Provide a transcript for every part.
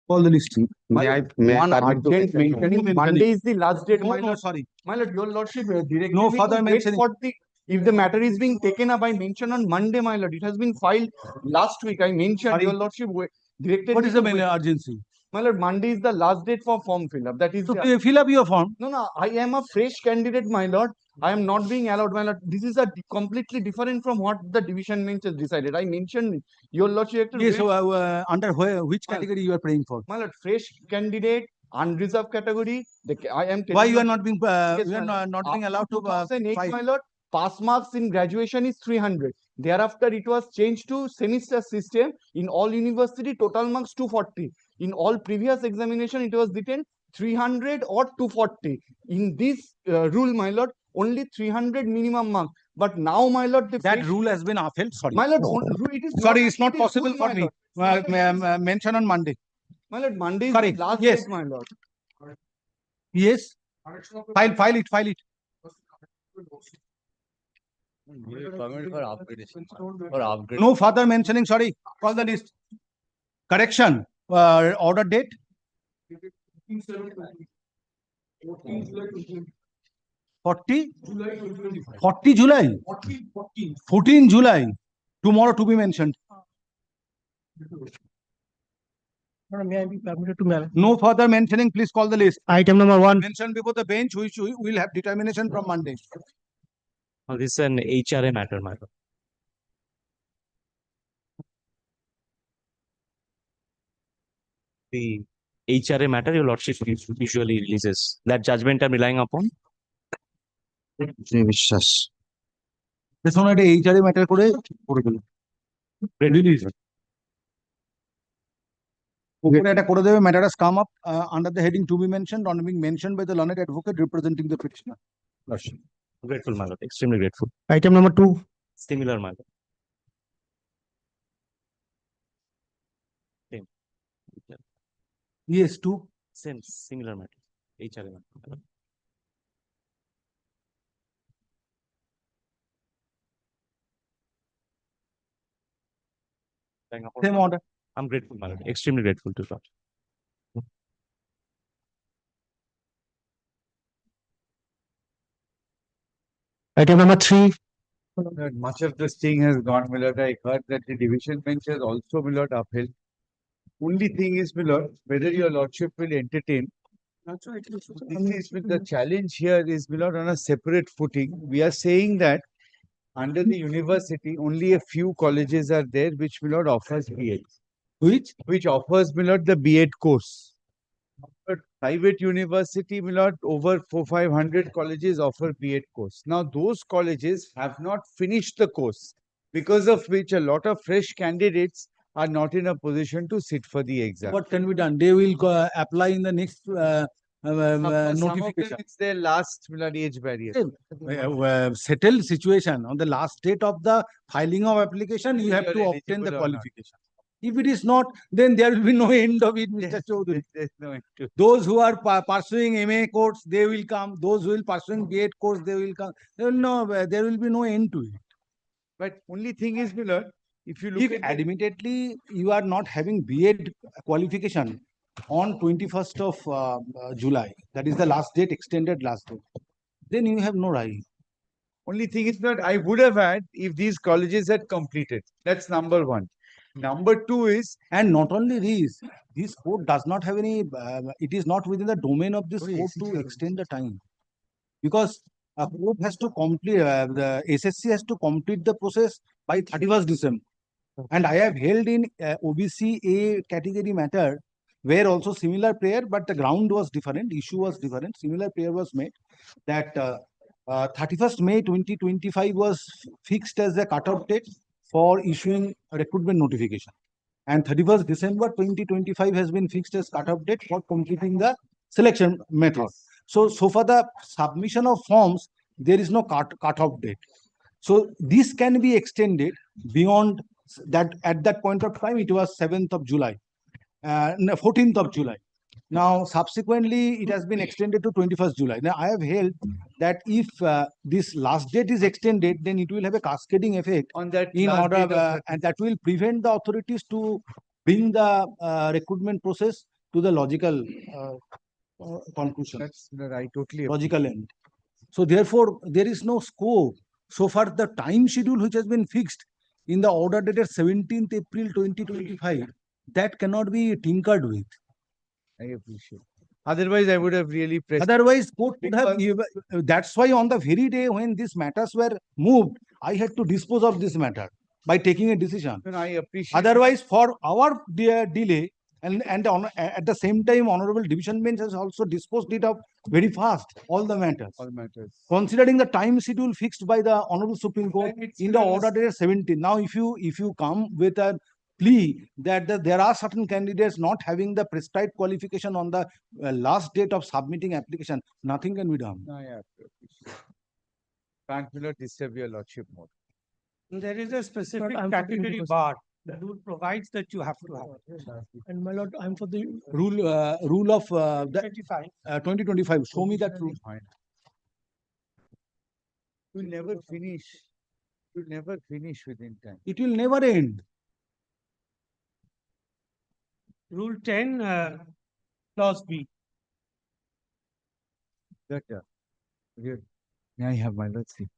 Call the list. May I permit to mentioning Monday is the last date. No, sorry. My lord, your lordship directed No me further to wait mentioning. for the, if the matter is being taken up, I mentioned on Monday, my lord. It has been filed last week. I mentioned Sorry. your lordship directed What me is the to wait. urgency? My lord, Monday is the last date for form fill up. That is So the, fill up your form. no, I am a fresh candidate, my lord. I am not being allowed, my lord. This is a completely different from what the division bench has decided. I mentioned it. Your lordship. Yes, so under which category you are praying for? My lord, fresh candidate, unreserved category. I am. Why you are not being Yes, you are not being allowed to 2008, fight? my lord, pass marks in graduation is 300. Thereafter, it was changed to semester system. In all university, total marks 240. In all previous examination, it was written 300 or 240. In this rule, my lord, only 300 minimum marks. But now, my lord, That rule has been upheld. Sorry. my lord, it is Sorry, not, it's not possible for me. Mention on Monday. My lord, Monday is Correct. the last Yes. date, my lord. Yes. File it. comment for upgradation. For upgrade. No further mentioning. Sorry. Call the list. Correction. Order date. 40 July. 14 July. Tomorrow to be mentioned. May I be permitted to No further mentioning. Please call the list. Item number 1. Mention before the bench, which we will have determination from Monday. This is an HRA matter, madam. The HRA matter, your lordship usually releases. That judgment I'm relying upon. বিশ্বাস দেখুন এটা HRA matter করে দিল release উপরে এটা করে দেবে matter has come up under the heading to be mentioned on being mentioned by the learned advocate representing the petitioner. Grateful, my lord. Extremely grateful. Item number 2. Similar, my lord. Same. Yes, two. Same, similar matter. HRA matter. Same order. I'm grateful, my lord. Extremely grateful to God. Item number 3. Much of this thing has gone, my lord. I heard that the division bench has also, my lord, upheld. Only thing is, my lord, whether your lordship will entertain. The challenge here is, my lord, on a separate footing. We are saying that under the university, only a few colleges are there which, my lord, offers B.Ed. Which offers, my lord, the B.Ed course. But private university, my lord, over 400-500 colleges offer B.Ed course. Now, those colleges have not finished the course, because of which a lot of fresh candidates are not in a position to sit for the exam. What can be done? They will apply in the next notification. It's their last, my lord, age barrier. Settled situation on the last date of the filing of application, you have to You're obtain the eligible or not. qualification. If it is not, then there will be no end of it, Mr. Chaudhary. There's no end to it. Those who are pursuing MA course, they will come. Those who will pursuing B.Ed course, they will come. There will be no end to it. But only thing is, my lord, if you look If at admittedly you are not having B.Ed qualification on 21st of July, that is the last date, extended last date, then you have no right. only thing is that I would have had if these colleges had completed. That's number 1. Number 2 is, And not only this court does not have any, it is not within the domain of this court to extend the time. Because a court has to complete, the SSC has to complete the process by 31st December. And I have held in OBC A category matter, where also similar prayer, but the ground was different, issue was different. Similar prayer was made that 31st May 2025 was fixed as the cutoff date for issuing a recruitment notification. And 31st December 2025 has been fixed as cutoff date for completing the selection method. So for the submission of forms, there is no cutoff date. So this can be extended beyond that. At that point of time, it was 7th of July, 14th of July. Now, subsequently, it has been extended to 21st July. Now, I have held that if this last date is extended, then it will have a cascading effect on that in last order, date of and that will prevent the authorities to bring the recruitment process to the logical conclusion, That's, I totally agree. logical end. So therefore, there is no scope. So far, the time schedule which has been fixed in the order dated 17th April 2025, that cannot be tinkered with. I appreciate. Otherwise, I would have really pressed. Otherwise, court would have. That's why on the very day when these matters were moved, I had to dispose of this matter by taking a decision. No, I appreciate. Otherwise, for our delay and at the same time, honorable division bench has also disposed it of very fast all the matters. All matters. Considering the time schedule fixed by the honorable Supreme Court in the order dated 17. Now, if you come with a plea that there are certain candidates not having the prescribed qualification on the last date of submitting application, nothing can be done. No, I appreciate. Can't will not disturb your lordship more. There is a specific I'm for the statutory university. bar. The rule provides that you have to have it. And my lord, I'm for the Rule of the 25. 2025. Show me that rule. You'll never finish. You'll never finish within time. It will never end. Rule 10, clause B. That, may I have my lord see?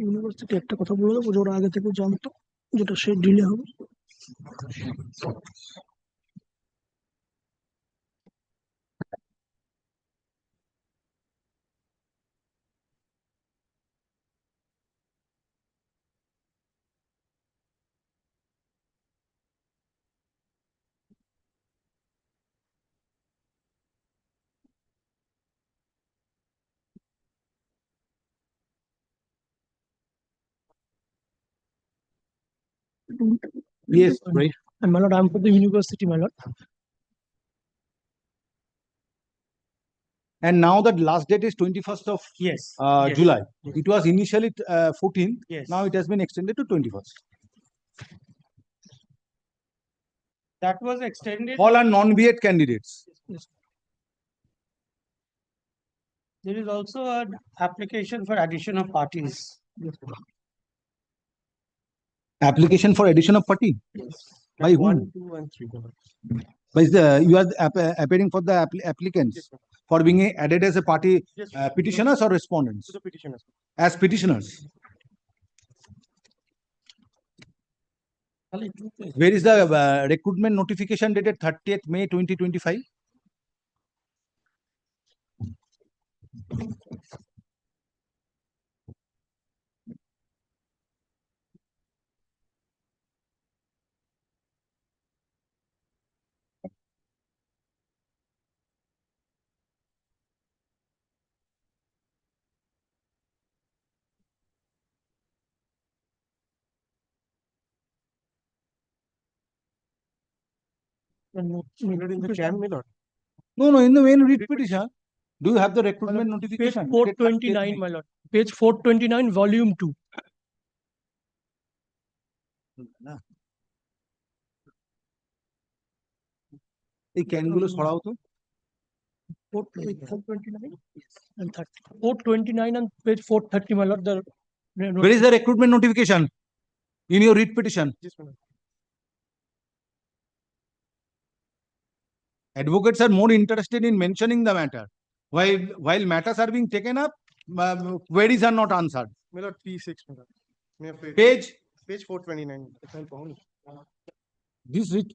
University একটা কথা বলে দেবো যে ওরা আগে থেকে জানতো যেটা সে ডিলে হবে। Yes, right. And my lord, I'm for the university, my lord. And now the last date is 21st of Yes. Yes. July. Yes. It was initially 14th. Yes. Now it has been extended to 21st. That was extended. All are non-BEd candidates. There is also an application for addition of parties. Application for addition of party. By whom? 1, 2, and 3. By you are appearing for the applicants for being added as a party petitioners or respondents? To the petitioners. As petitioners. Where is the recruitment notification dated 30th May 2025? Included in the jam, my lord. No, in the main read petition. Do you have the recruitment Page notification? 429, my lord. Page 429, volume 2. এই ক্যানগুলো সরাও তো 429 and 30. 429 and page 430, my lord. Where is the recruitment notification in your read petition? Yes, my lord. Advocates are more interested in mentioning the matter. While matters are being taken up, queries are not answered. My lord, P6, my lord. May I page? Page, Page 429. If I'm wrong. this read.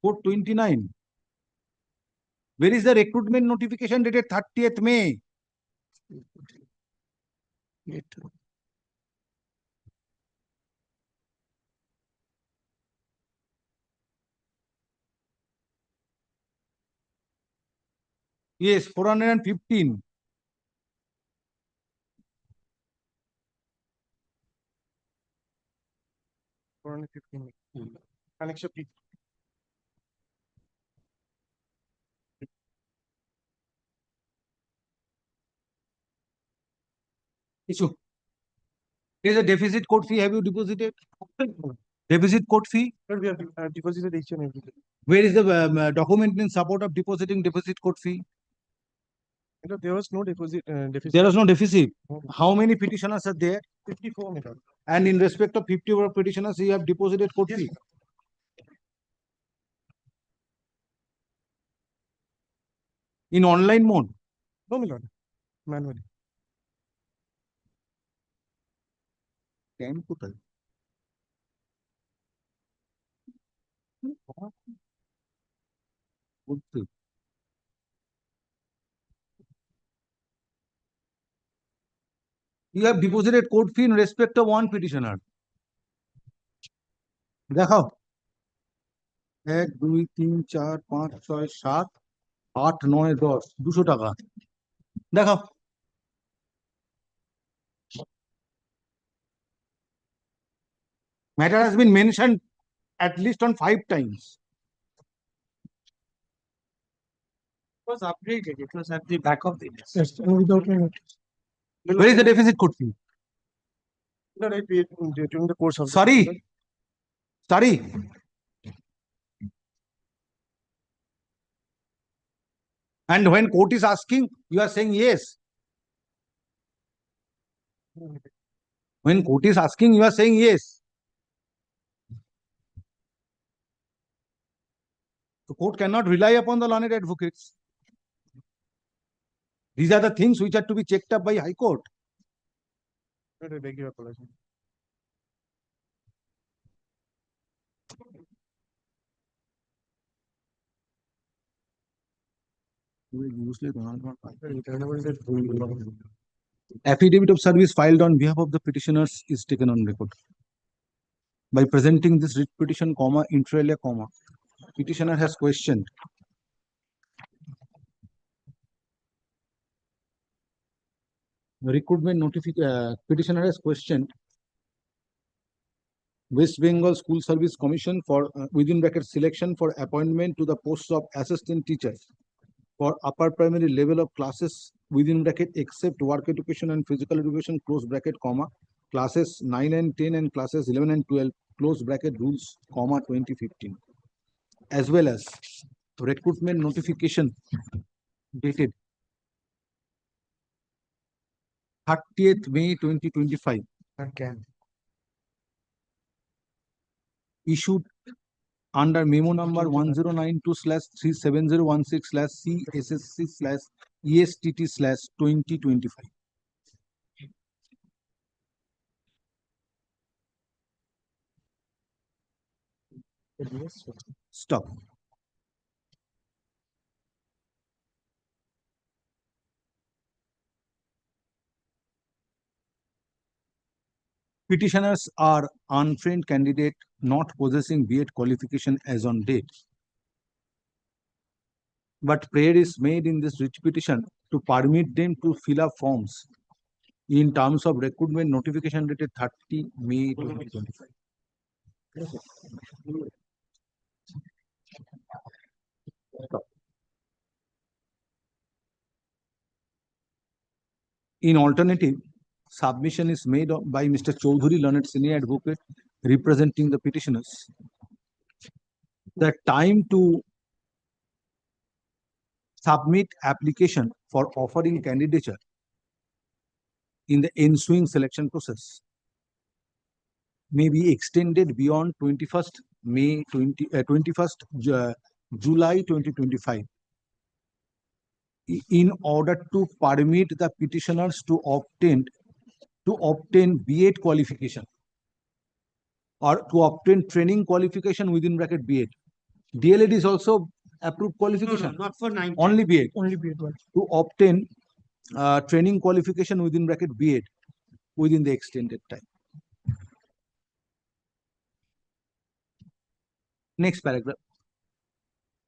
Code 29. Where is the recruitment notification dated 30th May? Yes, 415. Annexure P. Issue. There is a deficit code fee. Have you deposited? Deposit court fee. But we have deposited each and everything. Where is the document in support of depositing deposit court fee? There was no deficit. There was no deficit. No. How many petitioners are there? 54 meters. And in respect of 54 petitioners, you have deposited court Yes, fee. In online mode. No, my lord. Manually. Calcutta. Good thing. You have deposited court fee in respect of one petitioner. দেখাও 1 2 3 4 5 6 7 8 9 10 200 টাকা দেখাও matter has been mentioned at least on 5 times. It was upgraded. It was at the back of the list. Yes, and without any notice. Where is the deficit court fee? No, right, during the course of the- Sorry. Sorry. And when court is asking, you are saying yes. When court is asking, you are saying yes. The court cannot rely upon the learned advocates. These are the things which are to be checked up by High Court. I beg your apology. Affidavit of service filed on behalf of the petitioners is taken on record. By presenting this writ petition, comma, inter alia, comma, petitioner has questioned recruitment notification. Petitioner has questioned West Bengal School Service Commission for within bracket selection for appointment to the posts of assistant teachers for upper primary level of classes within bracket except work education and physical education close bracket, comma, classes 9 and 10 and classes 11 and 12 close bracket rules, comma, 2015, as well as recruitment notification dated 30th May 2025 issued under memo number 1092/37016/CSSC/ESTT/2025. Stop. Petitioners are untrained candidate not possessing B.Ed qualification as on date. But prayer is made in this writ petition to permit them to fill up forms in terms of recruitment notification dated 30 May 2025. In alternative, submission is made by Mr. Chaudhuri, learned senior advocate representing the petitioners. The time to submit application for offering candidature in the ensuing selection process may be extended beyond 21st July 2025 in order to permit the petitioners to obtain B.Ed qualification or to obtain training qualification within bracket B.Ed. DLED is also approved qualification. Not for 9. Only B.Ed. Only be advised. To obtain training qualification within bracket B.Ed within the extended time. Next paragraph.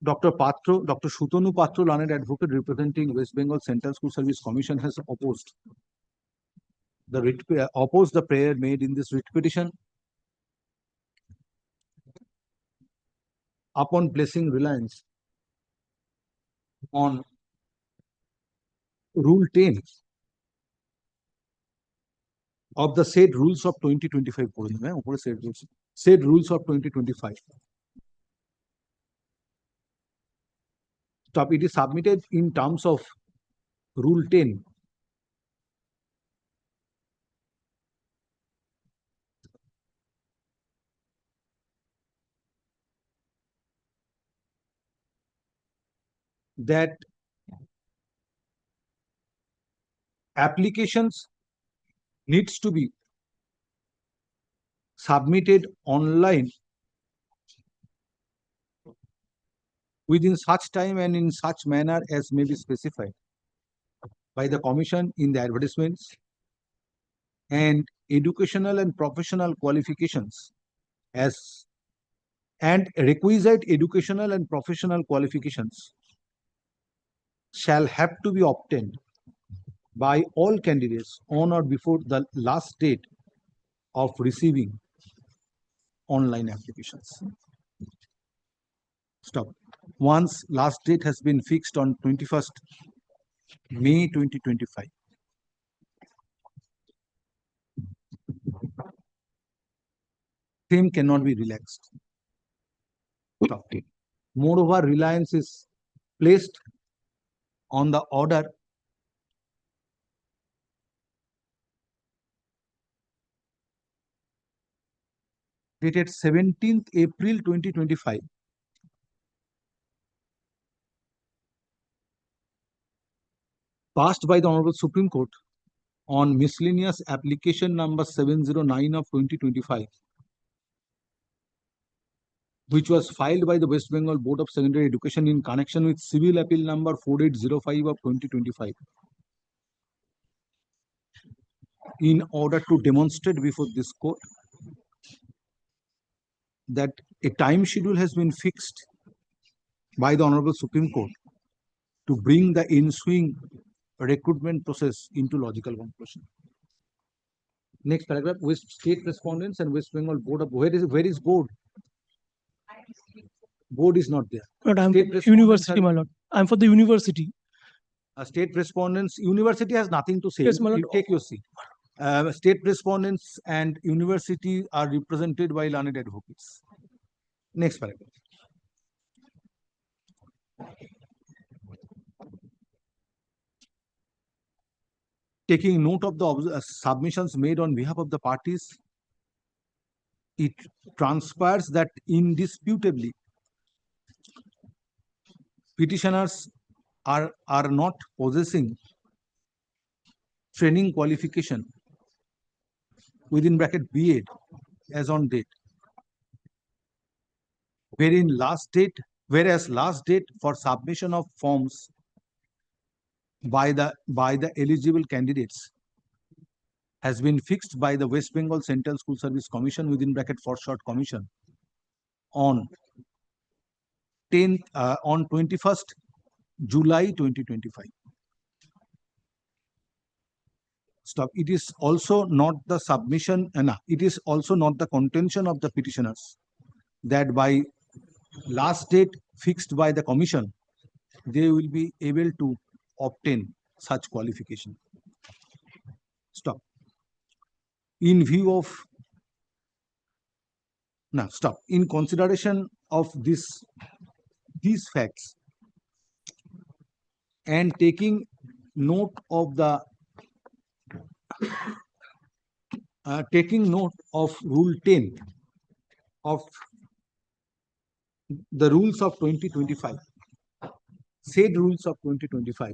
Dr. Sutonu Patro, learned advocate representing West Bengal Central School Service Commission, has opposed the prayer made in this writ petition upon placing reliance on Rule 10 of the said rules of 2025. said rules of 2025. Stop. It is submitted in terms of Rule 10. That applications needs to be submitted online within such time and in such manner as may be specified by the Commission in the advertisements, and educational and professional qualifications as and requisite educational and professional qualifications shall have to be obtained by all candidates on or before the last date of receiving online applications. Stop. Once last date has been fixed on 21st May 2025. Same cannot be relaxed. Stop. Moreover, reliance is placed on the order dated 17th April 2025 passed by the Honorable Supreme Court on miscellaneous application number 709 of 2025, which was filed by the West Bengal Board of Secondary Education in connection with civil appeal number 4805 of 2025, in order to demonstrate before this court that a time schedule has been fixed by the Honorable Supreme Court to bring the ensuing recruitment process into logical conclusion. Next paragraph, West State Respondents and West Bengal Board of, where is board? Board is not there. But I'm State for respondents university, are- my lord. I'm for the university. State respondents, university has nothing to say. Yes, my lord. You take your seat. State respondents and university are represented by learned advocates. Next paragraph. Taking note of the submissions made on behalf of the parties, it transpires that indisputably petitioners are not possessing training qualification within bracket B.Ed as on date, whereas last date for submission of forms by the eligible candidates has been fixed by the West Bengal Central School Service Commission within bracket for short commission on 21st July 2025. Stop. It is also not the submission, it is also not the contention of the petitioners that by last date fixed by the commission, they will be able to obtain such qualification. Stop. In view of, stop. In consideration of these facts and taking note of the Rule 10 of the rules of 2025, said rules of 2025,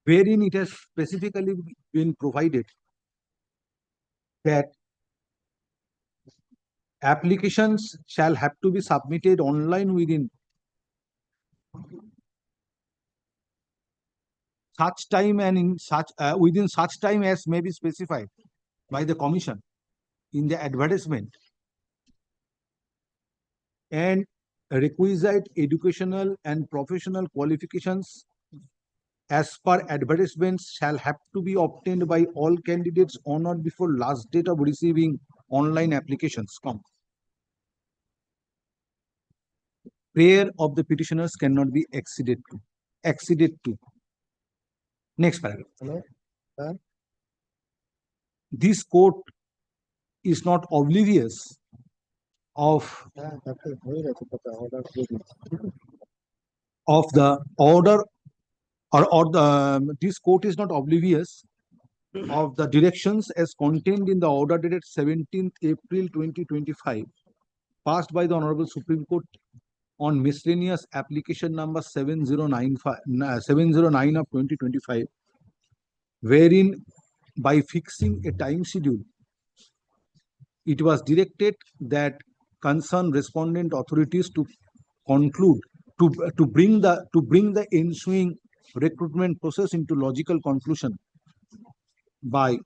wherein it has specifically been provided that applications shall have to be submitted online within such time and in such within such time as may be specified by the commission in the advertisement, and requisite educational and professional qualifications as per advertisements shall have to be obtained by all candidates on or before last date of receiving online applications. prayer of the petitioners cannot be exceeded to. Next paragraph. This court is not oblivious of the order or the this court is not oblivious of the directions as contained in the order dated 17th April 2025 passed by the Honorable Supreme Court on miscellaneous application number 709 of 2025, wherein by fixing a time schedule, it was directed that concerned respondent authorities to conclude to bring the ensuing recruitment process into logical conclusion by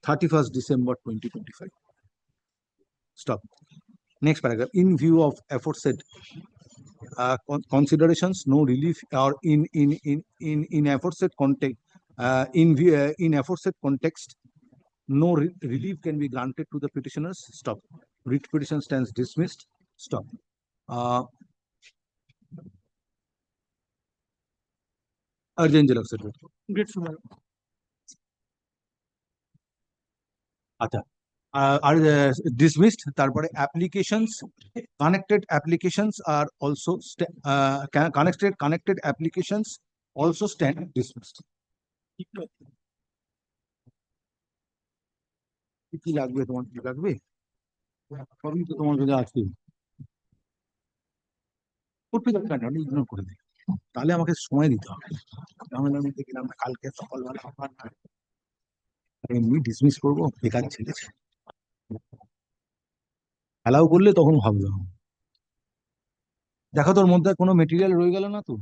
31st December 2025. Stop. Next paragraph. In view of aforesaid considerations, no relief or in aforesaid context in aforesaid context, no relief can be granted to the petitioners. Stop. Writ petition stands dismissed. Stop. Urgent jail accepted. Grateful, madam. আচ্ছা are dismissed. তারপরে applications, connected applications are also connected applications also stand dismissed. কি লাগবে তোমার, কি লাগবে সবই তো তোমার কাছে আছে, করতে দরকার নেই, ইগনোর করে দিই, তাহলে আমাকে সময় দিতে হবে, তাহলে আমি দেখলাম কালকে সকালবেলা এমনি ডিসমিস করবো, বেকার ছেলে অ্যালাউ করলে তখন ভাববে। দেখো তোর মধ্যে কোনো মেটেরিয়াল রয়ে গেল না তো।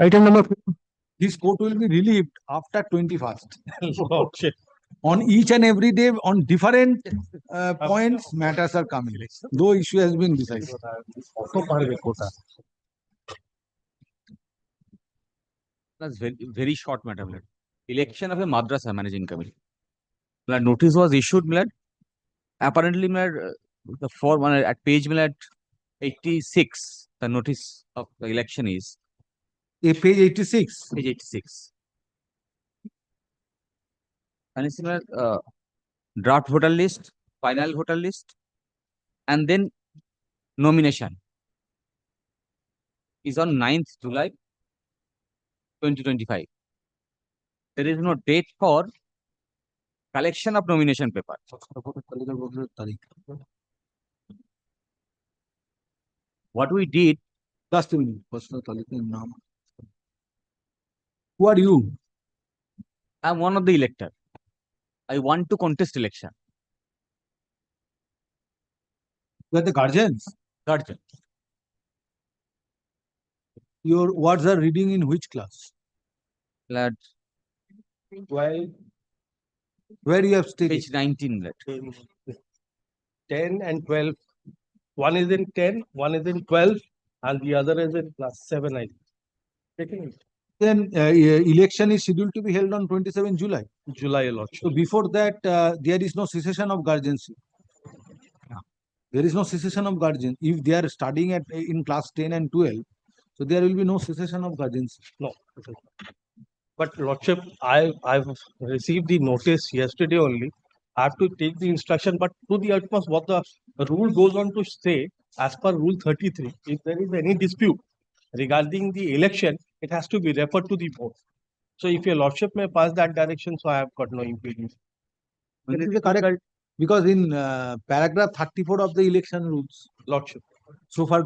Item number This court will be relieved after 21st. On each and every day on different points matters are coming, though issue has been decided. That's very short, madam. Election of a Madrasa managing committee. Notice was issued, apparently, the form at page 86, the notice of the election is Page 86. page 86. And it's draft voter list, final voter list, and then nomination is on 9th July 2025. There is no date for collection of nomination paper. What we did, Just a minute. Personal name. Who are you? I'm one of the elector. I want to contest election. You are the guardians. Guardian. Your words are reading in which class? Lad, Where you have stated? page 19. Lad. 10 and 12. One is in 10, one is in 12, and the other is in class 7, I think. Then election is scheduled to be held on 27 July. July election. So before that, there is no cessation of guardianship. There is no cessation of guardian. If they are studying in class 10 and 12, so there will be no cessation of guardianship. No. But Lordship, I've received the notice yesterday only. I have to take the instruction, but to the utmost, what the rule goes on to say, as per Rule 33, if there is any dispute regarding the election, it has to be referred to the board. So if your Lordship may pass that direction, so I have got no impediment. That is the correct, because in paragraph 34 of the election rules, Lordship. so far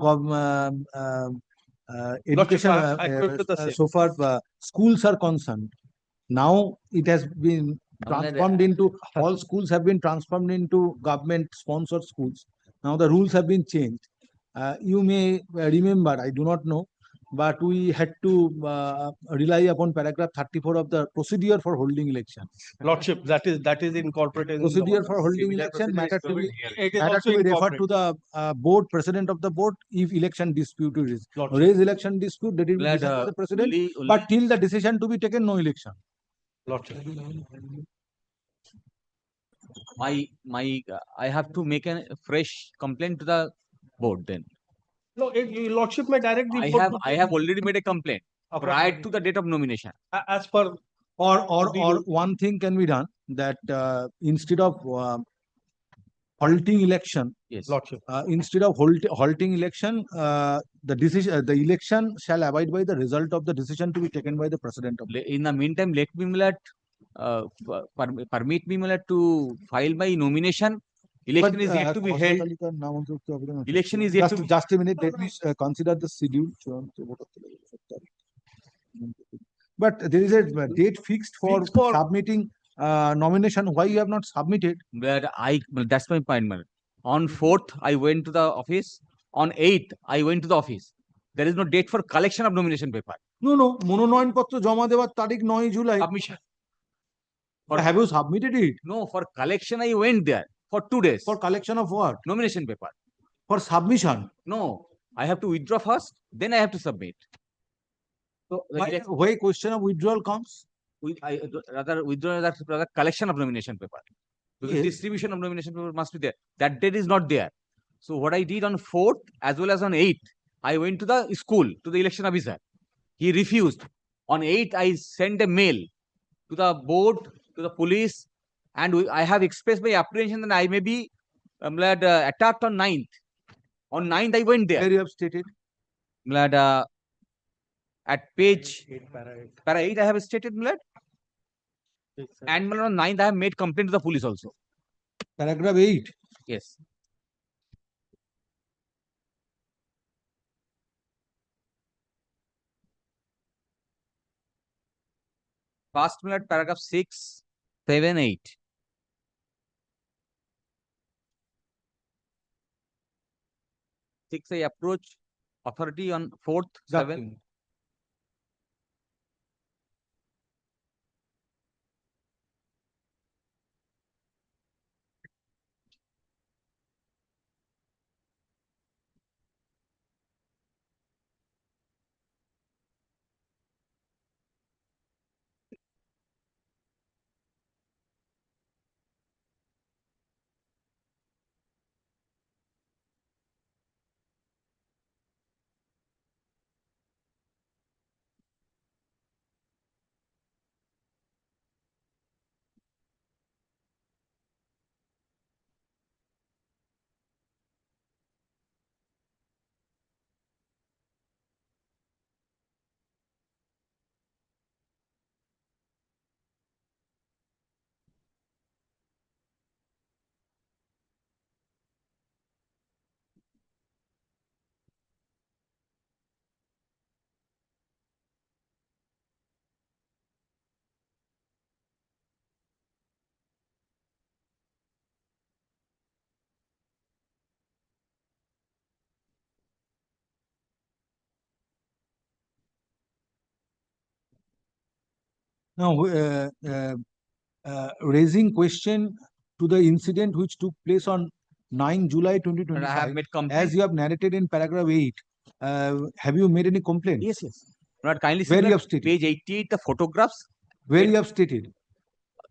education, I quote to the same. so far schools are concerned. Now it has been transformed into, all schools have been transformed into government sponsored schools. Now the rules have been changed. You may remember, I do not know, but we had to rely upon paragraph 34 of the procedure for holding election. Lordship, that is incorporated. in the Procedure for order. holding election matter to be It is matter also to be referred to incorporated. the board, president of the board, if election dispute is Lordship. raise election dispute, that will be Lad, decided by the president. only- But till the decision to be taken, no election. Lordship. I have to make a fresh complaint to the board then. No, your lordship may direct the board to I have already made a complaint take prior to the date of nomination. as per Or one thing can be done that instead of halting election, Yes. lordship. instead of halting election, the election shall abide by the result of the decision to be taken by the president of. In the meantime, let me permit me to file my nomination. Election is yet to be held. Election is yet to be. Just a minute. Let me consider the schedule. But there is a date fixed for Fixed for- submitting nomination. Why you have not submitted? But that's my point, man. On 4th, I went to the office. On 8th, I went to the office. There is no date for collection of nomination paper. No, মনোনয়নপত্র জমা দেওয়ার তারিখ 9 July. Submission. Have you submitted it? No, for collection, I went there for 2 days. For collection of what? Nomination paper. For submission. No, I have to withdraw first, then I have to submit. So, Why question of withdrawal comes? rather withdraw rather collection of nomination paper. Because Yes. distribution of nomination paper must be there. That date is not there. So what I did on 4th as well as on 8th, I went to the school, to the election officer. He refused. On 8th, I sent a mail to the board, to the police, and I have expressed my apprehension that I may be attacked on 9th. On 9th, I went there. Where you have stated? At page para 8, I have stated, and on 9th, I have made complaint to the police also. Paragraph 8. Yes. First, paragraph 6, 7, 8. Six, I approach authority on 4th, 7th. Now, raising question to the incident which took place on 9 July And 2025, I have made complaint. as you have narrated in paragraph 8, have you made any complaint? Yes, yes. Not kindly see Where you that have stated? page 88, the photographs Where you have stated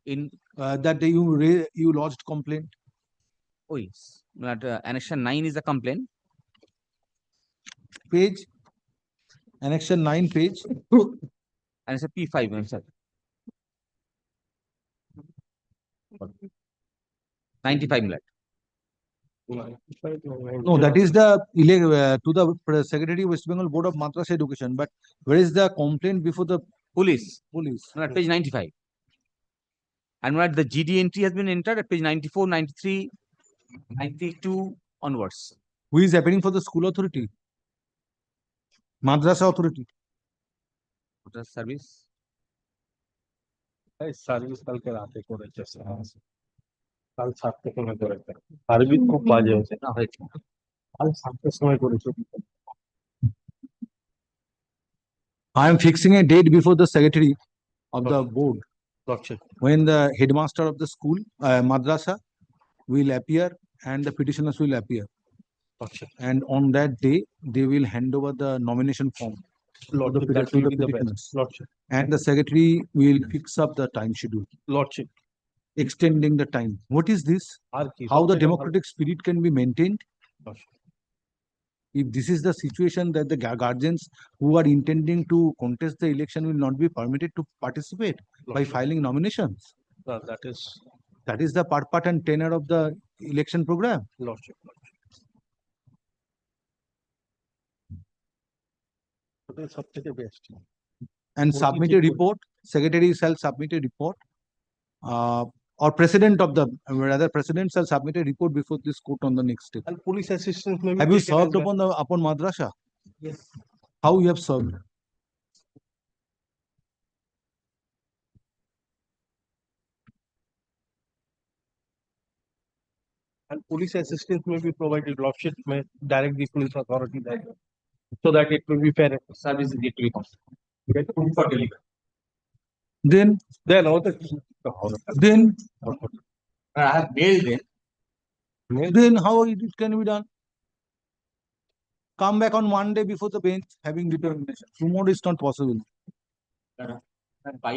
in that you lodged complaint? oh yes. That annexation 9 is a complaint. Page, annexation 9 page. And it's a P5, I'm sorry. 95 lakh. No, that is the to the Secretary West Bengal Board of Madrasa Education. But where is the complaint before the Police. police? At page 95. And when the GD entry has been entered at page 94, 93, 92 onwards. Who is appearing for the school authority? Madrasa authority. What is service? Service কালকে রাতে করেছে কাল 7 সময় করেছে service খুব বাজে হয়েছে না হয়েছে কাল 7 সময় করেছে I am fixing a date before the secretary of the board lordship when the headmaster of the school, madrasa, will appear and the petitioners will appear. Lordship And on that day, they will hand over the nomination form. Lordship to that will the B the best petitioners. Lordship And the secretary will fix up the time schedule. Lordship extending the time. What is this? আর কি? How the সবথেকে ভালো- democratic spirit can be maintained? If this is the situation that the guardians who are intending to contest the election will not be permitted to participate by filing nominations. That is the purport and tenor of the election program. Lordship. ওটাই সবথেকে best. And What submit is a it? report, secretary shall submit a report. Or president of the, rather president shall submit a report before this court on the next step. And police assistance may be Have you taken as served well. upon Madrasa? Yes. How you have served? And police assistance may be provided. Lordship may direct the police authority there, so that it will be fair. Service is yet to be completed. Then all the. Then I have mailed them. Then how it can be done? Come back on Monday before the bench having determination. Tomorrow is not possible. And by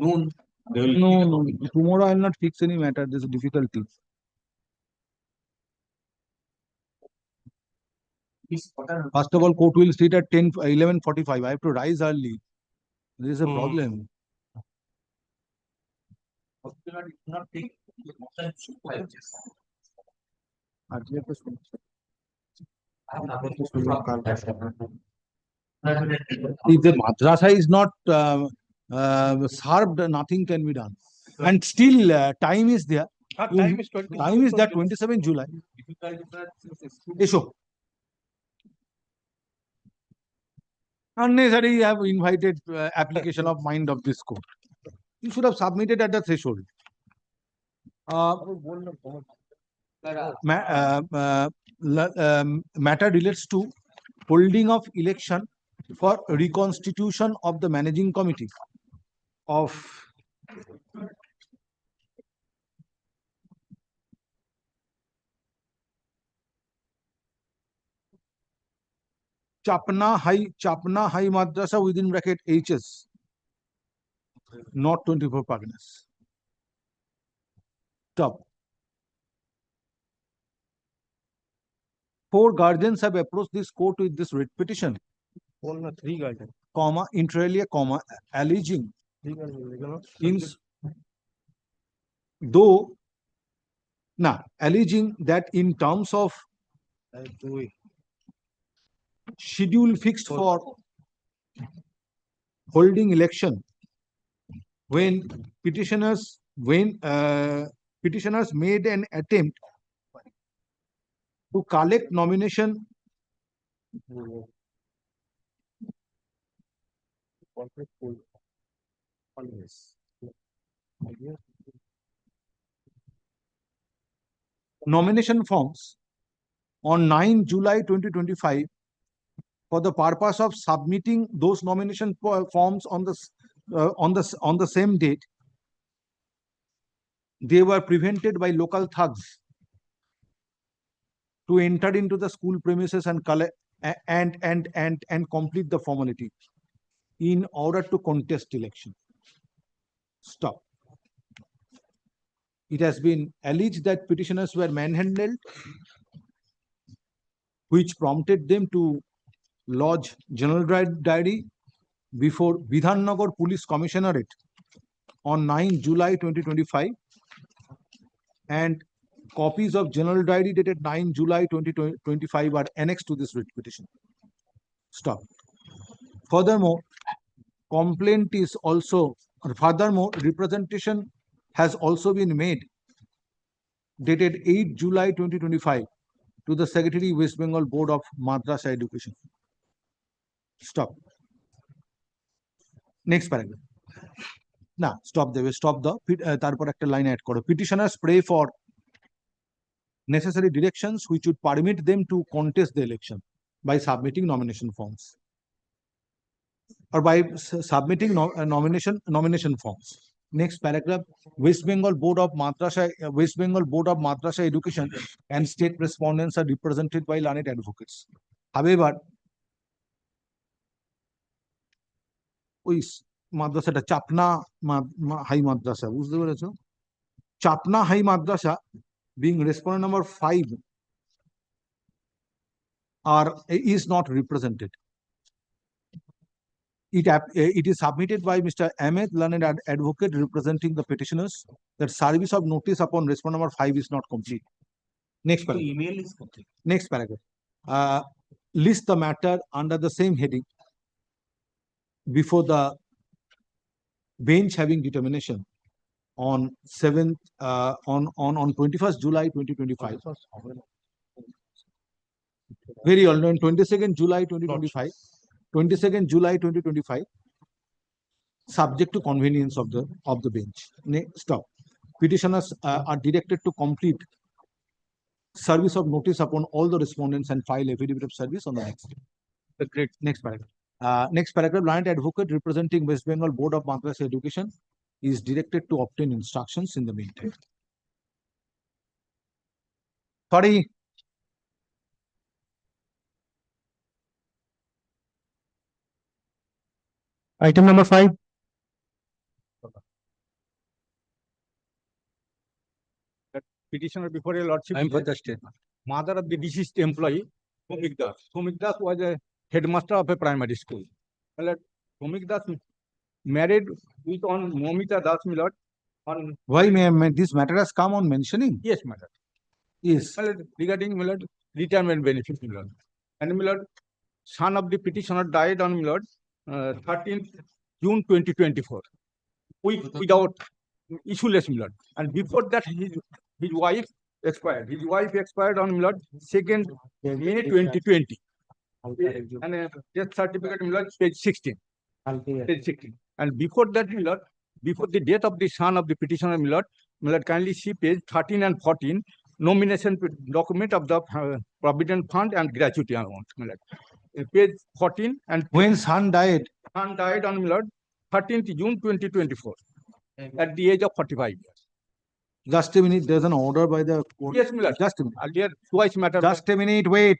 noon, they will. No. Tomorrow I will not fix any matter. There's a difficulty. First of all, court will sit at 11:45. I have to rise early. There is a problem. If the madrasa is not served, nothing can be done. And still time is there. Time is 20. Time is there, 27 July. Esho. Unnecessarily, you have invited application of mind of this court. You should have submitted at the threshold. Matter relates to holding of election for reconstitution of the managing committee of Chapna High Madrasa within bracket HS, not 24 Parganas. Top. 4 guardians have approached this court with this writ petition, 3 guardians. comma, inter alia, comma, alleging alleging that in terms of schedule fixed for holding election, when petitioners made an attempt to collect nomination forms on 9 July 2025 for the purpose of submitting those nomination forms on the same date, they were prevented by local thugs to enter into the school premises and collect and complete the formality in order to contest election. Stop. It has been alleged that petitioners were manhandled, which prompted them to lodge general diary before Vidhannagar Police Commissionerate on 9 July 2025, and copies of general diary dated 9 July 2025 are annexed to this writ petition. Stop. Furthermore, representation has also been made dated 8 July 2025 to the Secretary, West Bengal Board of Madrasa Education. Stop. Next paragraph. Now, stop the tarpor ekta line add koro. Petitioners pray for necessary directions which would permit them to contest the election by submitting nomination forms or by submitting nomination forms. Next paragraph. West Bengal Board of Madrasa Education and state respondents are represented by learned advocates. However, মাদ্রাসাটা Chapna high Madrasa, বুঝতে পেরেছো? Chapna high Madrasa being respondent number 5 is not represented. It is submitted by Mr. Ahmed, learned advocate representing the petitioners, that service of notice upon respondent number 5 is not complete. Next paragraph. Email is complete. Next paragraph. List the matter under the same heading before the bench having determination on 21st July 2025. Very early, on 22nd July 2025. 22nd July 2025. Subject to convenience of the bench. Stop. Petitioners are directed to complete service of notice upon all the respondents and file affidavit of service on the next day. The great next paragraph. Next paragraph. Learned advocate representing West Bengal Board of Madrasa Education is directed to obtain instructions in the meantime. Sorry. Item number 5. Petitioner before your lordship. I am for the statement. Mother of the deceased employee, Somik Das. Somik Das was a headmaster of a primary school. Well, Somik Das married with on Momita Das Milord on. Why this matter has come on mentioning? Yes, madam. Yes. Well, regarding Milord retirement benefit Milord. And Milord, son of the petitioner died on Milord 13th June 2024. Without issueless Milord. And before that, his wife expired. His wife expired on Milord 2nd May 2020. And death certificate Milord page 16. Page 16. And before that Milord, before the death of the son of the petitioner Milord, kindly see page 13 and 14, nomination document of the provident fund and gratuity amount. Milord. Page 14 and When son died? Son died on Milord 13th June 2024 at the age of 45 years. Just a minute, there's an order by the court. Yes, Milord. Just a minute. Earlier, twice matter. Just a minute, wait.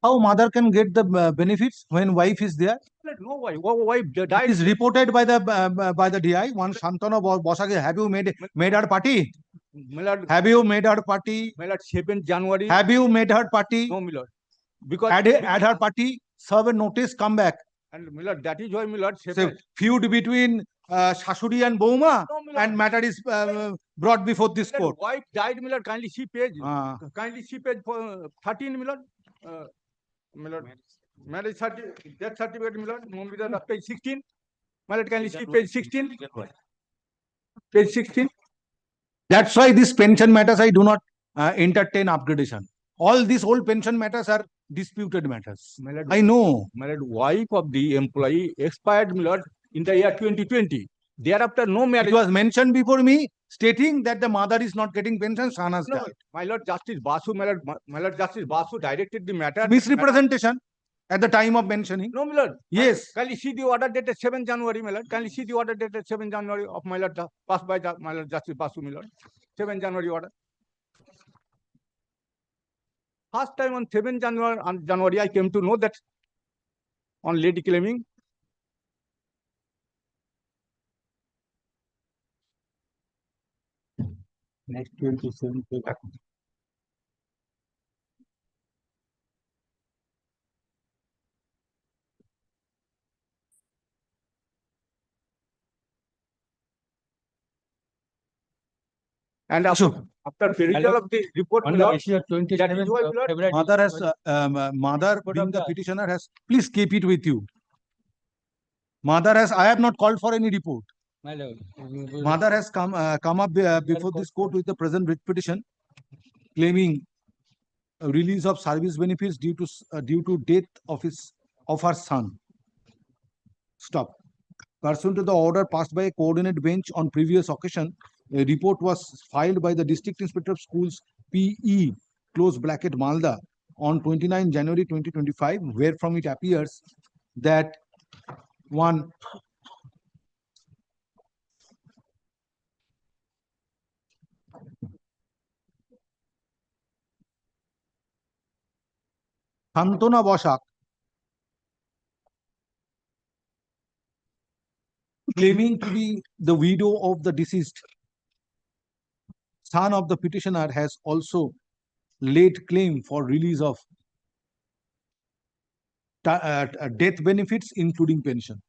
How mother can get the benefits when wife is there? No wife It died. is reported by the DI. One Shantanu Bosage. Have you made her party? Milord, Have you made her party? Milord, 7th January. Have you made her party? No, Milord. Because Add her party. Serve a notice. Come back. and Milord, that is why Milord. So feud between Shashuri and Bouma, No, Milord. and matter is brought before this Milord, court. wife died, Milord. Kindly see page. Ah. Kindly see page 13, Milord. Milord, marriage death certificate, Milord. Momita, page 16. Milord, kindly see page 16. Page 16. That's why these pension matters I do not entertain upgradation. All these old pension matters are disputed matters. Milord, I know. Milord, wife of the employee expired, Milord, in the year 2020. Thereafter, no marriage. It was mentioned before me, stating that the mother is not getting pension, son has No, died. my Lord Justice Basu, my Lord Justice Basu directed the matter. Misrepresentation. at the time of mentioning. No, my lord. Yes. Can you see the order dated 7 January, my lord? Can you see the order dated 7 January of my lord, passed by my lord Justice Basu, my lord? 7 January order. First time on 7 January, I came to know that on lady claiming. Next 27. And Sure. after perusal of the report, my lord, that is why, my lord, Mother has, mother being the petitioner has, please keep it with you. Mother has, I have not called for any report. my lord. Mother has come up before this court with the present writ petition claiming a release of service benefits due to death of her son. Stop. Pursuant to the order passed by a coordinate bench on previous occasion, a report was filed by the District Inspector of Schools PE close bracket Malda on 29 January 2025, wherefrom it appears that one Shantana Bosak claiming to be the widow of the deceased son of the petitioner has also laid claim for release of death benefits including pension.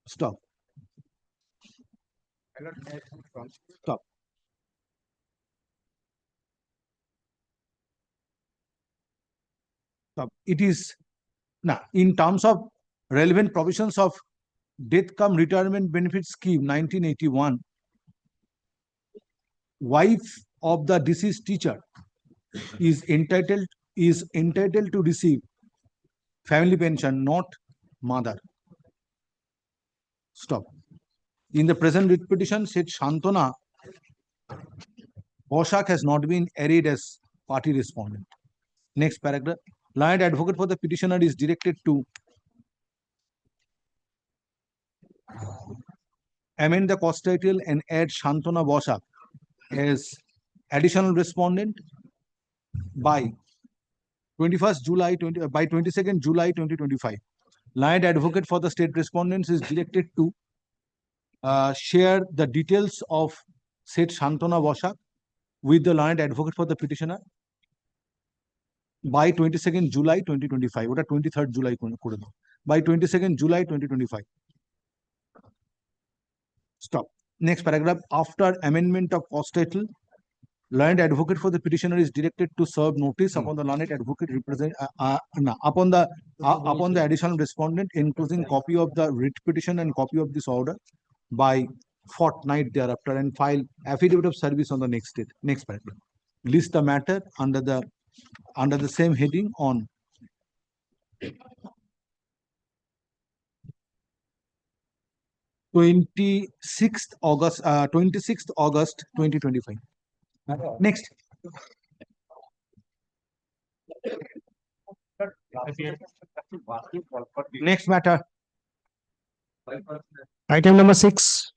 Stop. Stop. Stop. It is now in terms of relevant provisions of Death Cum Retirement Benefit Scheme 1981, wife of the deceased teacher is entitled to receive family pension, not mother. Stop. In the present writ petition, said Shantana Bosak has not been arrayed as party respondent. Next paragraph. Learned advocate for the petitioner is directed to amend the cost title and add Shantana Bosak as additional respondent by 22nd July 2025. Learned advocate for the state respondents is directed to share the details of said Shantana Bosak with the learned advocate for the petitioner by 22nd July 2025. What 23rd July by 22nd July 2025. Stop. Next paragraph. After amendment of cost title, learned advocate for the petitioner is directed to serve notice upon the learned advocate upon the additional respondent, including copy of the writ petition and copy of this order by fortnight thereafter, and file affidavit of service on the next date. Next paragraph. List the matter under the same heading on (26th August 2025). Next. Next matter. Item number 6.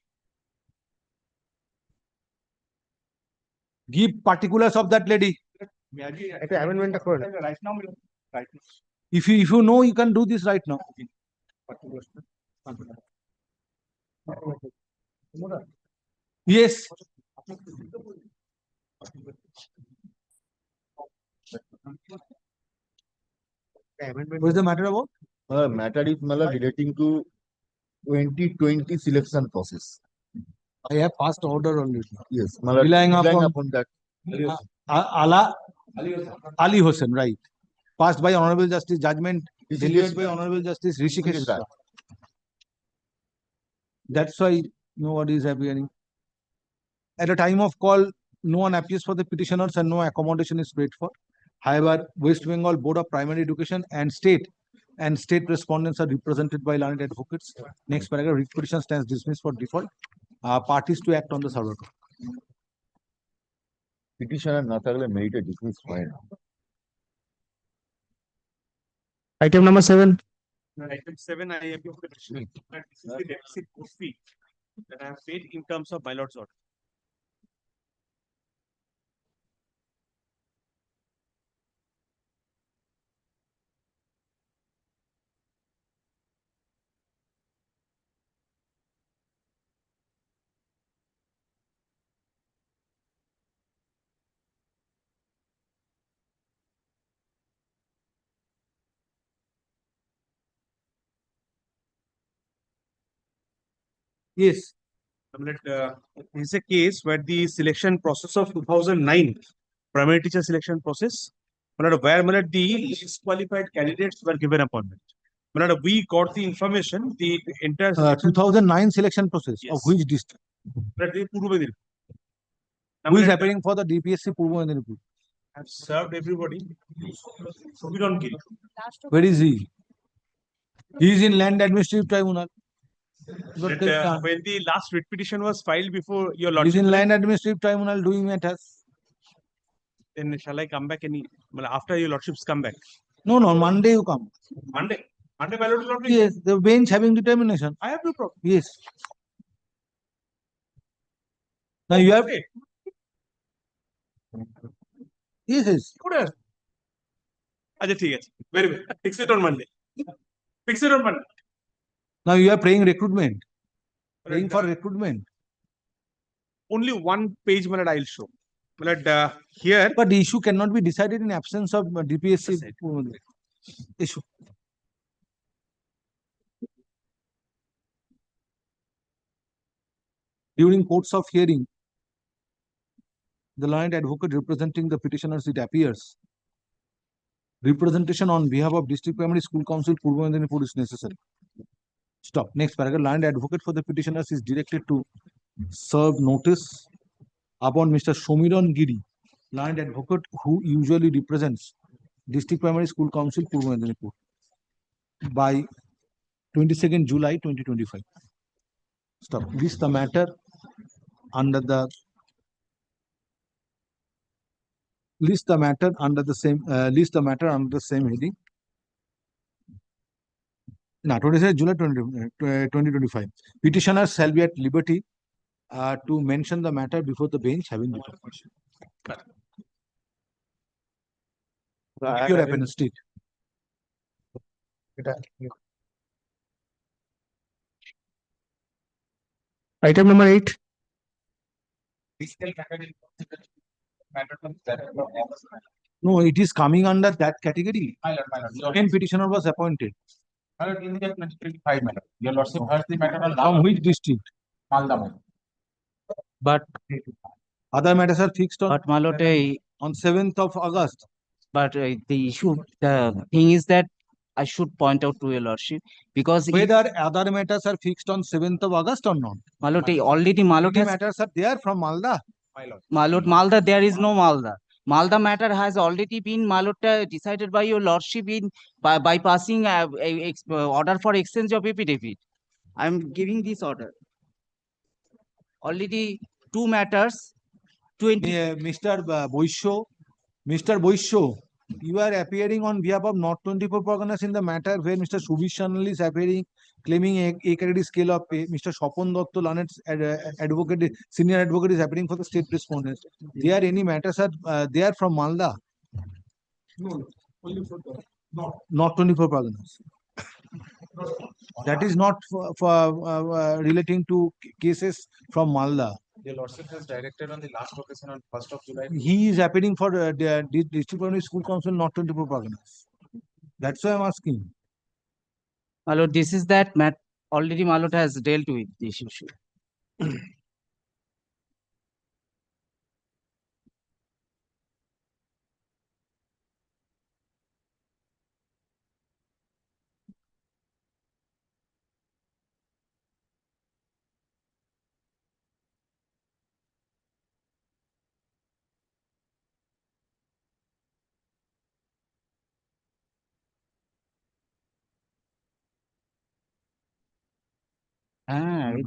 Give particulars of that lady. Right now, right. If you know, you can do this right now. Yes. What is the matter about? Matter is relating to 2020 selection process. I have passed order on it. Yes, Relying upon that. Ali Hossain, right. Passed by Honorable Justice, judgment delivered by Honorable Justice Rishikesh. That's why nobody is appearing. At the time of call, no one appears for the petitioners and no accommodation is paid for. However, West Bengal Board of Primary Education and state respondents are represented by learned advocates. Next paragraph. Writ petition stands dismissed for default. Parties to act on the server. Petitioner না থাকলে মেরিটে dismiss হয় না Item number 7. Item 7, I have your question. That this is the deficit court fee that I have paid in terms of my lord's order. Yes. This is a case where the selection process of 2009 primary teacher selection process, where the least qualified candidates were given appointment. We got the information, the entire 2009 selection process of Yes. which district? Who is appearing for the DPSC Purbo Medinipur? Have served everybody. So we don't give. Where is he? He is in Land Administrative Tribunal. But When the last writ petition was filed before your he is lordship, in Land Administrative Tribunal doing matters. then shall I come back after your lordships come back? No, no, Monday you come. Monday my lord is not ready. Yes, the bench having determination. I have no problem. Yes. Now you have. Okay. Yes, yes. Good as. Acha, ठीक है. Very well. Fix it on Monday. Fix it on Monday. Now you are praying recruitment. Praying for recruitment. Only one page I'll show. Here. But the issue cannot be decided in absence of DPSC issue. During courts of hearing, the learned advocate representing the petitioners, it appears, representation on behalf of District Primary School Council Purbo Medinipur is necessary. Stop. Next paragraph. Learned advocate for the petitioners is directed to serve notice upon Mr. Somiran Giri, learned advocate who usually represents District Primary School Council Purbo Medinipur, by 22nd July 2025. Stop. List the matter under the same heading. Now, 26th July 2025. Petitioners shall be at liberty to mention the matter before the bench having determination. Your appendix, state. Item number 8. No, it is coming under that category. When petitioner was appointed. Your lordship heard the matter on From which district? Malda. But Other matters are fixed on, but my lord, on 7th of August. but the thing is that I should point out to your lordship, because Whether other matters are fixed on 7th of August or not. my lord, already my lord Many has matters are there from Malda. Malda, there is no Malda. Malda matter has already been decided by your lordship by passing order for exchange of affidavit. I am giving this order. Already 2 matters. 20. Mr. Boisho, you are appearing on behalf of North 24 Parganas in the matter where Mr. Subishanal is appearing, claiming a category scale of pay. Mr. Shopon Dotto, advocate, senior advocate, is appearing for the state respondents. There any matters are they are from Malda? No, only for the Not 24 Parganas. That is not for relating to cases from Malda. Your lordship has directed on the last occasion on 1st of July. He is appearing for the District Primary School Council, not 24 Parganas. That's why I'm asking. My lord, this is that already my lord has dealt with this issue.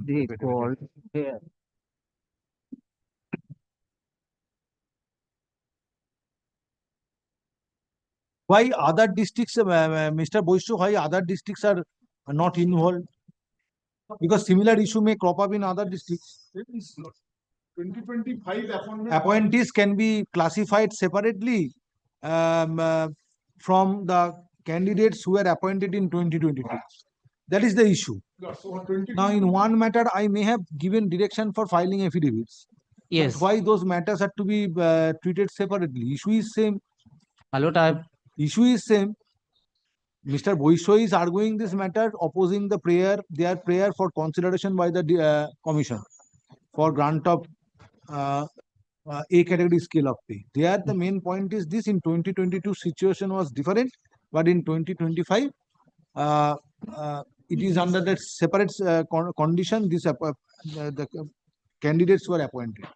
They called here. Why other districts, Mr. Boishu, why other districts are not involved? Because similar issue may crop up in other districts. 2025 Appointees can be classified separately from the candidates who were appointed in 2022. That is the issue. Now, in one matter, I may have given direction for filing affidavits. Yes. But why those matters are to be treated separately? Issue is same. My lord, Issue is same. Mr. Boisho is arguing this matter, opposing the their prayer for consideration by the commission for grant of A category scale of pay. There, the main point is this: in 2022, situation was different, but in 2025, it is under that separate condition. The candidates were appointed.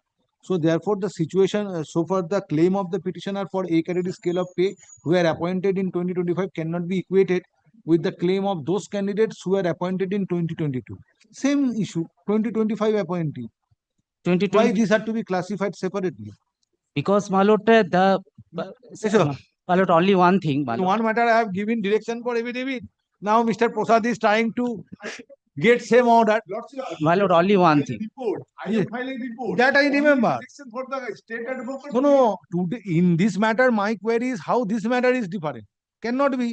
So therefore, the situation, so far the claim of the petitioner for A category scale of pay who were appointed in 2025 cannot be equated with the claim of those candidates who were appointed in 2022. Same issue, 2025 appointee. Why 2020, these are to be classified separately? because my lord, my lord, only one thing, my In lord. one matter, I have given direction for affidavit. Now, Mr. Prasad is trying to get same order. My lord, only one thing. Report. I Yeah. am filing report. That I Only remember. direction for the state advocate. No. Today, in this matter, my query is how this matter is different. Cannot be.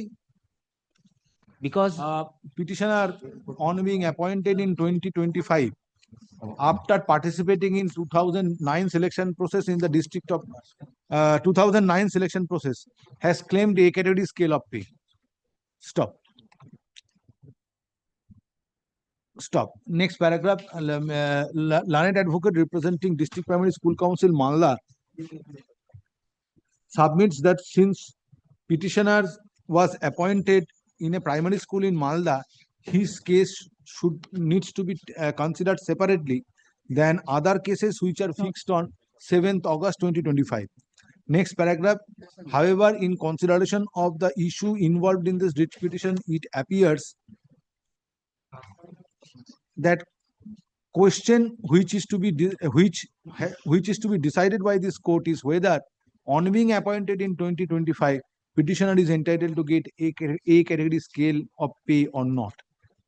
Because Petitioner on being appointed in 2025 after participating in 2009 selection process in the district of 2009 selection process has claimed A category scale of pay. Stop. Stop. Next paragraph. Learned advocate representing District Primary School Council Malda submits that since petitioner was appointed in a primary school in Malda, his case needs to be considered separately than other cases which are fixed on 7th August 2025. Next paragraph. However, in consideration of the issue involved in this writ petition, it appears that question which is to be decided by this court is whether on being appointed in 2025 petitioner is entitled to get A category scale of pay or not.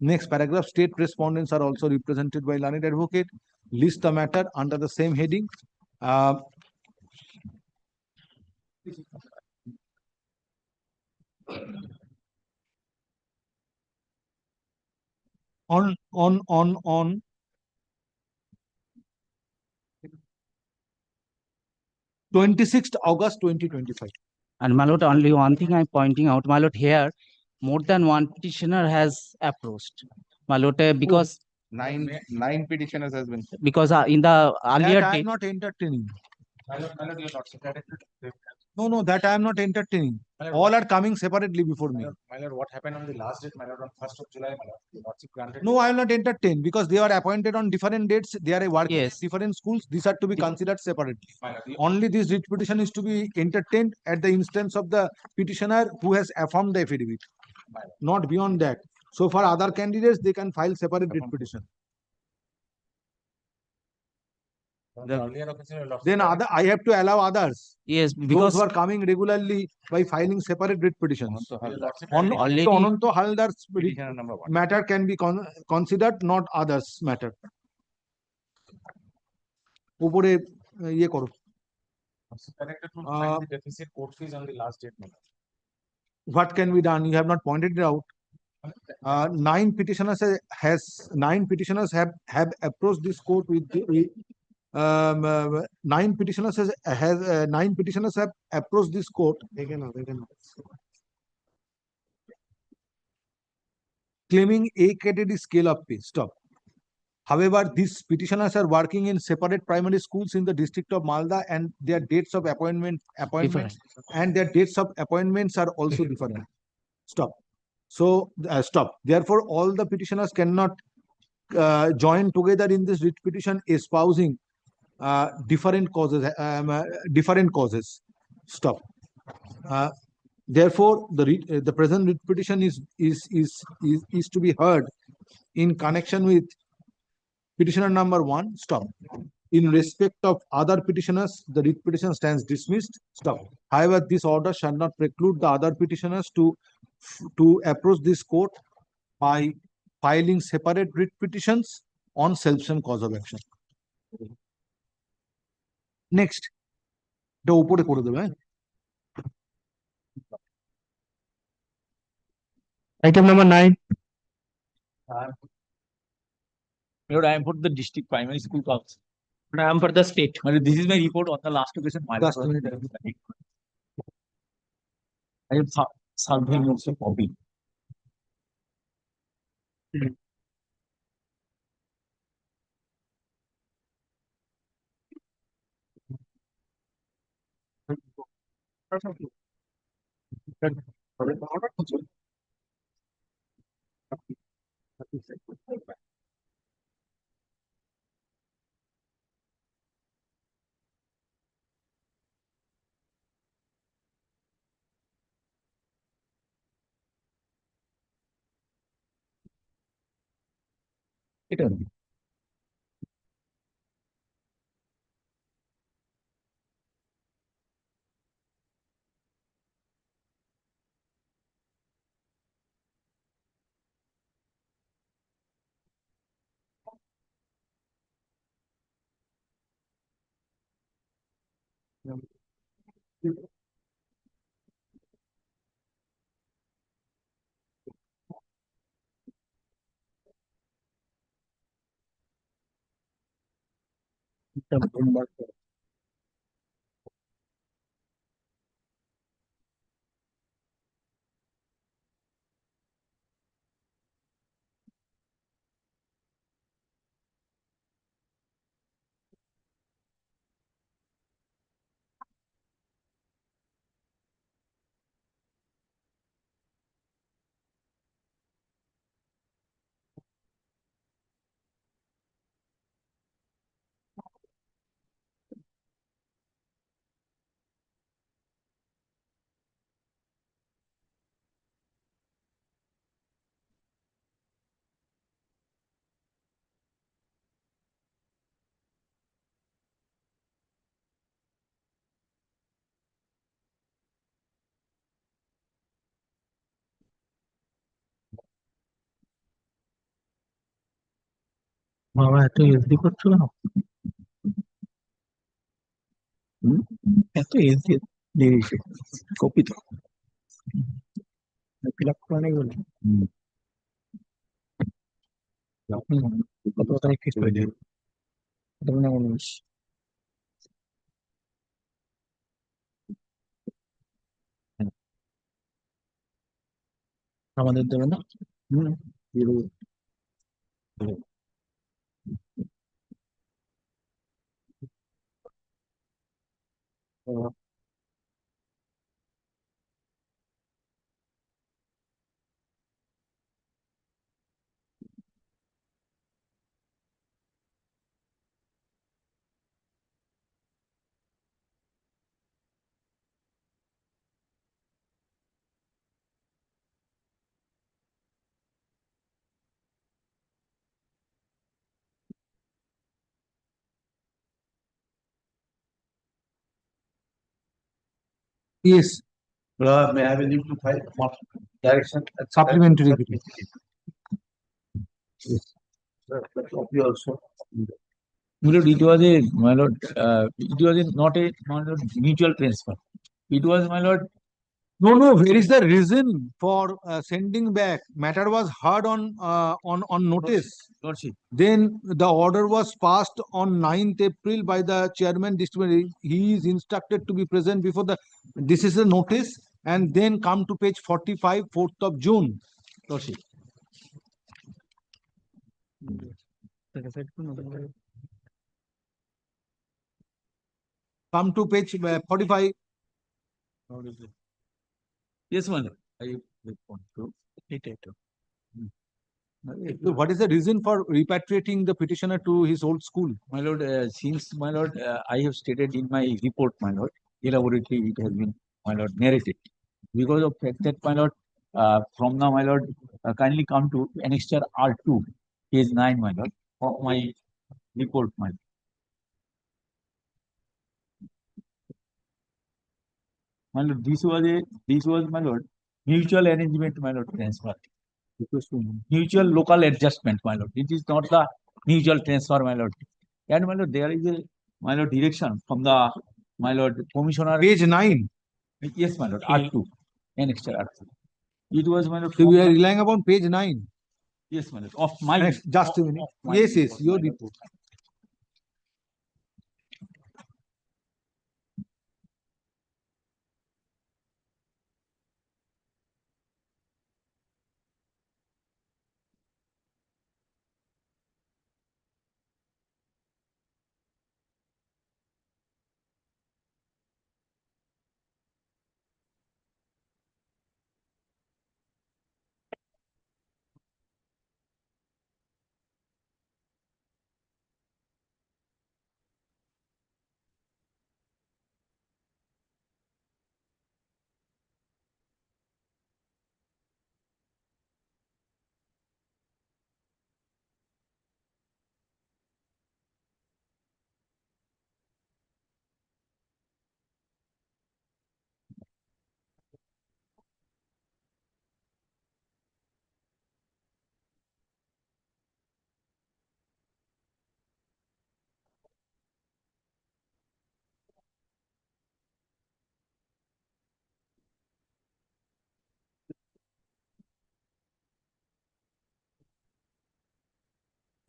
Next paragraph. State respondents are also represented by learned advocate. List the matter under the same heading. On 26th August 2025. and my lord, only one thing I'm pointing out, my lord, here more than one petitioner has approached. My lord, because Nine petitioners has been. because in the earlier That I am date, not entertaining. My lord, your lordship, No, that I am not entertaining. All are coming separately before me. my lord, what happened on the last date, my lord, on 1st of July, my lord, your lordship granted. No, I am not entertained because they are appointed on different dates. They are working in Yes. different schools. These are to be considered separately. My lord, Only this writ petition is to be entertained at the instance of the petitioner who has affirmed the affidavit. Not beyond that. So for other candidates, they can file separate writ petition. on the earlier occasion, your lordship. Then I have to allow others. yes, Those because who are coming regularly by filing separate writ petitions. Your lordship, already- Ananto Haldar's petitioner number 1. matter can be considered, not others matter. উপরে ইয়ে করো। Connected to find the deficit court fees on the last date, my lord. What can be done? You have not pointed it out. 9 petitioners have approached this court with the 9 petitioners have approached this court claiming A category scale of pay. Stop. However, these petitioners are working in separate primary schools in the district of Malda, and their dates of appointments and their dates of appointments are also different. Stop. So stop. Therefore, all the petitioners cannot join together in this writ petition espousing different causes. Stop. Therefore, the present writ petition is to be heard in connection with petitioner number 1. Stop. In respect of other petitioners, the writ petition stands dismissed. Stop. However, this order shall not preclude the other petitioners to approach this court by filing separate writ petitions on self-same cause of action. Next, the উপরে করে দেবে, হ্যাঁ? Item number 9. Lord, I am for the district primary school council. I am for the state. This is my report on the last occasion. Just a minute. I have serving also copy. বাবা এত SD করছো কেন? এত SD দিয়েছে copy তো fill up করা নেই বলে কত তারিখ ফিক্স করে দেবে দেবে না 19 আমাদের দেবে না Yes, May I have a leave to file for direction? supplementary petition. Copy also. My lord, it was a, my lord, it was not a, my lord, mutual transfer. It was, my lord, No, where is the reason for sending back? Matter was heard on notice. lordship. Then the order was passed on 9th April by the chairman district. He is instructed to be present before this is the notice, and then come to page 45, 4th of June. Lordship. Come to page 45. Yes, my lord. I want to. What is the reason for repatriating the petitioner to his old school? My lord, since, my lord, I have stated in my report, my lord, elaborately it has been, my lord, narrated. Because of fact that, my lord, from now, my lord, kindly come to annexure R2, page 9, my lord, of my report, my lord. my lord, this was, my lord, mutual arrangement, my lord, transfer. It was mutual local adjustment, my lord. It is not the mutual transfer, my lord. And my lord, there is a, my lord, direction from the, my lord, commissioner. Page 9. Yes, my lord, R2, annexure R2. It was, my lord. So we from are the- relying upon page 9. Yes, my lord, of my. Just a minute. of my Yes, report, your my lord. report.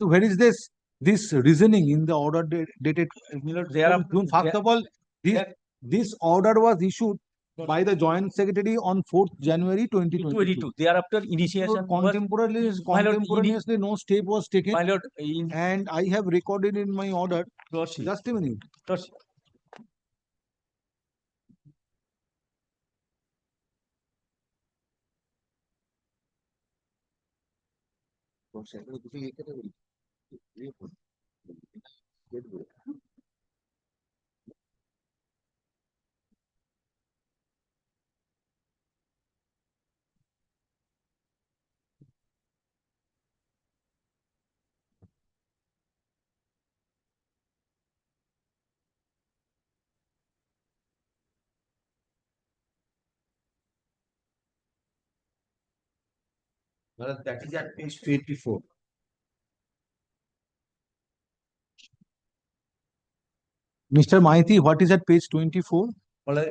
So where is this reasoning in the order dated? My lord, there are. First of all, this order was issued by the Joint Secretary on 4th January 2022. Thereafter, initiation was, my lord, Contemporaneously, no step was taken, my lord, in and I have recorded in my order. lordship. Just a minute. Lordship. Well, that is at page 24. Mr. Maiti, what is at page 24?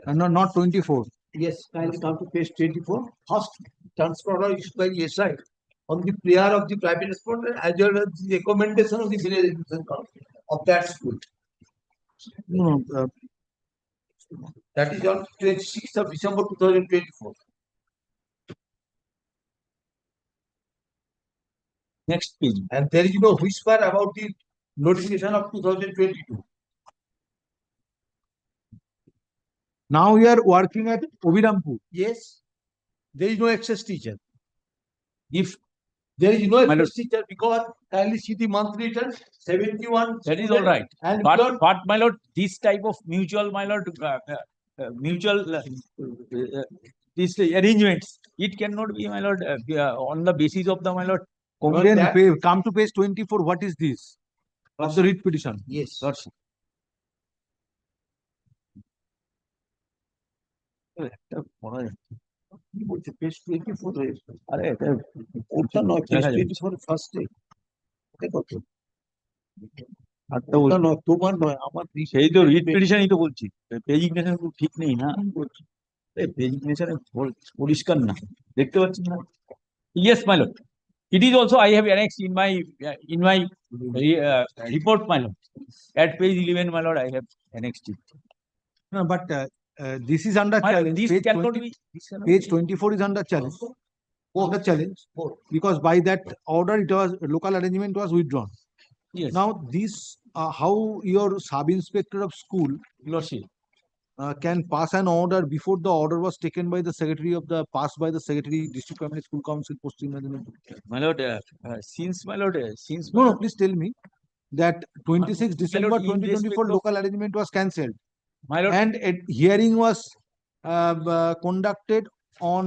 No, not 24. Yes, kindly come to page 24. First transfer order issued by the SI on the prayer of the private respondent as well as the recommendation of the village education council of that school. No, That is on 26th of December 2024. Next page. And there is no whisper about the notification of 2022. now we are working at Obirampu. Yes, there is no excess teacher. If There is no My lord. excess teacher because kindly see the monthly return 71. that is all right, And but my lord, this type of mutual, my lord, these arrangements, it cannot be, my lord, on the basis of the, my lord. Then that- come to page 24. What is this? Of the writ petition. Yes. Lordship. কি বলছে page 24 হয়েছে আরে এটা ওটা নয় page দেখা যাবে। 24 ফার্স্টে এটা কত আটটা ওটা নয় তোমার নয় আমার সেই তো রিট পিটিশনই তো বলছি, পেজিগনেশন ঠিক নেই না পেজিগনেশন পরিষ্কার না, দেখতে পাচ্ছেন না? Yes my lord, it is also I have annexed in my report, my lord, at page 11, my lord, I have annexed it. No, but this is under My lord, challenge. this Page cannot 20 be, this cannot Page be. 24 is under challenge. Under challenge. Because by that order, it was local arrangement was withdrawn. Yes. Now, this how your sub-inspector of school Lordship. can pass an order before the order was taken by the secretary of the passed by the secretary district primary school council posting management. My lord, since my lord, since No, no, please tell me that 26 December in 2024 respect of- local arrangement was cancelled my lord, and a hearing was conducted on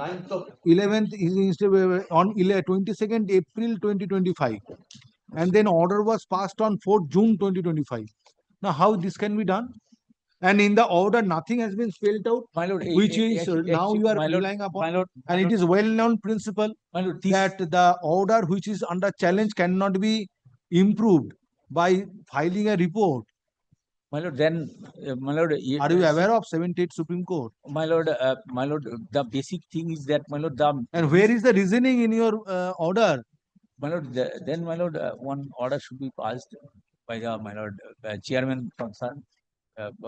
9th of 11th is instead on 22nd April 2025, and then order was passed on 4th June 2025. Now, how this can be done? And in the order, nothing has been spelled out, My lord, which is now you are my lord, relying my upon. lord, And it is well-known principle my lord, this, that the order which is under challenge cannot be improved by filing a report. my lord, then, my lord, Are you aware of 78 Supreme Court? my lord, the basic thing is that, my lord, And where is the reasoning in your order? my lord, then, my lord, one order should be passed by the, my lord, chairman concerned,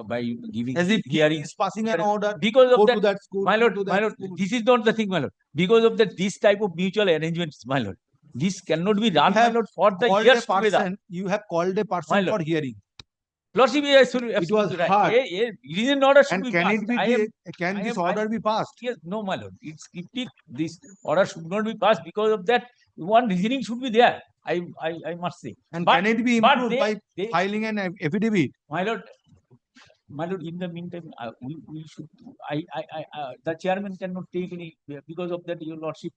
by giving As if he hearing. is passing an order, Because go of to that school, my go lord, to my that lord, school. this is not the thing, my lord. Because of that, this type of mutual arrangements, my lord, this cannot be done, my have lord, for the Called years a together. person, you have called a person lord. for hearing. Lordship, yes, was absolutely right. heard. Reason order should And be can passed. it be, can I this am- order be passed? Yes, no, my lord. It's cryptic. This order should not be passed because of that. One reasoning should be there. I must say. And But- can it be but improved by filing an affidavit? my lord, in the meantime, we should. The chairman cannot take any because of that. Your lordship.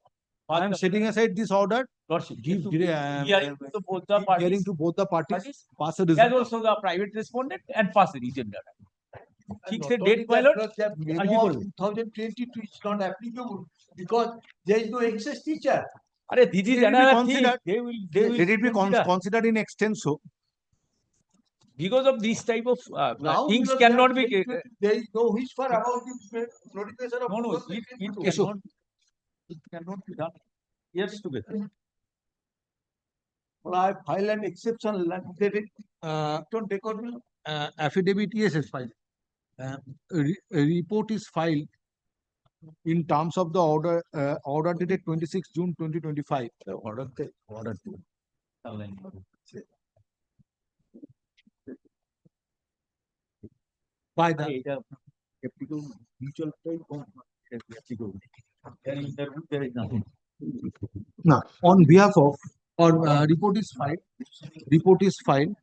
I am setting aside this order. Lordship, Give hearing to both the give parties. hearing to both the parties. Parties. Pass a As result. also the private respondent and pass the reasoned order. Fix a Not only date, my that, lord. but that memo of 2022 is not applicable because there is no excess teacher. This is Let it be another thing. considered. They will Let it be consider. considered in extenso. Because of this type of Now things you know, cannot be. there is no whisper about the notification of No, because it cannot be done. Yes, together. well, I file an exception like that it don't record me. Affidavit, yes, is filed. A report is filed in terms of the order dated 26 June 2025. The order. By the Mutual there is nothing. now, on behalf of or report is filed. Report is filed.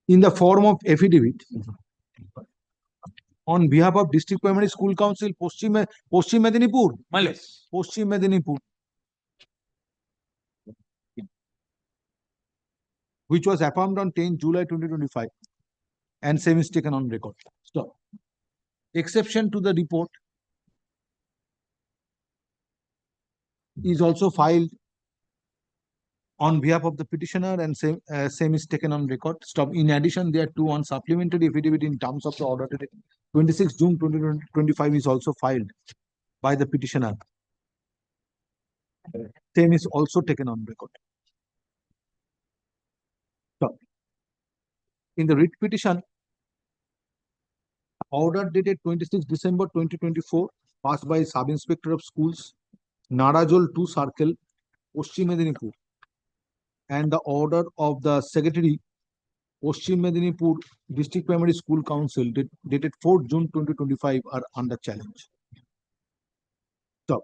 In the form of affidavit on behalf of District Primary School Council, Poschim Medinipur, Poschim Medinipur, which was affirmed on 10 July 2025 and same is taken on record. Stop. Exception to the report is also filed on behalf of the petitioner and same is taken on record. Stop. In addition, there are two on supplementary affidavit in terms of the order dated 26 June 2025 is also filed by the petitioner. Same is also taken on record. Stop. In the writ petition, order dated 26 December 2024, passed by Sub Inspector of Schools, Narajol 2 Circle, Poschim Medinipur, and the order of the Secretary, Poschim Medinipur District Primary School Council, dated 4 June 2025, are under challenge. Stop.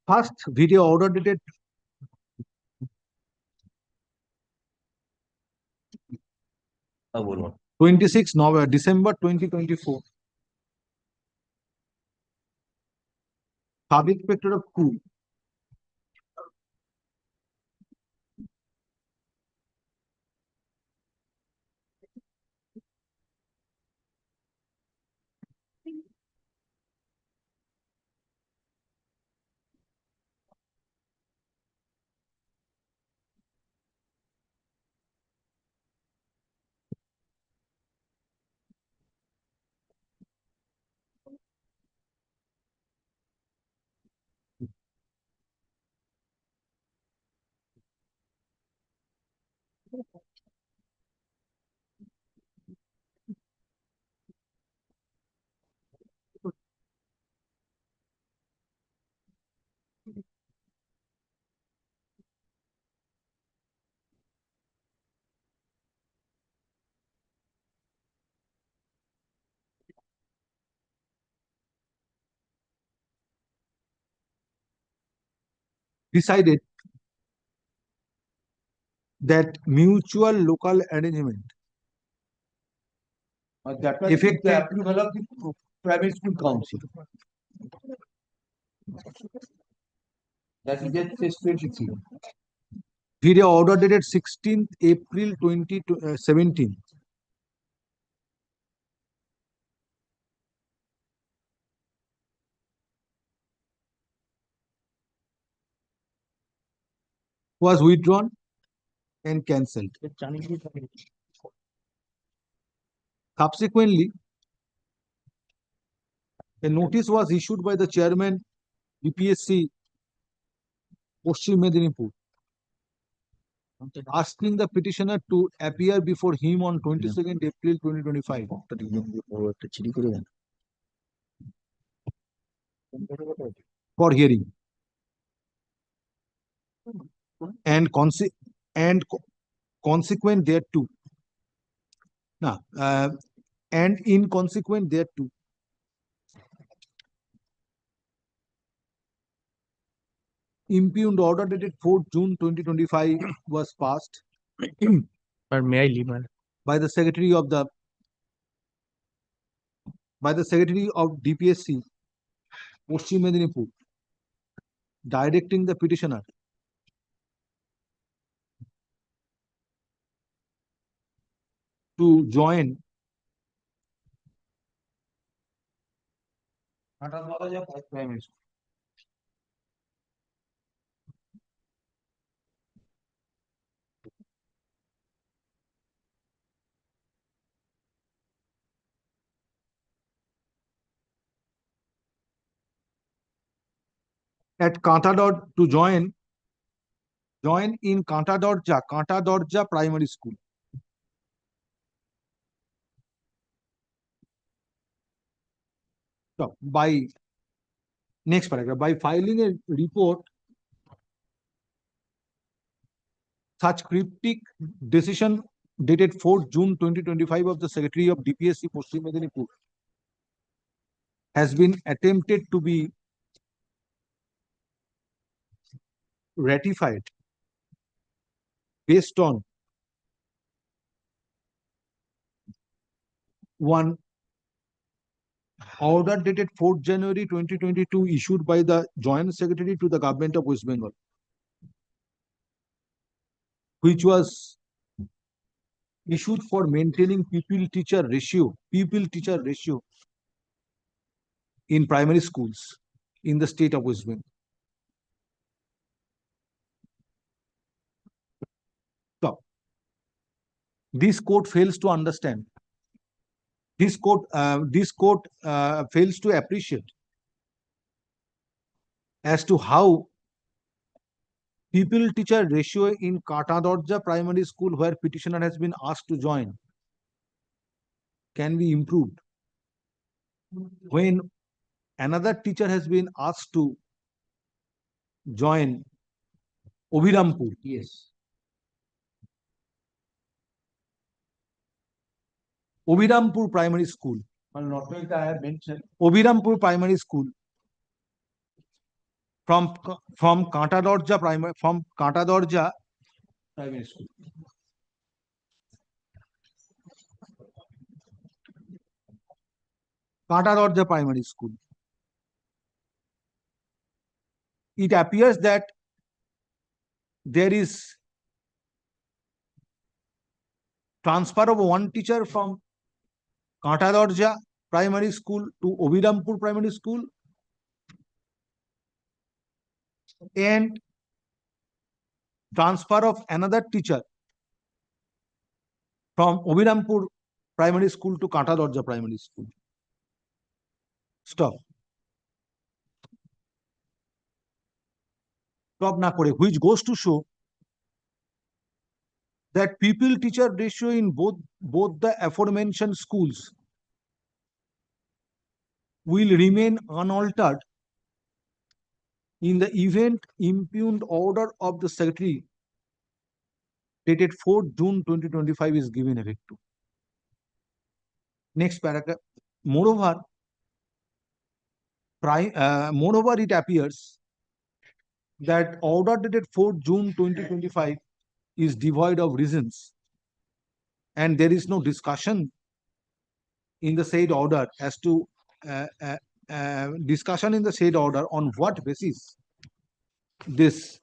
First video order dated 26 November, December 2024. Sub Inspector of School, decided that mutual local arrangement that was with the approval of the private school council. That is just 23. video order dated 16th April 2017 was withdrawn and cancelled. Subsequently, a notice was issued by the chairman DPSC Paschim Medinipur asking the petitioner to appear before him on 22nd April 2025 for hearing and consequent thereto. Now, and in consequent thereto, impugned order dated 4th June 2025 was passed But may I leave, man? by the secretary of DPSC Paschim Medinipur, directing the petitioner to join at Kantador to join in Kantadorja Primary School. So by next paragraph, by filing a report, such cryptic decision dated 4th June 2025 of the Secretary of DPSC Paschim Medinipur has been attempted to be ratified based on one order dated 4th January 2022 issued by the Joint Secretary to the Government of West Bengal, which was issued for maintaining pupil-teacher ratio in primary schools in the state of West Bengal. So, this court fails to understand. This court fails to appreciate as to how pupil-teacher ratio in Katadorja Primary School, where petitioner has been asked to join, can be improved when another teacher has been asked to join Obhirampur. Yes. Obhirampur Primary School. Not like I have mentioned. Obhirampur Primary School from Katadorja Primary School. Katadorja Primary School. It appears that there is transfer of one teacher from Katadorja Primary School to Obhirampur Primary School, and transfer of another teacher from Obhirampur Primary School to Katadorja Primary School. Stop na kore, which goes to show that pupil-teacher ratio in both the aforementioned schools will remain unaltered in the event impugned order of the Secretary dated 4th June 2025 is given effect to. Next paragraph. Moreover, it appears that order dated 4th June 2025 is devoid of reasons, and there is no discussion in the said order as to discussion in the said order on what basis this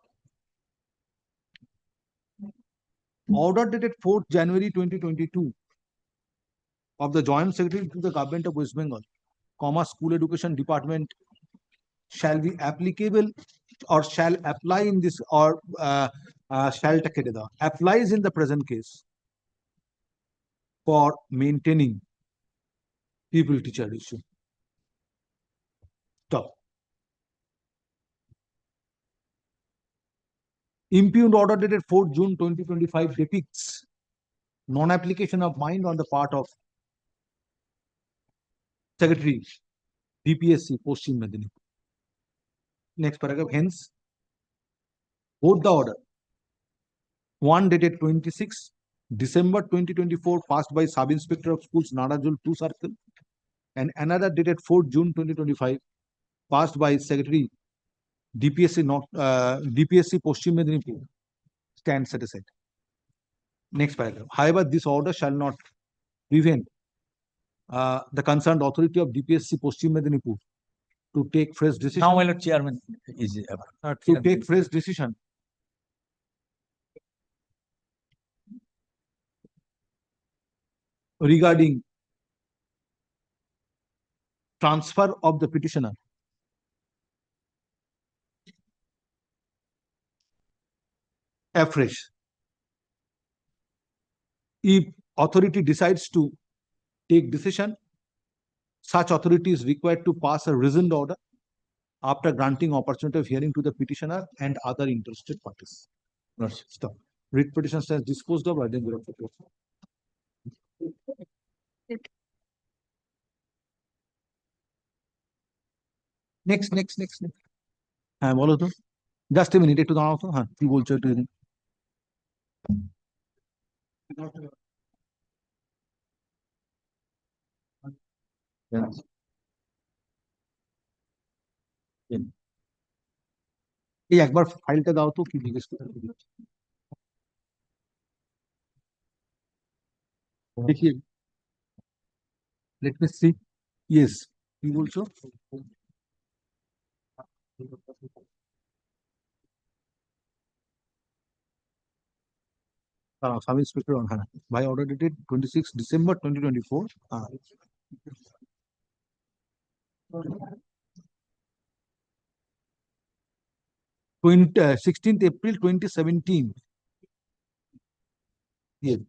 order dated 4th January 2022 of the Joint Secretary to the Government of West Bengal, School Education Department shall be applicable or shall apply in this or shall applies in the present case for maintaining pupil teacher ratio. Stop. Impugned order dated 4th June 2025 depicts non-application of mind on the part of Secretary DPSC Paschim Medinipur. Next paragraph. Hence, both the order, one dated 26 December 2024 passed by Sub Inspector of Schools Narazul 2 Circle, and another dated 4th June 2025 passed by Secretary DPSC DPSC Paschim Medinipur stands set aside. Next paragraph. However, this order shall not prevent the concerned authority of DPSC Paschim Medinipur to take fresh decision. Now, my Lord Chairman is To take fresh decision regarding transfer of the petitioner afresh. If authority decides to take decision, such authority is required to pass a reasoned order after granting opportunity of hearing to the petitioner and other interested parties. Stop. Writ petition stands disposed of by the Bureau of Appeals. Next. হ্যাঁ বলো তো, just a minute একটু দাঁড়াও তো। হ্যাঁ কি বলছো একটু দিন। এই একবার ফাইলটা দাও তো, কি জিজ্ঞেস করতে দেখি, লেট মি সি। ইয়েস, কি বলছো? Sub Inspector on hand by order dated 26 December 2024. 16th April 2017. Yes.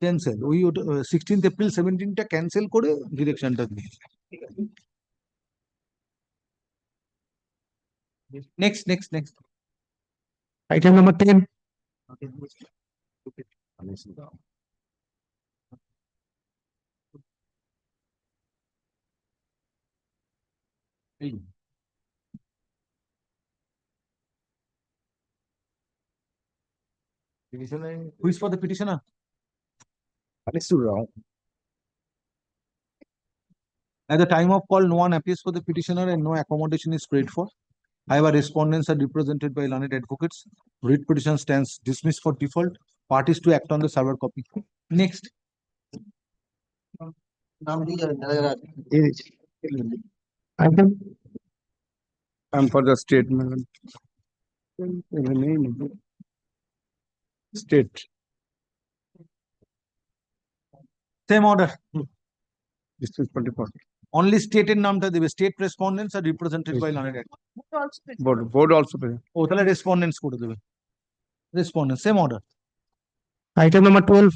Cancel ওই 16th April 17টা ক্যান্সেল করে ডিরেকশনটা দিয়ে। Next Item number 10. Who is for the petitioner? At the time of call, no one appears for the petitioner and no accommodation is prayed for. However, respondents are represented by learned advocates. Writ petition stands dismissed for default. Parties to act on the server copy. Next. Item. I'm for the statement. State. Same order. This is 24. Only state এর নামটা দেবে। State respondents are represented by learned advocates. Board also present. ও তাহলে respondents করে দেবে। Respondents, same order. Item number 12.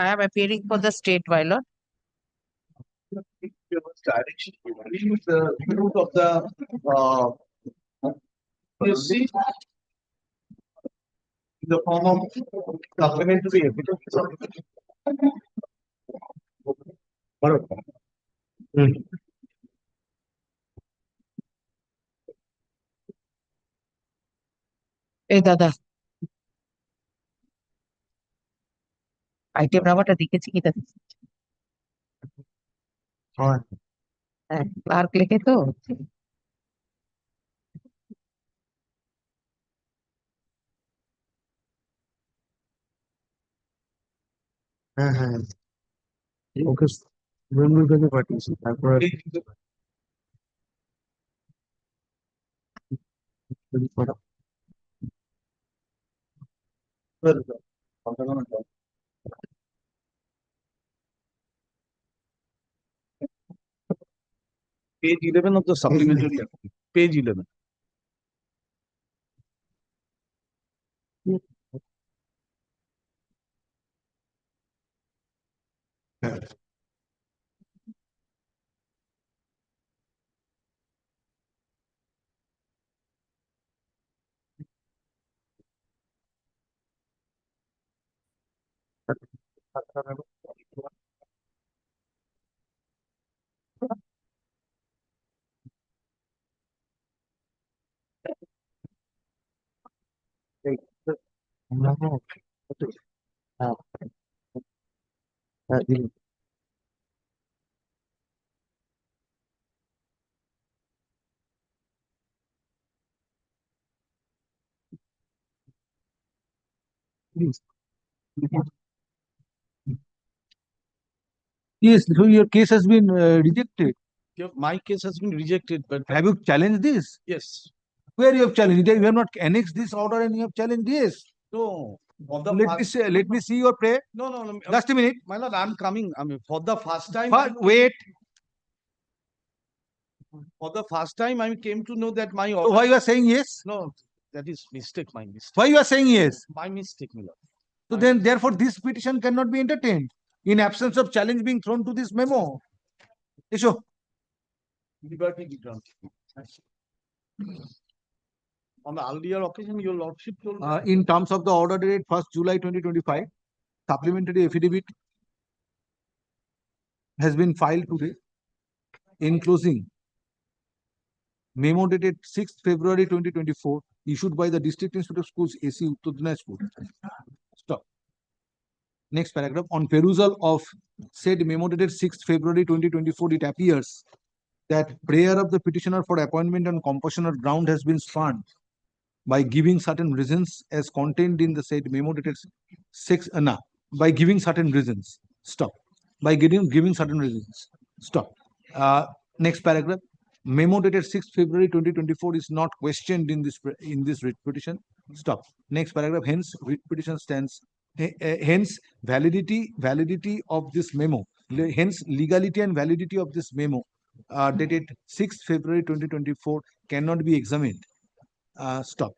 I am appearing for the state, my lord. Direction the root of the policy in the form of supplementary evidence. এই দাদা, item নাম্বারটা দেখেছি কিনা? Clark लिखे तो হ্যাঁ হ্যাঁ ওকে বেঙ্গল থেকে পাঠিয়েছি তারপর Page 11 of the supplementary, page 11. Yes, so your case has been rejected. My case has been rejected, but Have you challenged this? yes, Where you have challenged? You have not annexed this order and you have challenged this. no. For the Let me see your prayer. no. Just a minute. My lord, I'm coming. I mean, for the first time, Wait. for the first time, I came to know that my So order. why you are saying yes? No, that is mistake. My mistake. Why you are saying yes? My mistake, my lord. So then, therefore, this petition cannot be entertained in absence of challenge being thrown to this memo. Issue. Liberty be granted. On the earlier occasion, your lordship told me. In terms of the order dated 1st July 2025, supplementary affidavit has been filed today. Enclosing memo dated 6th February 2024, issued by the District Institute of Schools, AC Uttar Dinajpur. Stop. Next paragraph. On perusal of said memo dated 6th February 2024, it appears that prayer of the petitioner for appointment on compassionate ground has been spurned by giving certain reasons as contained in the said memo dated by giving certain reasons. Stop. By giving certain reasons. Stop. Next paragraph. Memo dated 6th February 2024 is not questioned in this writ petition. Stop. Next paragraph. Hence, writ petition stands. Hence, validity of this memo. Hence, legality and validity of this memo dated 6th February 2024 cannot be examined. Stop.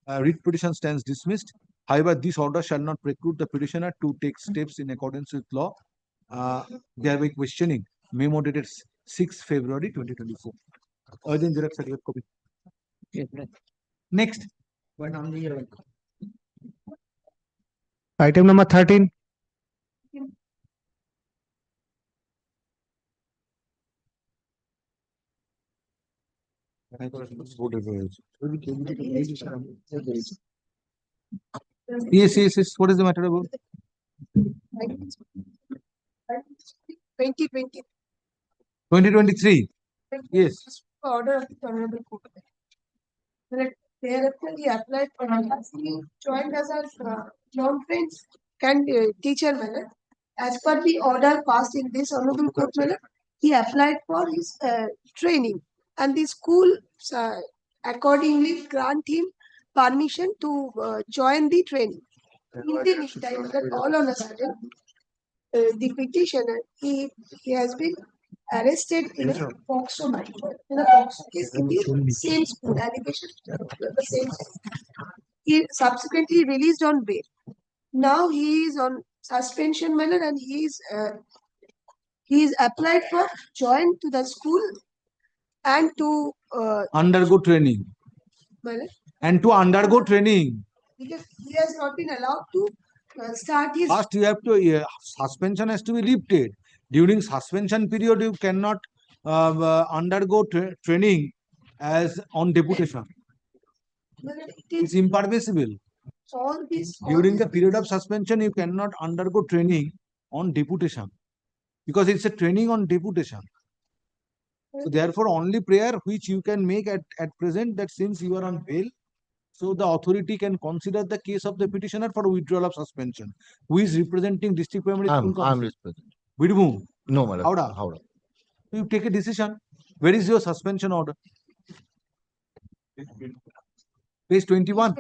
Writ petition stands dismissed. However, this order shall not preclude the petitioner to take steps in accordance with law, thereby questioning memo dated 6th February 2024. Urgent Xerox certificate copy. Next. item number 13. Yes. What is the matter about? 2020. 2023. Yes. Order of the Honorable Court. Thereafter, he applied for he joined as a non-trained teacher manner. As per the order passed in this Honorable Court manner, he applied for his training, and the school accordingly grant him permission to join the training. In the meantime, that all on a sudden, the petitioner he has been arrested in a POCSO matter, in a POCSO case in the same school, allegation the same school. He subsequently released on bail. Now he is on suspension manner and he is applied for join to the school and to Undergo training. manner, And to undergo training. because he has not been allowed to start his. First, you have to, suspension has to be lifted. During suspension period, you cannot undergo training as on deputation. It's impermissible. All this. During the period of suspension, you cannot undergo training on deputation because it's a training on deputation. So therefore, only prayer which you can make at present, that since you are on bail, so the authority can consider the case of the petitioner for withdrawal of suspension. Who is representing District Primary School Council? I'm representing. Bidbhum, No, my lord. Howrah. Howrah. You take a decision. Where is your suspension order? Page 21.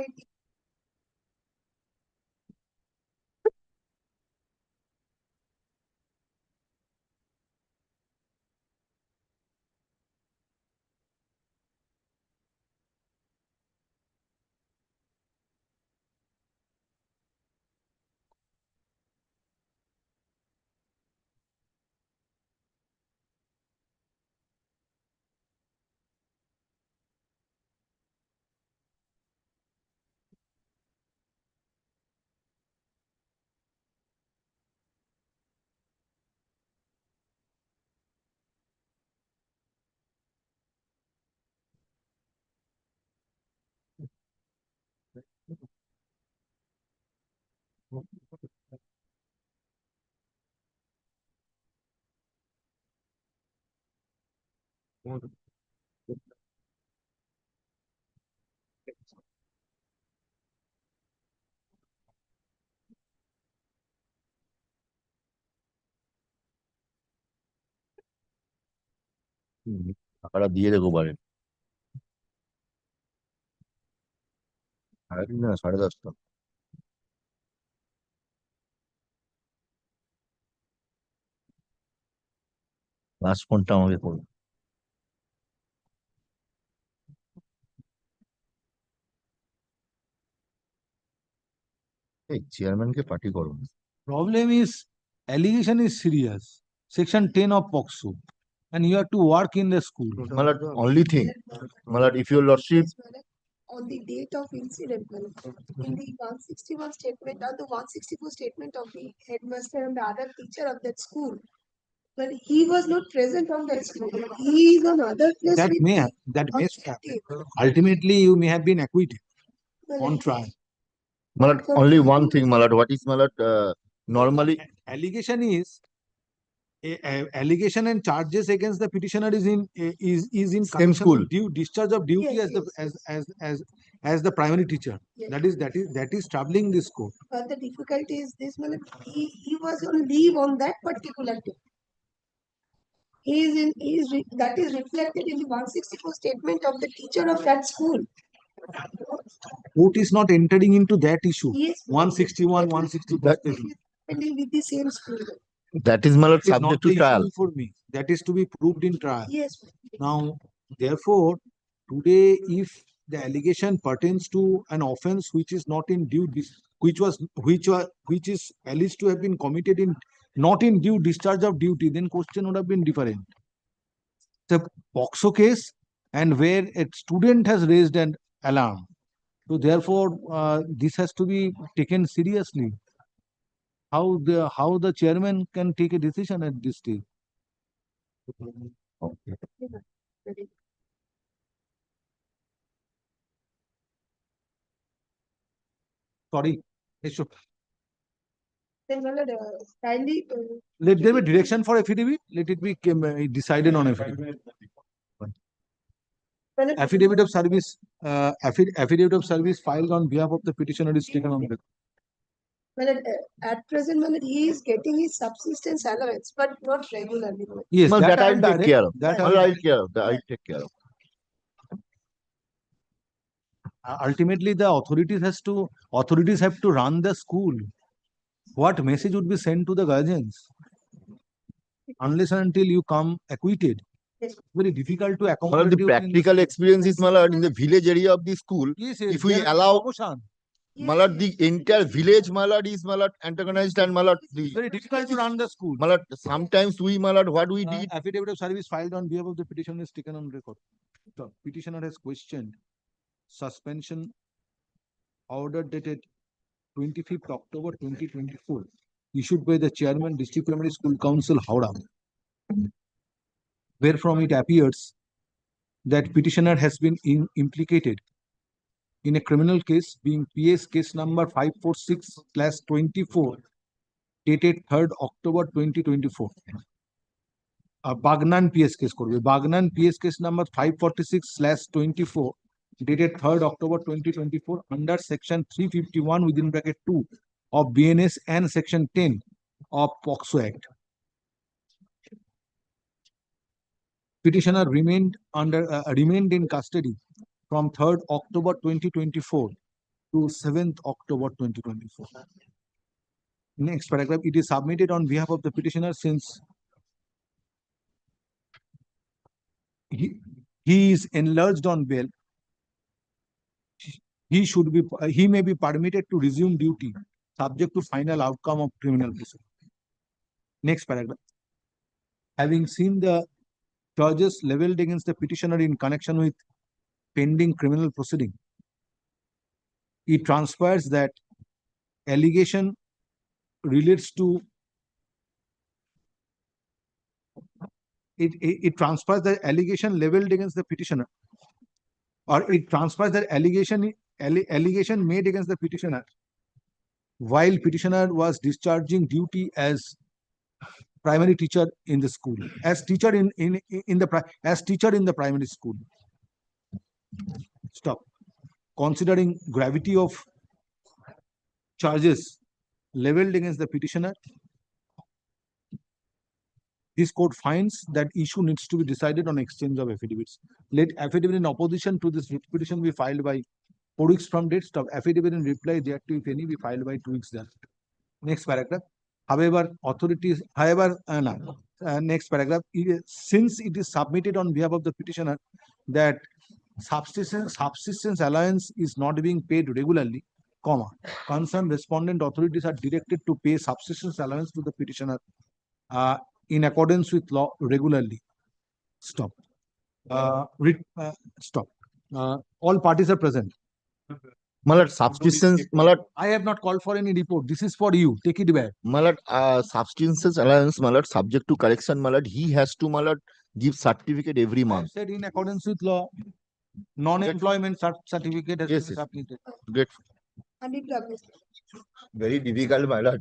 টাকাটা দিয়ে দেখো পারেন। না 10:30টা। Last ফোনটা আমাকে করুন। এই চেয়ারম্যানকে পার্টি করুন। Problem is, allegation is serious. Section 10 of POCSO. And you have to work in the school. My lord, only thing, my lord, if your lordship, On the date of incident, in the 161 statement or the 164 statement of the headmaster and the other teacher of that school, but he was not present on that school. He is on other place. That with may the have, that may objective. happen. Ultimately, you may have been acquitted on trial. my lord, only one thing, my lord, what is, my lord, normally, Allegation is, allegation and charges against the petitioner is in Same connection school. with due discharge of duty Yes, as the yes, as the primary teacher. Yes. That is troubling this court. But the difficulty is this, he was on leave on that particular day. That is reflected in the 164 statement of the teacher of that school. Court is not entering into that issue. Yes. 161, 162. That- Pending with the same school. that is, my lord, That is not subject the to trial. issue for me. That is to be proved in trial. Yes. Now, therefore, today, if the allegation pertains to an offense which is not in due, which is alleged to have been committed in not in due discharge of duty, then question would have been different. The POCSO case, and where a student has raised an alarm, so therefore, this has to be taken seriously. How the chairman can take a decision at this stage? Okay. Sorry. Issue. Then kindly. Let there be direction for affidavit. Let it be decided on affidavit. Affidavit of service, affidavit of service filed on behalf of the petitioner is taken on record. At present, he is getting his subsistence allowance, but not regularly. Yes, Well, that I'll take direct- care of. that Well, I'll- I'll care of. That I'll take care of. Ultimately, the authorities have to run the school. What message would be sent to the guardians? Unless and until you come acquitted, Yes. very difficult to Well, accommodate the you in practical this. experience is, my lord, in the village area of the school, Yes, yes, if we there is allow- promotion. my lord, the entire village, my lord, is, my lord, antagonized, and, my lord, the, Very difficult to run the school. my lord, sometimes we, my lord, what we did, Affidavit of service filed on behalf of the petitioner is taken on record. The petitioner has questioned suspension order dated 25th October 2024, issued by the chairman, District Primary School Council, Howrah, wherefrom it appears that petitioner has been implicated in a criminal case being PS case number 546/24 dated 3rd October 2024. Bagnan PS case করবে। Bagnan PS case number 546/24 dated 3rd October 2024 under section 351 within bracket 2 of BNS and section 10 of POCSO Act. Petitioner remained in custody from 3rd October 2024 to 7th October 2024. Next paragraph, it is submitted on behalf of the petitioner since he is enlarged on bail. He may be permitted to resume duty subject to final outcome of criminal proceeding. Next paragraph. Having seen the charges leveled against the petitioner in connection with pending criminal proceeding, it transpires that allegation relates to it transpires the allegation leveled against the petitioner, or it transpires the allegation made against the petitioner while petitioner was discharging duty as primary teacher in the school, as teacher in the primary school. Stop. Considering gravity of charges leveled against the petitioner, this court finds that issue needs to be decided on exchange of affidavits. Let affidavit in opposition to this writ petition be filed by 4 weeks from date. Stop. Affidavit in reply thereto, if any, be filed by 2 weeks thereafter. Next paragraph. However, next paragraph. Since it is submitted on behalf of the petitioner that subsistence allowance is not being paid regularly, concerned respondent authorities are directed to pay subsistence allowance to the petitioner in accordance with law regularly. Stop. Stop. All parties are present. Malat subsistence, Malat, I have not called for any report. This is for you. Take it back. Malat, substances allowance, Malat, subject to correction, Malat, he has to, Malat, give certificate every I month. said in accordance with law, non-employment certificate has Yes, been yes. submitted. Grateful. And it does. Very difficult, Malat.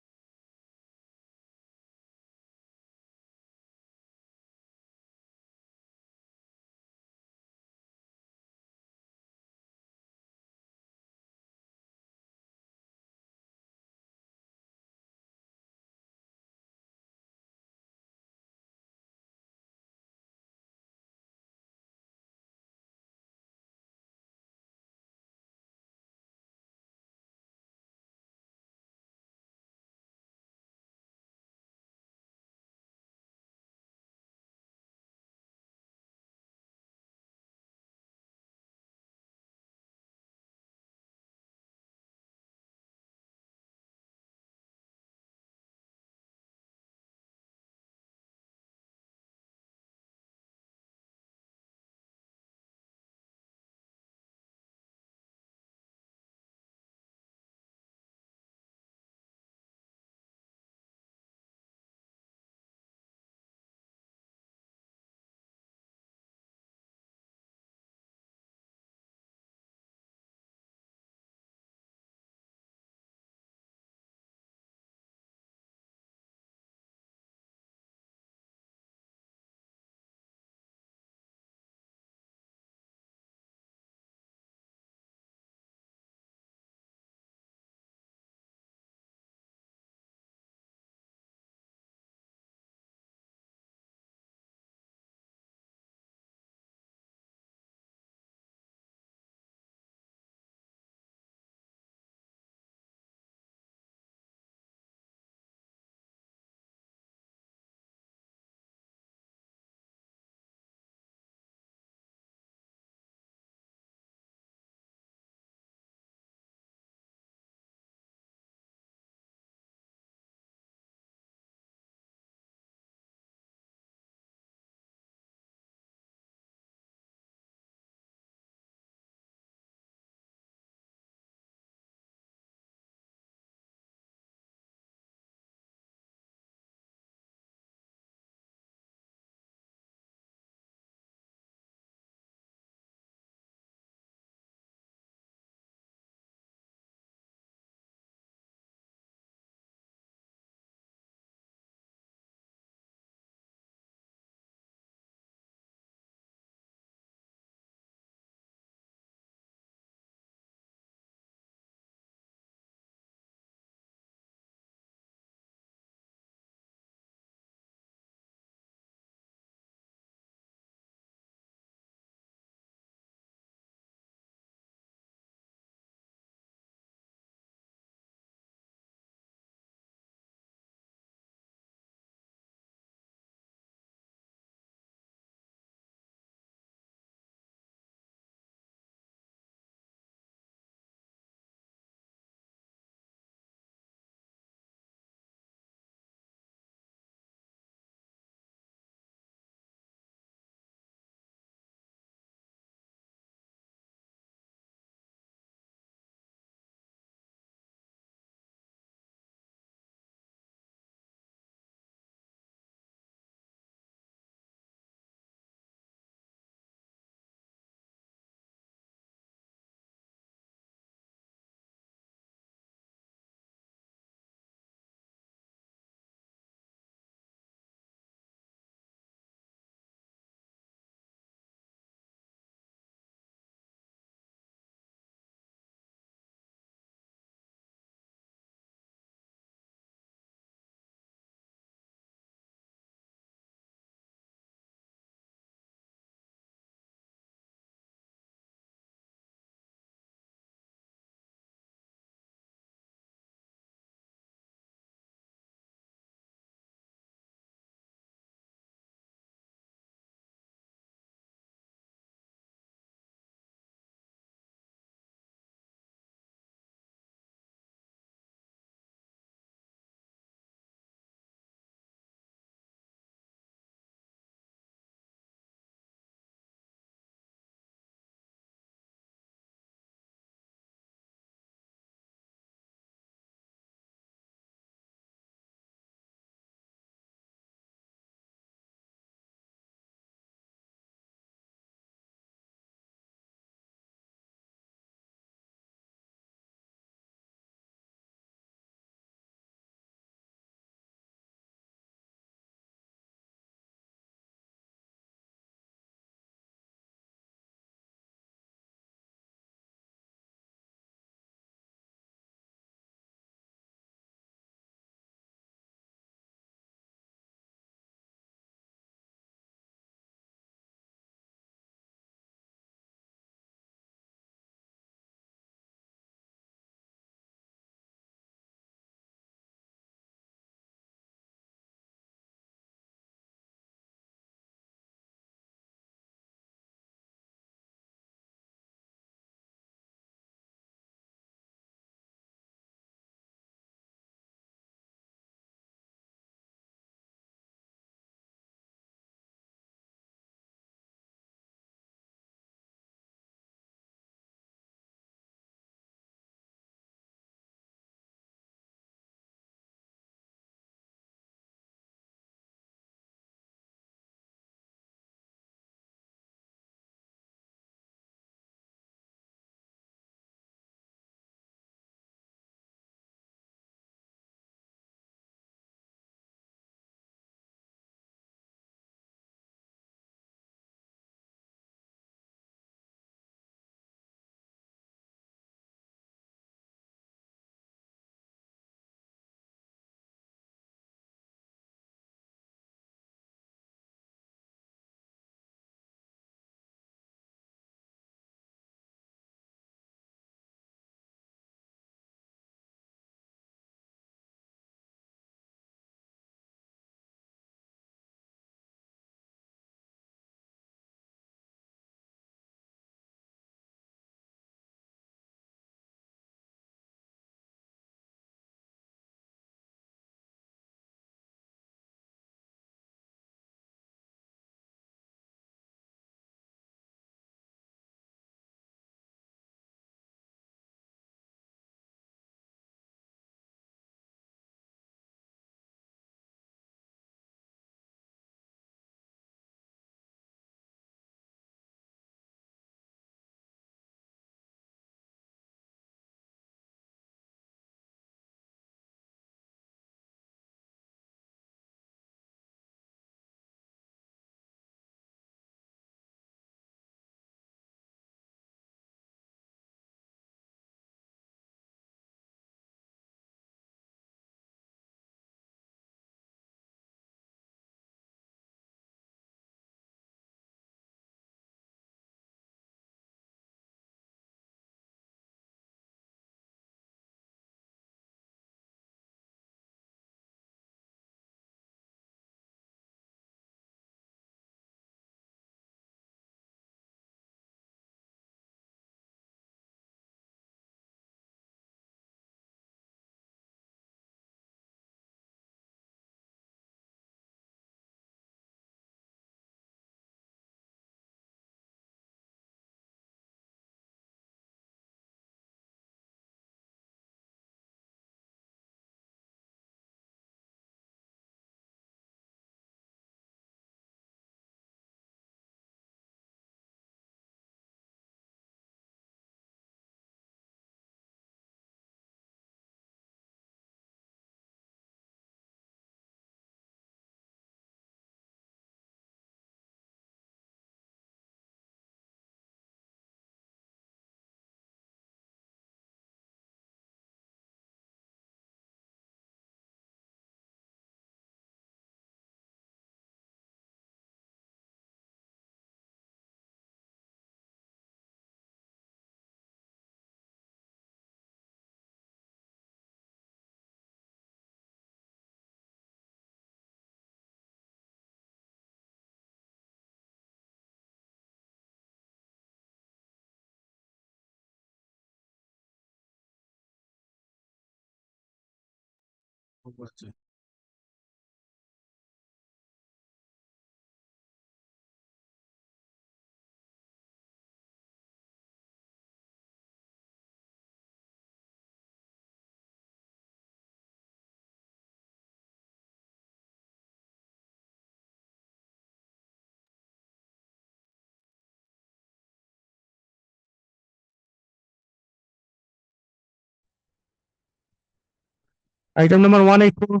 Item number 184.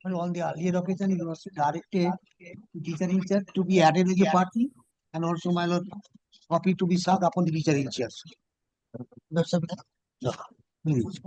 Well, on the earlier occasion, it was directed to teacher in charge to be added as a party, and also my lord, copy to be served upon the teacher in charge. That's a please.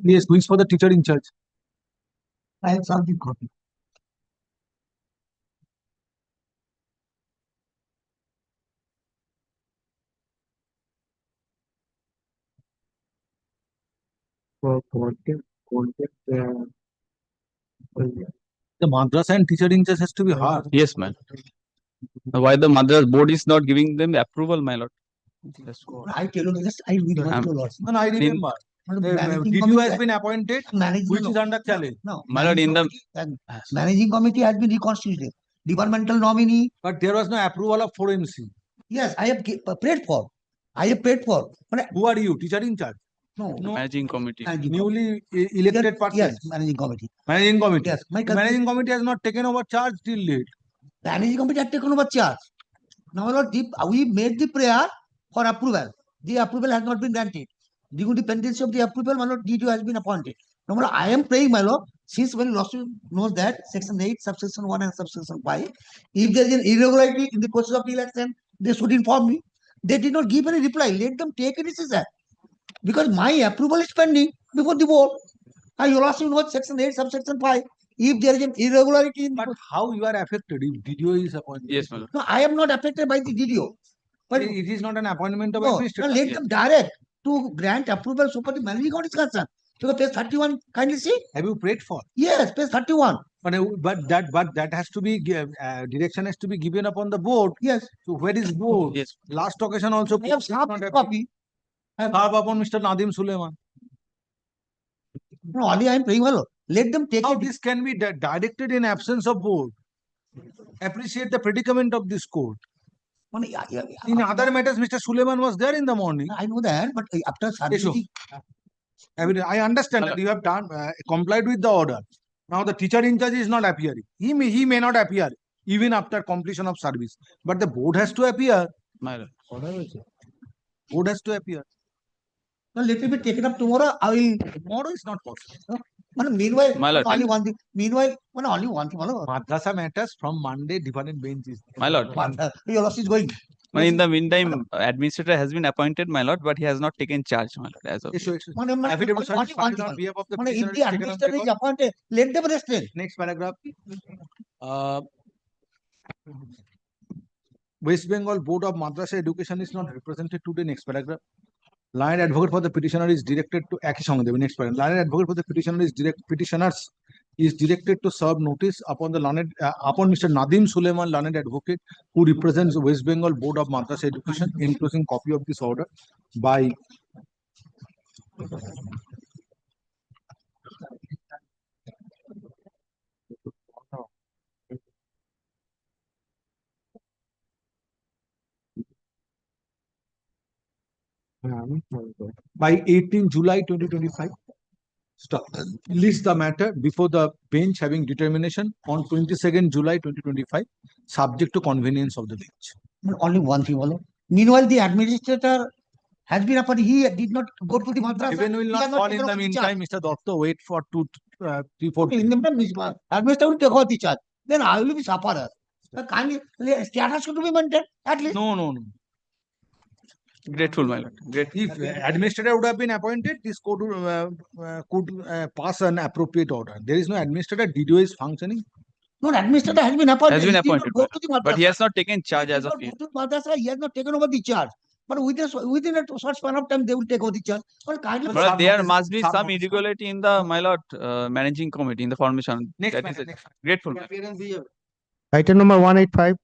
Yes, who is for the teacher in charge? I have served the copy. The madrasa and teacher in charge has to be hard. Yes, man. Why the Madras board is not giving them approval, my lord? Let's go. I tell you, just I read what you lost. No, I remember. DDO has been appointed, which is under challenge. No, My lord, in the managing committee has been reconstituted. Departmental nominee. But there was no approval of 4MC. Yes, I have paid for. I have paid for. But Who are you? Teacher in charge? no, managing committee. Newly elected person. yes, managing committee. Managing committee. Yes, my Managing committee has not taken over charge till late. managing committee had taken over charge. Now, my lord, we made the prayer for approval. The approval has not been granted. Due to dependency of the approval, my lord, DDO has been appointed. Now, my lord, I am praying, my lord, since when lawsuit knows that section 8, subsection 1 and subsection 5, if there is an irregularity in the process of the election, they should inform me. They did not give any reply. Let them take a decision. Because my approval is pending before the board. And you also know section 8, subsection 5. If there is an irregularity in But how you are affected if DDO is appointed? Yes, my lord. no, I am not affected by the DDO. But It is not an appointment of no, administrator. let them direct to grant approval so for the managing committee is concerned. So page 31, kindly see. Have you prayed for? Yes, page 31. But that has to be direction has to be given upon the board. Yes. So where is board? Yes. Last occasion also. I have served the copy. Serve upon Mr. Nadim Suleiman. No, only I am praying well. Let them take How it. this can be directed in absence of board? Appreciate the predicament of this court. In other matters, Mr. Suleiman was there in the morning. I know that, but after serving, I understand that you have done complied with the order. Now the teacher in charge is not appearing. He may not appear even after completion of service. But the board has to appear. My lord. Board has to appear. well, let it be taken up tomorrow. I will. Tomorrow is not possible. Meanwhile, My lord. only one thing. Meanwhile, only one thing. Madrasa matters from Monday, different benches. My lord. Your loss is going. In the meantime, administrator has been appointed, my lord, but he has not taken charge, my lord, as of Issue. Affidavit Affidavit service filed on behalf of the if petitioner the is taken on administrator is record. appointed, let them restrain. Next paragraph. West Bengal Board of Madrasa Education is not represented today. Next paragraph. Learned advocate for the petitioner is directed to একই সঙ্গে দেবে next point. Learned advocate for the petitioners is directed to serve notice upon the upon Mr. Nadim Suleiman, learned advocate, who represents West Bengal Board of Madrasa Education, enclosing copy of this order by by 18 July 2025. Stop. List the matter before the bench having determination on 22nd July 2025, subject to convenience of the bench. Only one thing, Bolo. Meanwhile, the administrator has been appointed. He did not go to the madrasa. Even will He not has fall taken in the over meantime, Mr. Dotto, wait for 3, 4 charge. In the meantime, administrator will take over the charge. Then I will be sufferer. Kindly, status should be maintained at least. No. Grateful, my lord. Grateful. If administrator would have been appointed, this court could pass an appropriate order. There is no administrator. DDO is functioning. No, administrator has been appointed. Has been He did not appointed, go to the madrasa. but he has not taken charge He as did of not yet. go to madrasa. He has not taken over the charge. But within a short span of time, they will take over the charge. But kindly, But there must be some irregularity in the, my lord, managing committee in the formation. That is it. Grateful. Item number 185.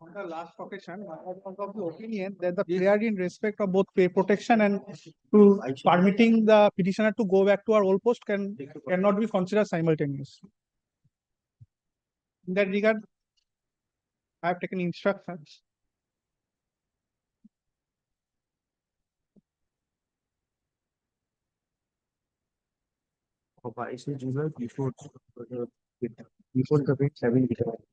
On the last occasion, I was of the opinion that the prayer in respect of both pay protection and to permitting the petitioner to go back to our old post cannot be considered simultaneous. In that regard, I have taken instructions. Before the bench having determined.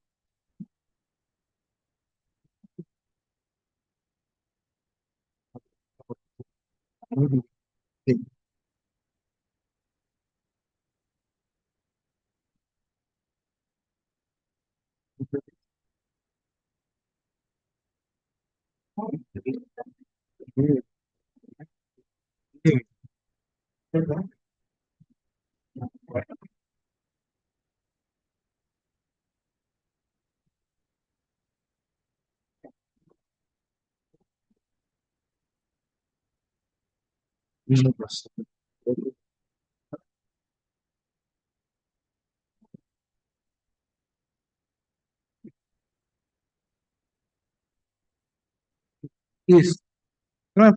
Yes.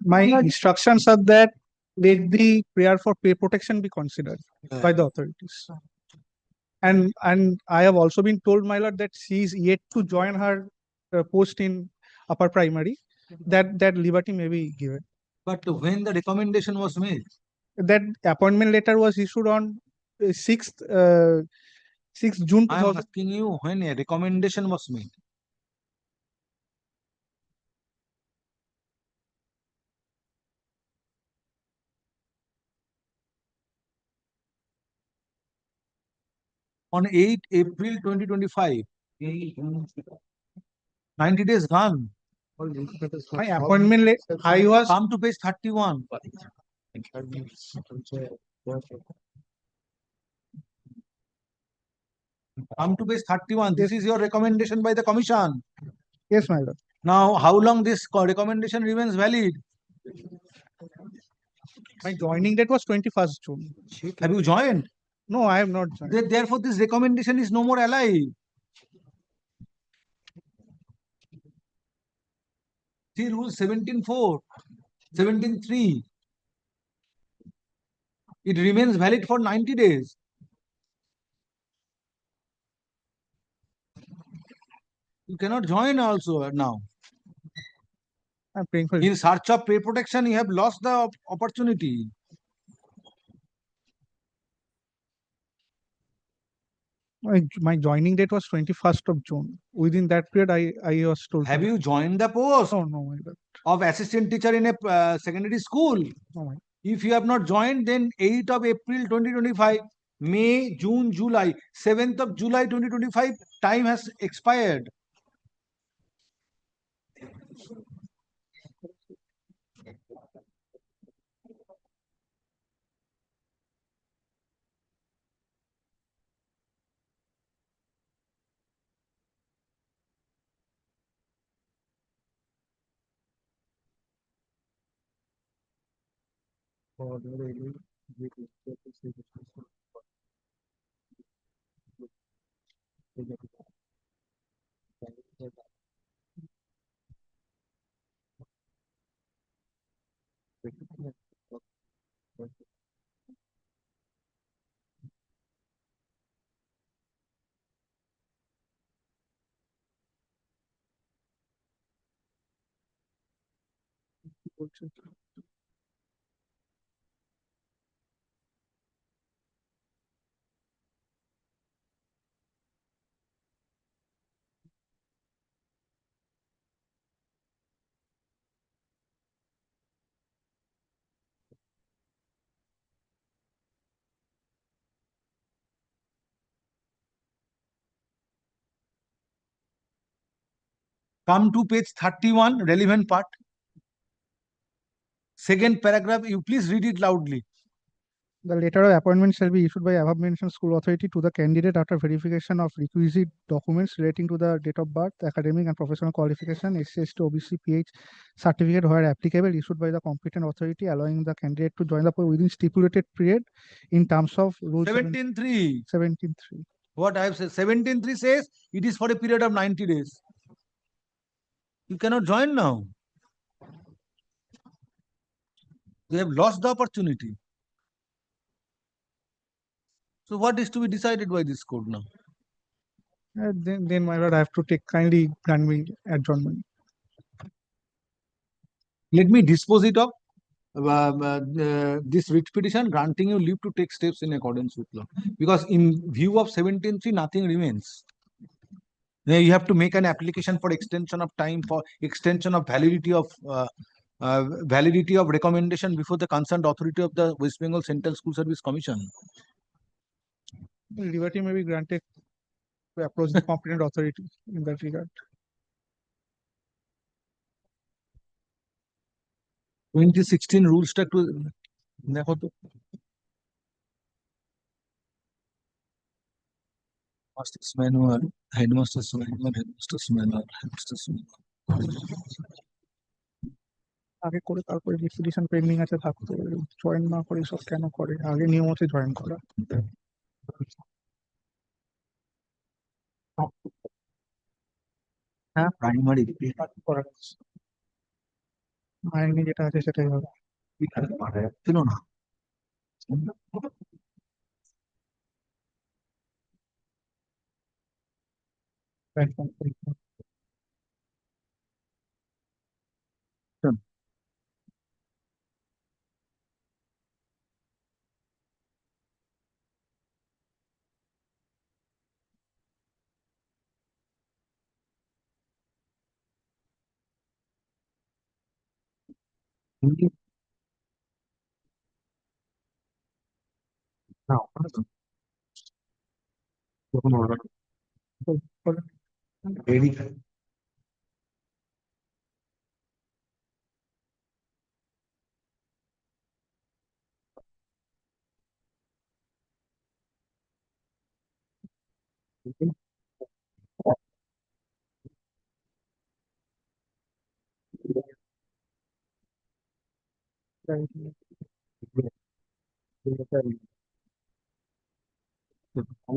My instructions are that let the prayer for pay protection be considered by the authorities. And I have also been told, my lord, that she is yet to join her post in upper primary. That liberty may be given. But when the recommendation was made, That appointment letter was issued on 6th June I am 2000. asking you when a recommendation was made. On 8 April 2025. 90 days gone. My appointment letter, I was Come to page 31. Come to page 31. This is your recommendation by the commission. Yes, my lord. Now, how long this recommendation remains valid? My joining date was 21st June. Have you joined? No, I have not joined. Therefore, this recommendation is no more alive. See rule 17.4, 17.3. It remains valid for 90 days. You cannot join also now. I'm praying for In search of pay protection, you have lost the opportunity. my joining date was 21st of June. Within that period, I was told. Have you joined the post No, my lord. of assistant teacher in a secondary school? No, my If you have not joined, then 8th of April 2025, May, June, July, 7th of July 2025, time has expired. Come to page 31, relevant part. Second paragraph, you please read it loudly. The letter of appointment shall be issued by above mentioned school authority to the candidate after verification of requisite documents relating to the date of birth, academic and professional qualification, SC/ST, OBC, PH certificate where applicable, issued by the competent authority, allowing the candidate to join the post within stipulated period in terms of Rule 17.3. 17.3. What I have said, 17.3 says it is for a period of 90 days. You cannot join now. They have lost the opportunity. So what is to be decided by this court now? Then my lord, I have to take kindly grant me adjournment. Let me dispose it of this writ petition, granting you leave to take steps in accordance with law. Because in view of 17.3, nothing remains. Now you have to make an application for extension of time, for extension of validity of recommendation before the concerned authority of the West Bengal Central School Service Commission. Liberty may be granted to approach the competent authority in that regard. 2016 রুলসটা একটু দেখো তো। Master's manual, headmaster's manual, headmaster's manual, headmaster's manual. আগে করে তারপরে ডিসপিটিশন pending আছে থাকতে join না করে সব কেন করে আগে নিয়ম হচ্ছে জয়েন করা। হ্যাঁ প্রাইমারি আইনি যেটা আছে সেটাই হবে। ছিল না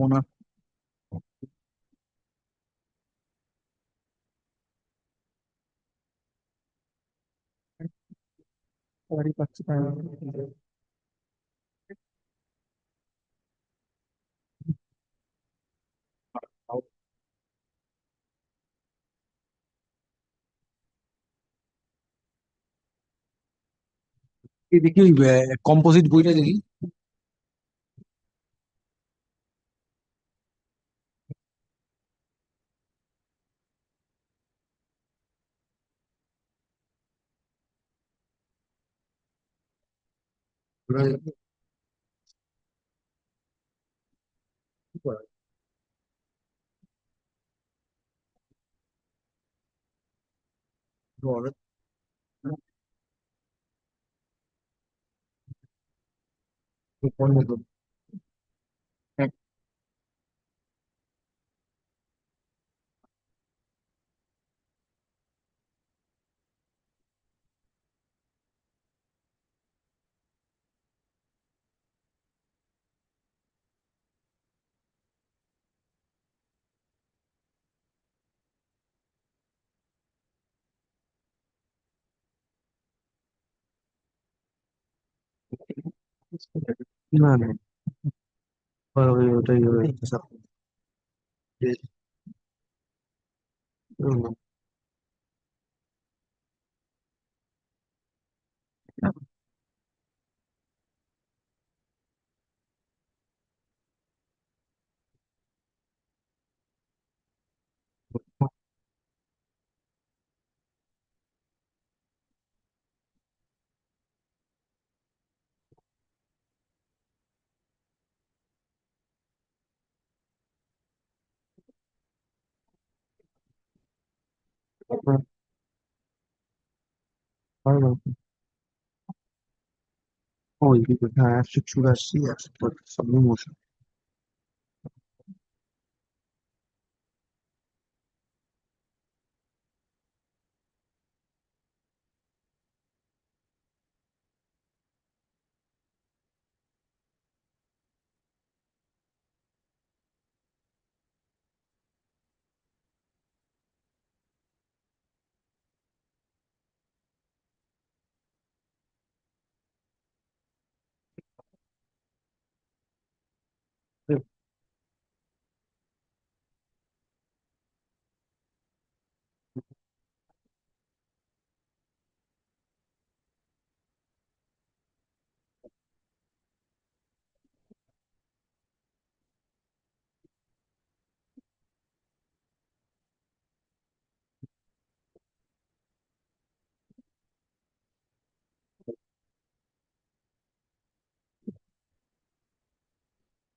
না সবারই পাচ্ছে দেখি কম্পোজিট বইটা দেখি না না ওটাই হুম।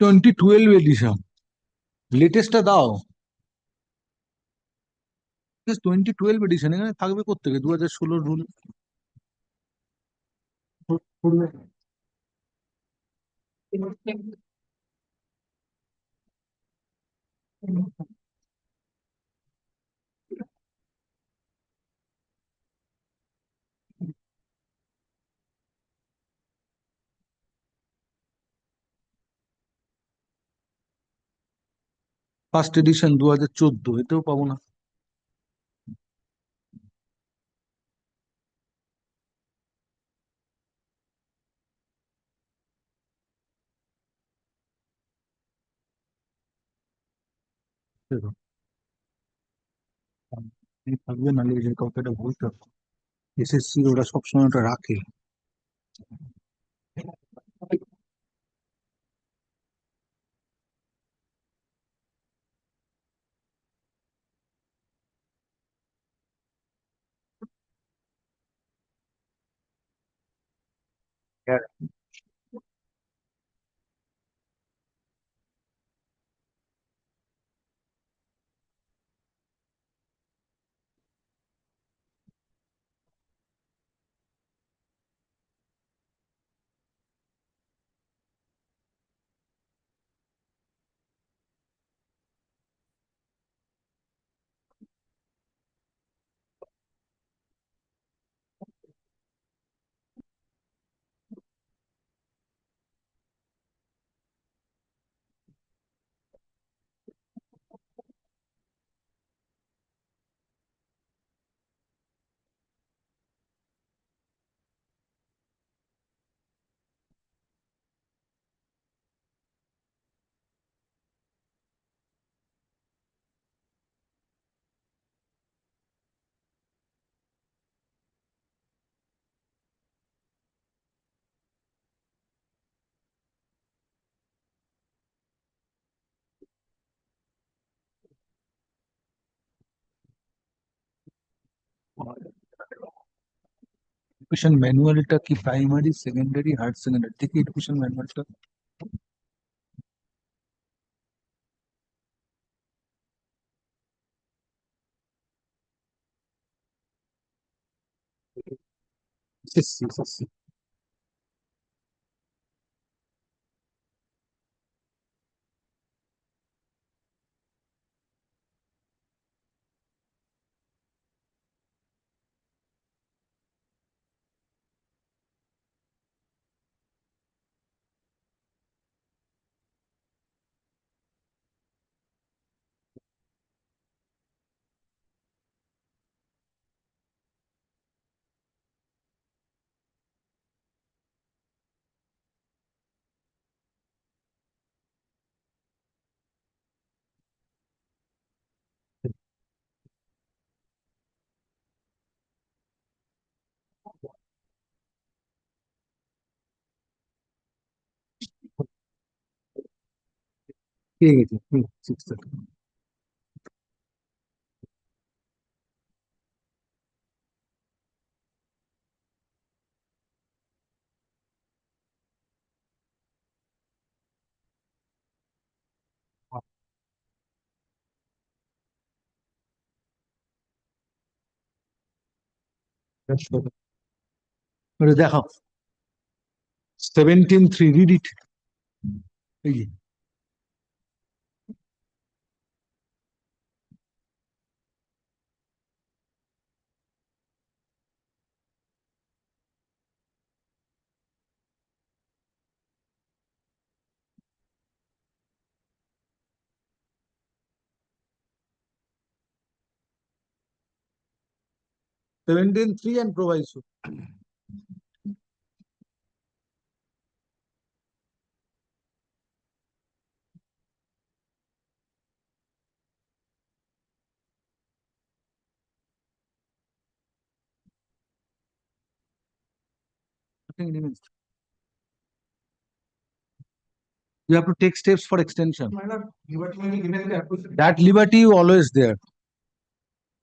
2012 এডিশন লেটেস্টটা দাও। 2012 এডিশন এখানে থাকবে কোত্থেকে 2016 রুল। ফার্স্ট এডিশন 2014, এতেও পাবো না। দেখো, থাকবে না লিখে কাউকে এটা বলতে হবে। এসএসসি ওরা সবসময় ওটা রাখে। এডুকেশন ম্যানুয়ালটা কি প্রাইমারি, সেকেন্ডারি, হায়ার সেকেন্ডারি থেকে এডুকেশন ম্যানুয়ালটা? এসএসসি এসএসসি ঠিক আছে 6:30 দেখো 17:3 read it এই যে Seventeen three and proviso. Nothing remains. You have to take steps for extension. That liberty is always there.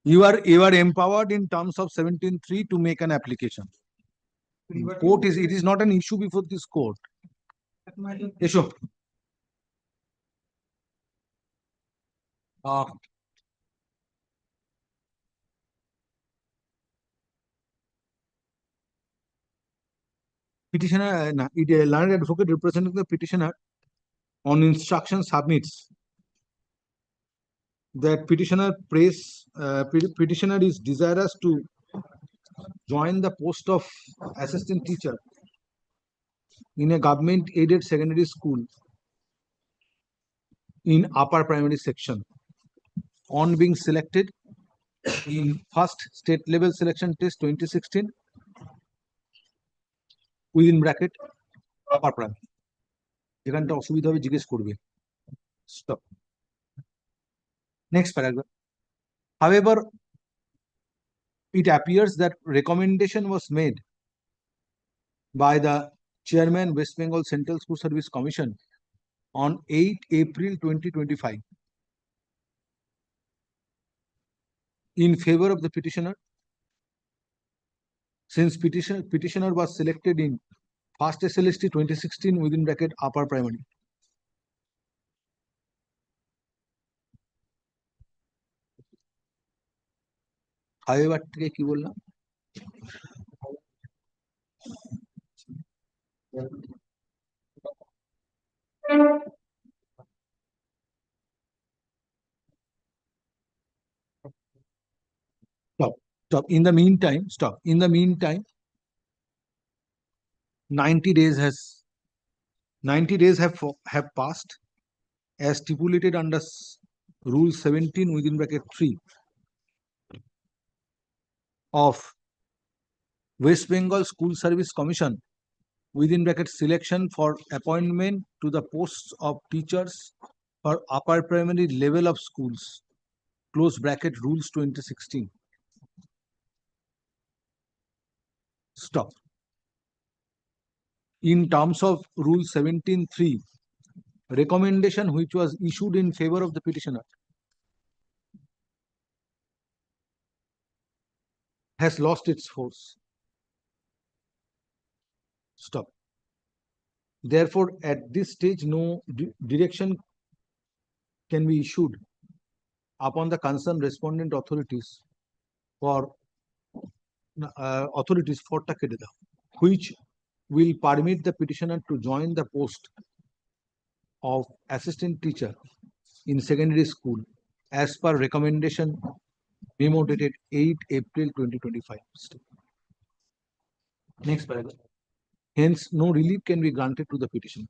You are empowered in terms of 17.3 to make an application. It is not an issue before this court. Issue. Petitioner, learned advocate representing the petitioner on instruction submits that petitioner is desirous to join the post of assistant teacher in a government aided secondary school in upper primary section on being selected in first state level selection test 2016 within bracket upper primary. যেখানটা অসুবিধা হবে জিজ্ঞেস করবে। Stop. Next paragraph. However, it appears that recommendation was made by the chairman West Bengal Central School Service Commission on 8 April 2025 in favor of the petitioner, since petitioner was selected in first SLST 2016 within bracket upper primary. However, কি বললাম? Stop. In the meantime, stop. In the meantime, 90 days have passed as stipulated under Rule 17 within bracket 3 of West Bengal School Service Commission within bracket selection for appointment to the posts of teachers for upper primary level of schools, close bracket rules 2016. Stop. In terms of Rule 17.3, recommendation which was issued in favor of the petitioner has lost its force. Stop. Therefore, at this stage, no direction can be issued upon the concerned respondent authorities for which will permit the petitioner to join the post of assistant teacher in secondary school as per recommendation memo dated 8 April 2025. Next paragraph. Hence, no relief can be granted to the petition.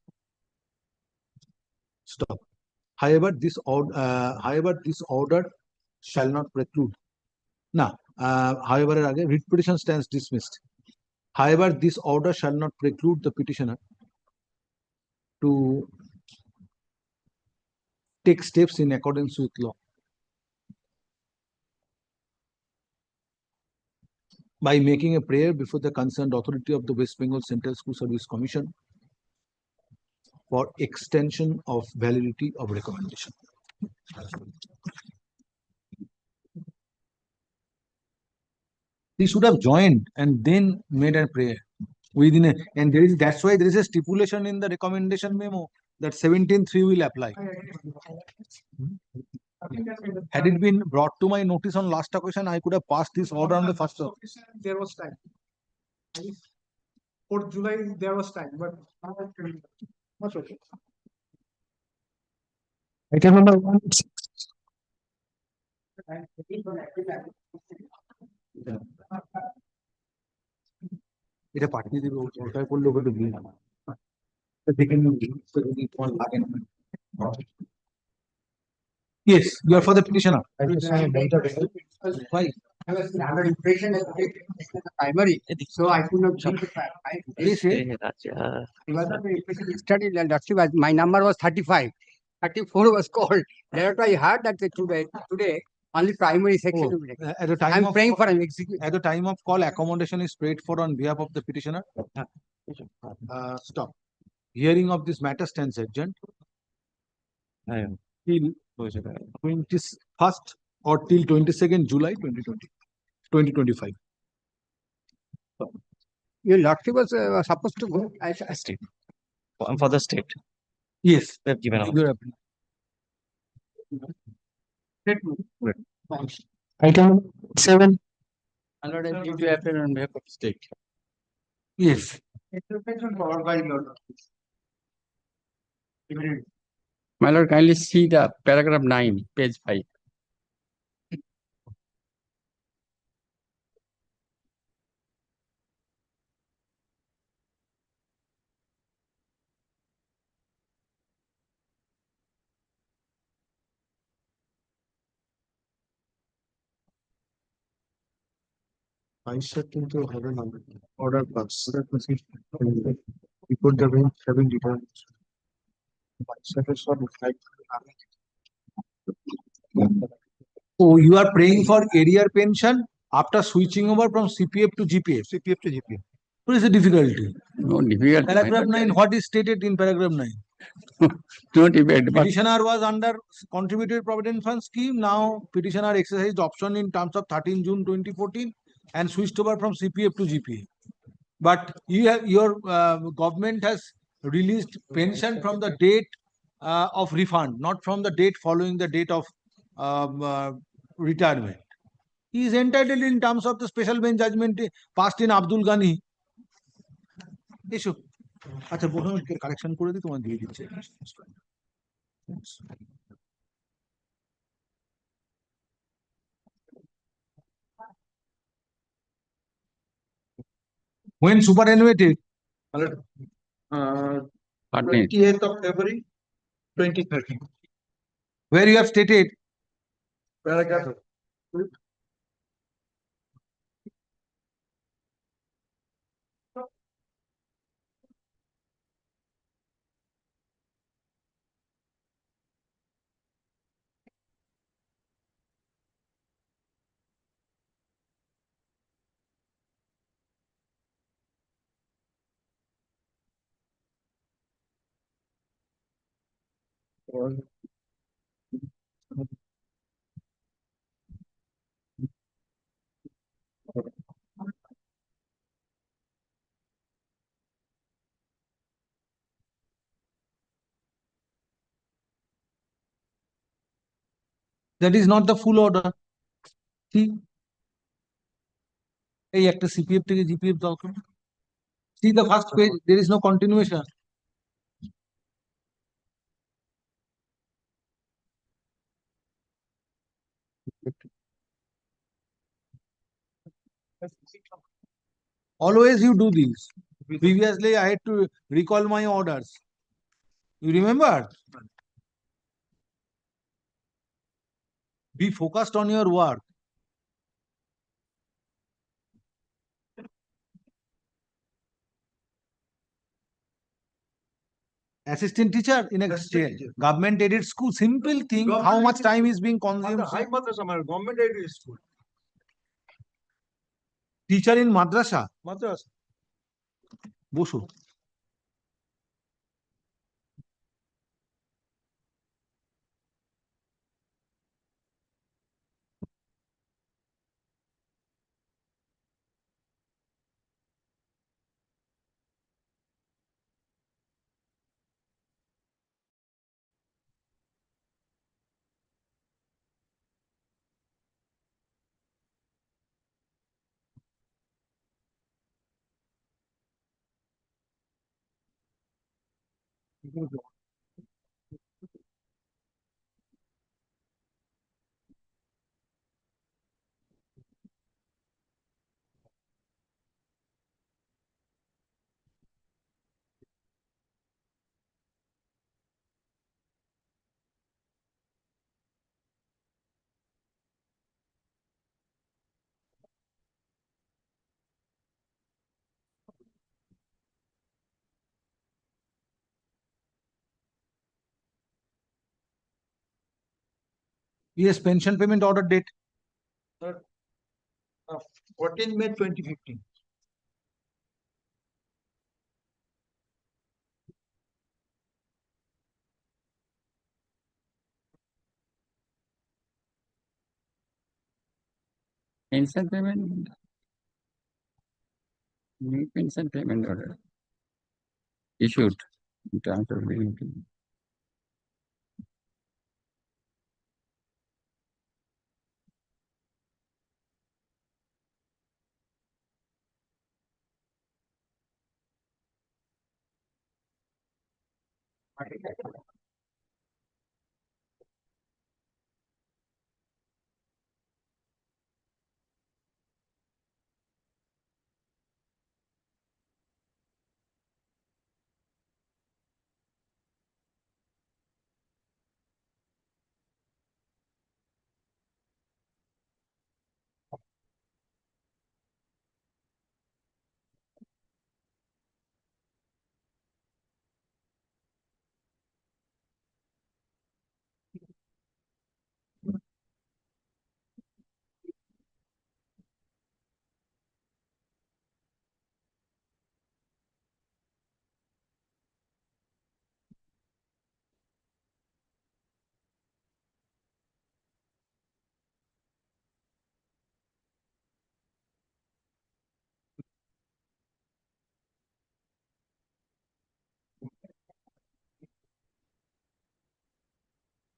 Stop. However, this order shall not preclude. Now, however, writ petition stands dismissed. However, this order shall not preclude the petitioner to take steps in accordance with law by making a prayer before the concerned authority of the West Bengal Central School Service Commission for extension of validity of recommendation. He should have joined and then made a prayer within a, and there is, that's why there is a stipulation in the recommendation memo that 17.3 will apply. Had it been brought to my notice on last occasion, I could have passed this order on the first. There was time. 4th July, there was time, but much okay. Item number 1. এটা পাঠিয়ে দিবে ওটাই করলে ওকে দিই না দেখে নিন তোমার লাগে না yes you are for the petitioner why I was under impression that it is the primary, so I could not jump the yes It was under impression yesterday, and that's why my number was 35. 34 was called. Later I heard that today only primary section will be at the time I'm of praying for an execution. at the time of call accommodation is paid for on behalf of the petitioner. Stop. Hearing of this matter stands adjourned till 21st or till 22nd July 2025. Your lordship was supposed to go as a State. For the state. Yes. We have given out. Item 7. Allowed as due to appear on behalf of the state. Yes. My lord, kindly see the paragraph 9, page 5. পয়সা কিন্তু হবে না order pass report দেবেন 7 Returns পয়সাটা সব file Oh, you are praying for arrear pension after switching over from CPF to GPF. CPF to GPF. What is the difficulty? No difficult. Paragraph 9, what is stated in paragraph 9? No debate. But Petitioner was under contributed provident fund scheme. Now petitioner exercised option in terms of 13 June 2014 and switched over from CPF to GPA. But you have, your government has released pension from the date of refund, not from the date following the date of retirement. He is entitled in terms of the special bench judgment passed in Abdul Ghani. Issue. আচ্ছা বলুন correction করে দিই তোমার দিয়ে দিচ্ছে when superannuated 28th of February 2013. where you have stated Paragraph that is not the full order. See, এই একটা CPF থেকে GPF দরকার see the first page, there is no continuation. Always you do this. Previously I had to recall my orders. You remember? Be focused on your work. Assistant teacher in a government aided school, simple thing, how much time is being consumed. High Madrasa, government aided school. Teacher in Madrasa. Madrasa. বসো Yes, pension payment order date. 14 May 2015. Pension payment. New pension payment order. Issued. In terms of living.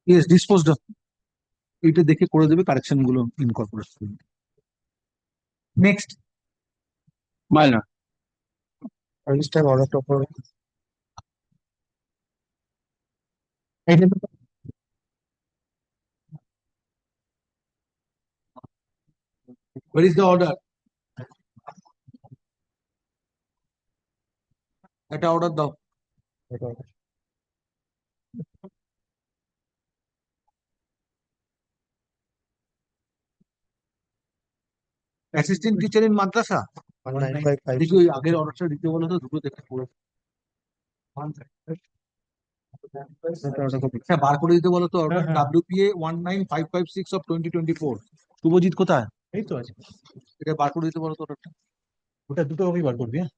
Yes, disposed of. এটা দেখে করে দেবে correction গুলো incorporate করবে। Next Minor. Register order to approve. where is the order? একটা order দাও। Assistant teacher in মাদ্রাসা। 1955. দেখি ওই আগের অর্ডারটা দিতে বলো তো, দুটো দেখে পড়ে। হ্যাঁ, বার করে দিতে বলো তো অর্ডার WPA 19556 of 2024। শুভজিৎ কোথায়? এই তো আছে। এটা বার করে দিতে বলো তো অর্ডারটা। ওটা দুটো কপি বার করবি, হ্যাঁ?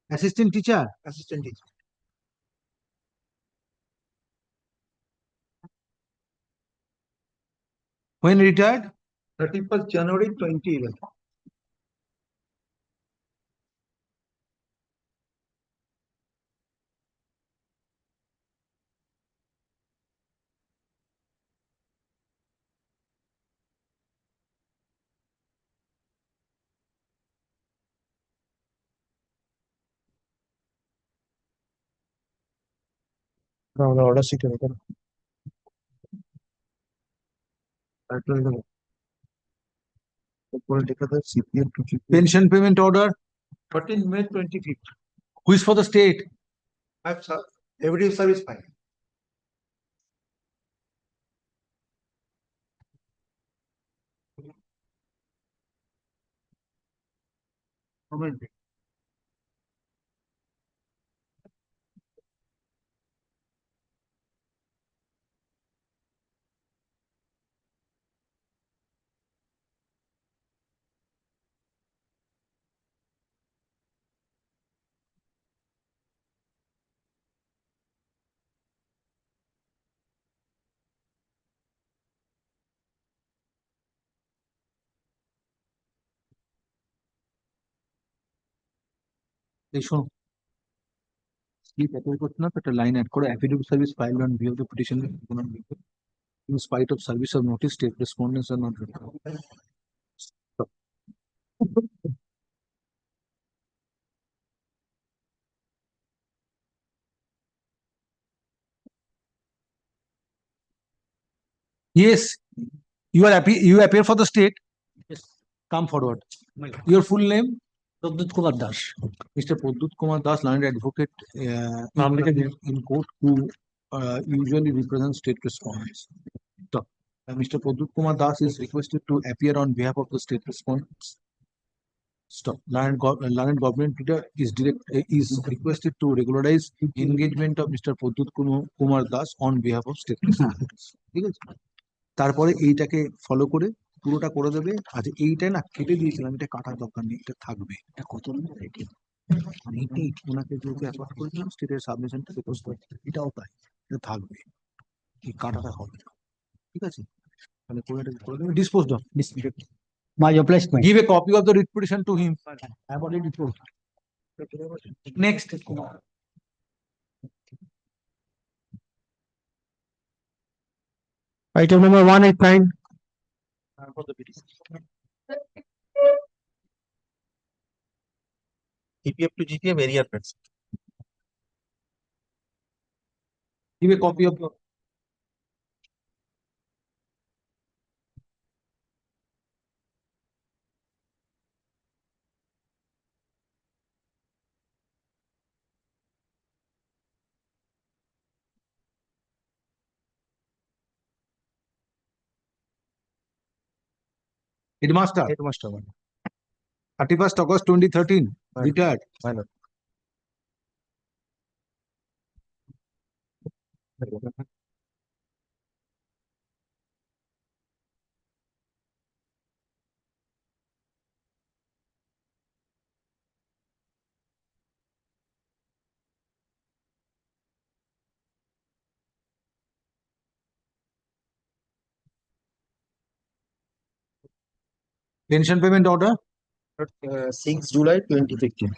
Assistant teacher. Assistant teacher. when retired? 31st January 2011. No, the order sheet. Pension payment order. 13 May 25th. Who is for the state? I've sir. Every service fine. এই শোনো স্লিপ অ্যাপিয়ার করতে না তো একটা লাইন অ্যাড করো affidavit service file on behalf the petition in spite of service of notice state respondents are not required. Yes, you appear for the state. Yes. Come forward. Your full name? Pradyut Kumar Das. Mr. Pradyut Kumar Das, learned advocate in court who usually represents state respondents. Stop. Mr. Pradyut Kumar Das is requested to appear on behalf of the state respondents. Stop. Learned government leader is requested to regularize engagement of Mr. Pradyut Kumar Das on behalf of state respondents. ঠিক আছে? তারপরে এইটাকে follow করে পুরোটা করে দেবে। আচ্ছা এইটাই না কেটে দিয়েছিলাম, এটা কাটার দরকার নেই, এটা থাকবে। কত এইটাই ওনাকে যেহেতু অ্যাপয়েন্ট করেছিলাম স্টেটের সাবমিশন থেকে পোস্ট করে এটাও তাই, এটা থাকবে, এই কাটাটা হবে না। ঠিক আছে, তাহলে পুরোটা করে দেবে। Dispose of My replacement. give a copy of the writ petition to him. I have already told. Next. Item number 189. For the petition. TPF to GPF area friends. Give a copy of the headmaster. 31st August 2013. Retired. Pension payment order? 6 July 2015.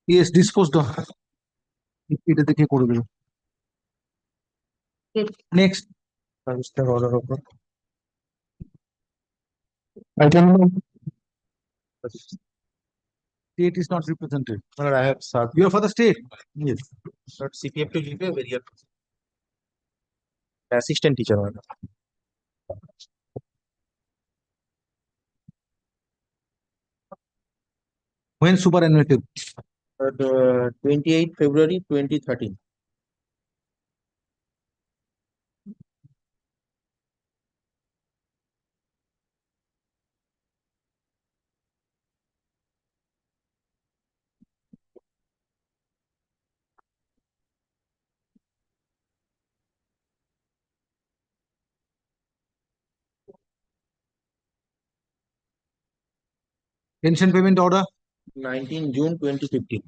Yes, disposed of. এটা দেখে করে দেবে। Next. Order of Item number State is not represented. I have served. You are for the state. Yes. But CPF to GPF area. Assistant teacher order. When superannuated? 28 February 2013. Pension payment order. 19 June 2015.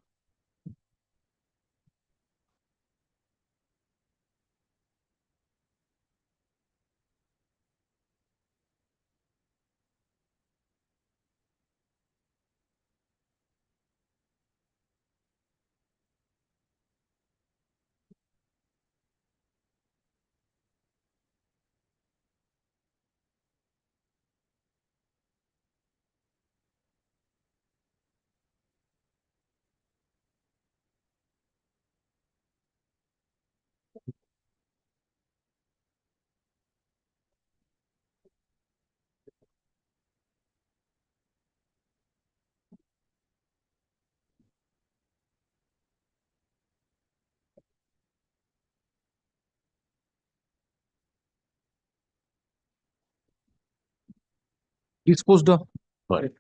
Disposed of. Right.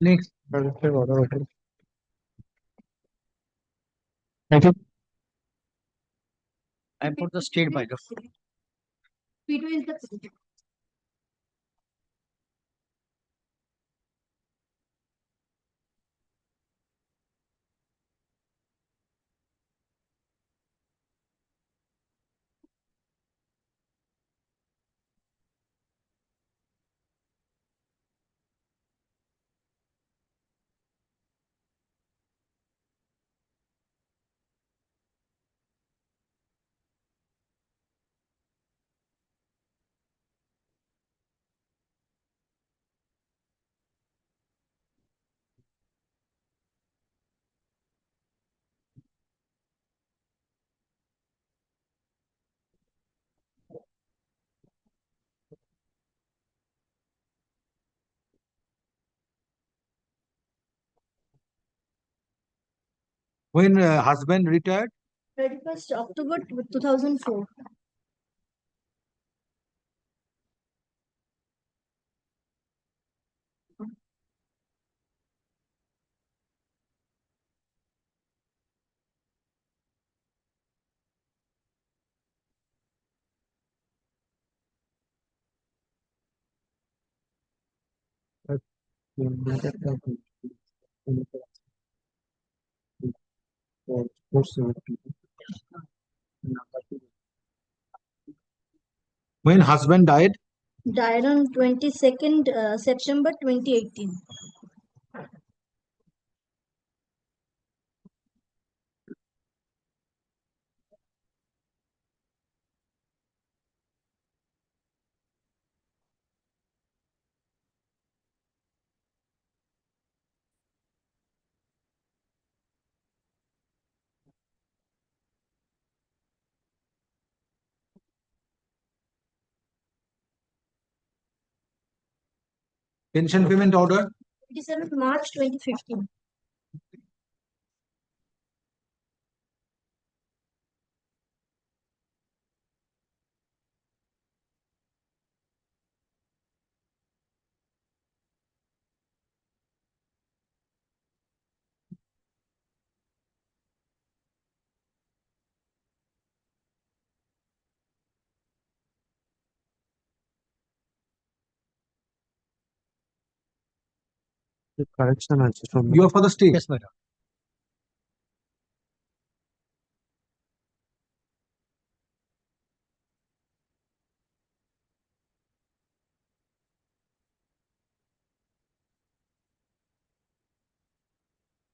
Next. Thank you. I put the state by the. P2 is the When husband retired. 31st October 2004. When husband died. Died on 22nd September 2018. Pension payment order. 27th March 2015. The correction answer from You are for the state. Yes, madam.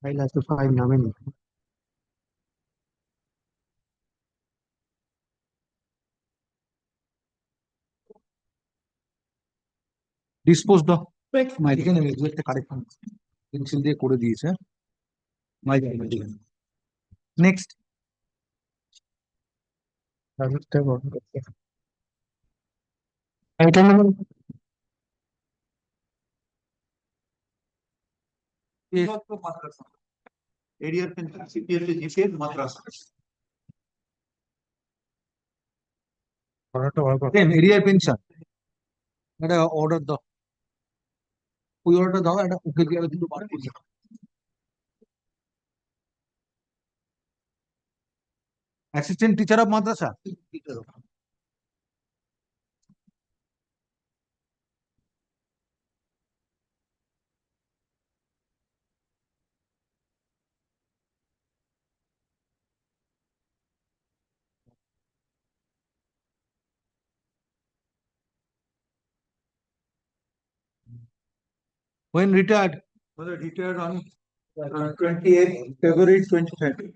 I'll have to find nominee. Disposed of. মাইদিকে নেমে গেছে একটা correction pencil দিয়ে করে দিয়েছে মাইদিকে next Item number Area pension, CPF, GPF, Madrasa. Arrear pension একটা order দাও ওই অর্ডারটা দাও একটা ওকে দিয়ে কিন্তু বার করি assistant teacher of Madrasa When retired? Retired on 28th February 2030.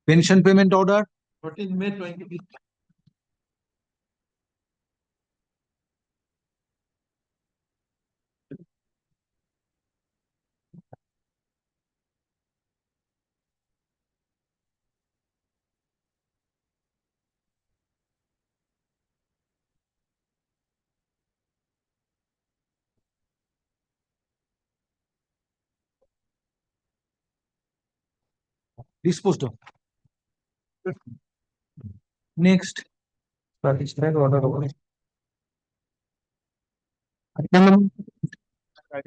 Pension payment order? 14 May 20. Disposed of. Next. Item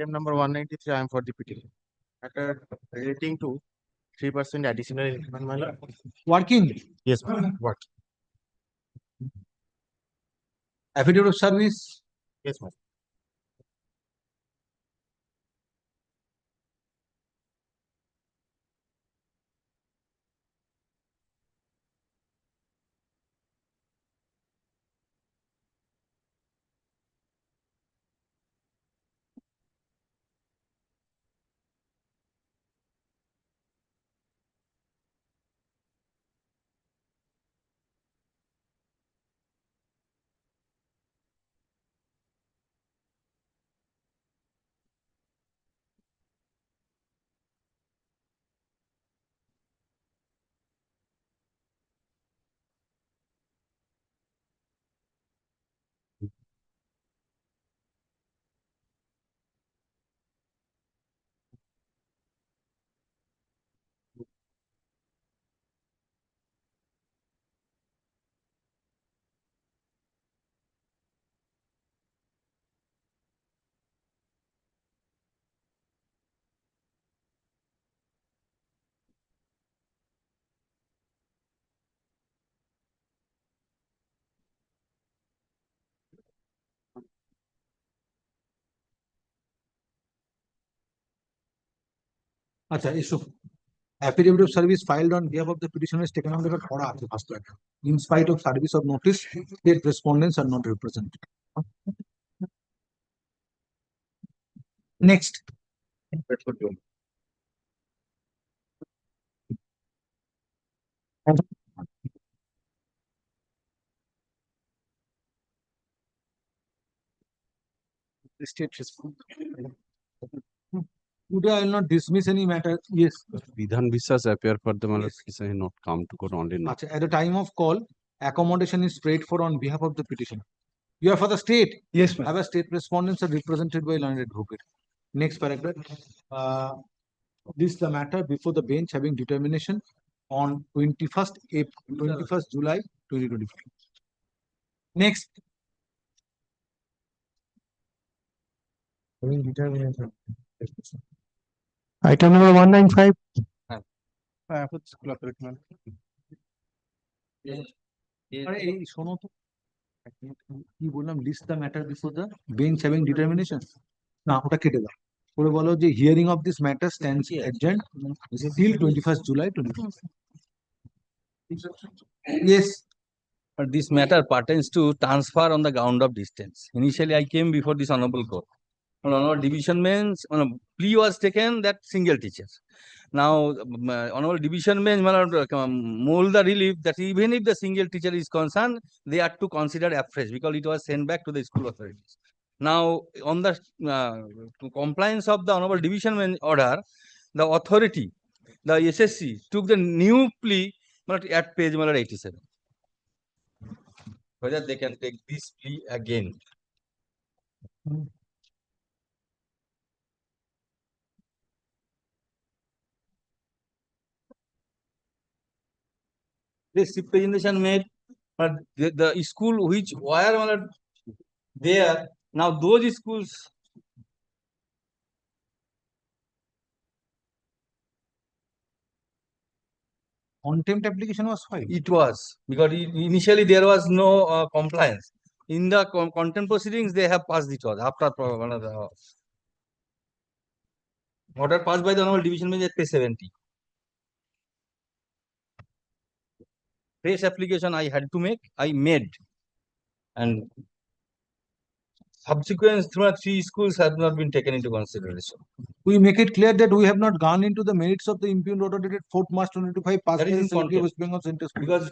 number 193, I am for the petition. Matter relating to 3% additional increment, my lord. Working? Yes, ma'am. What? Affidavit of service? Yes, ma'am. আচ্ছা এসব affidavit of service filed on behalf of the petitioner is taken on record পড়া আছে first একটা in spite of service of notice state respondents are not represented. Next. The state response. Today I will not dismiss any matter. Yes. Vidhan Visas appear for the petition not come to court only now. At the time of call, accommodation is paid for on behalf of the petitioner. You are for the state? Yes, ma'am. Have a state respondents are represented by learned advocate. Next paragraph. This is the matter before the bench having determination on 21st July 2025. Next. Item number 195. School of Recruitment. আরে এই শোনো তো কি বললাম list the matter before the bench having determination না ওটা কেটে দাও করে বলো যে hearing of this matter stands adjourned till 21st July 2025. Yes. But this matter pertains to transfer on the ground of distance. Initially, I came before this honorable court. Honorable division bench, plea was taken that single teacher. Now, honorable division bench mold the relief that even if the single teacher is concerned, they are to consider afresh because it was sent back to the school authorities. Now, on the compliance of the honorable division bench order, the authority, the SSC, took the new plea at page 87. Whether they can take this plea again. This representation made, but the school which were there, now those schools Contempt application was filed. It was because initially there was no compliance. In the contempt proceedings, they have passed it was after one of the order passed by the Honorable Division Bench at page 70. Fresh application I had to make, I made, and subsequent three schools have not been taken into consideration. We make it clear that we have not gone into the merits of the impugned order dated 4th March 2025 passed That by is the in Secretary of contempt. West Bengal Central School. Because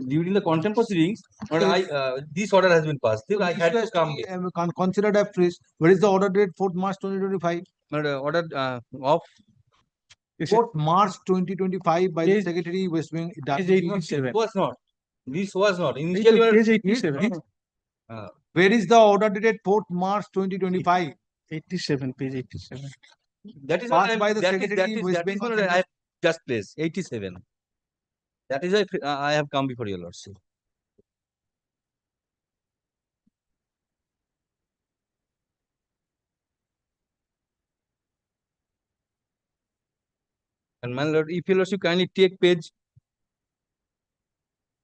during the contempt proceedings, Yes. this order has been passed. I This had to was come. considered afresh. Where is the order dated 4th March 2025? Order of 4th March 2025 by the Secretary West Bengal. It was not. This was not. Initially, page 87. Where is the order dated 4th March 2025? 87, page 87. that is Passed what by the that Secretary is West that is Bengal what Central I have just placed 87. That is why I have come before your lordship. And my lord, if your lordship kindly take page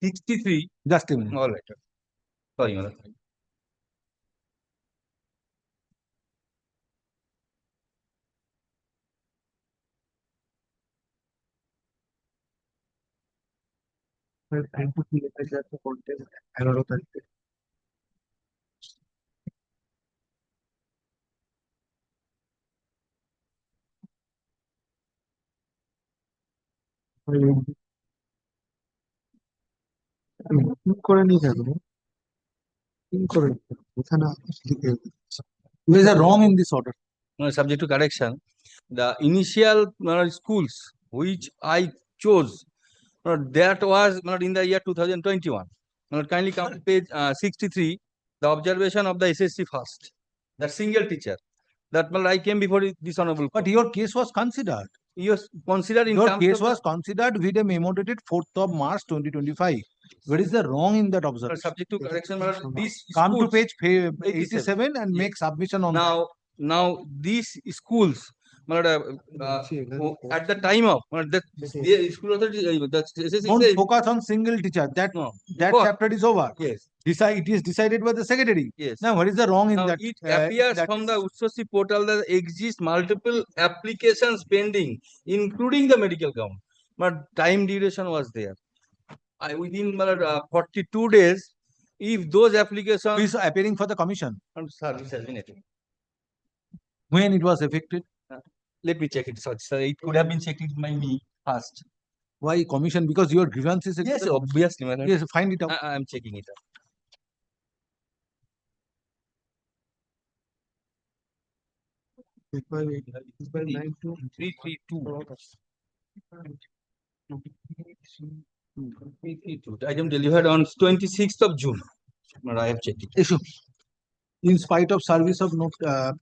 63. Just a minute. All right. Sorry, my lord. Where is the wrong in this order? Subject to correction, the initial schools which I chose, that was in the year 2021. Kindly come to page 63, the observation of the SSC first, that single teacher. That I came before this honorable. But your case was considered. Yes, considered in Your terms case of was considered with a memo dated 4th of March 2025. What is the wrong in that observation? Subject to correction, these Come to schools, page 87 and make submission on that. Now these schools, at the time of the school authority, the SSC Don't says, focus on single teacher. That Before. chapter is over. Yes. It is decided by the secretary. Yes. Now, what is the wrong in Now that? it appears from the Utsasi portal that exist multiple applications pending, including the medical gown. But time duration was there. Within 42 days, if those applications Who is appearing for the commission? Service has been effected. When it was effected? Let me check it. Sir, it could have been checked by me first. Why commission? Because your grievance is Yes, obviously, my lord. Yes, find it out. I am checking it out. Three, 332. Item delivered on 26th of June. I have checked it. Issue. In spite of service of note,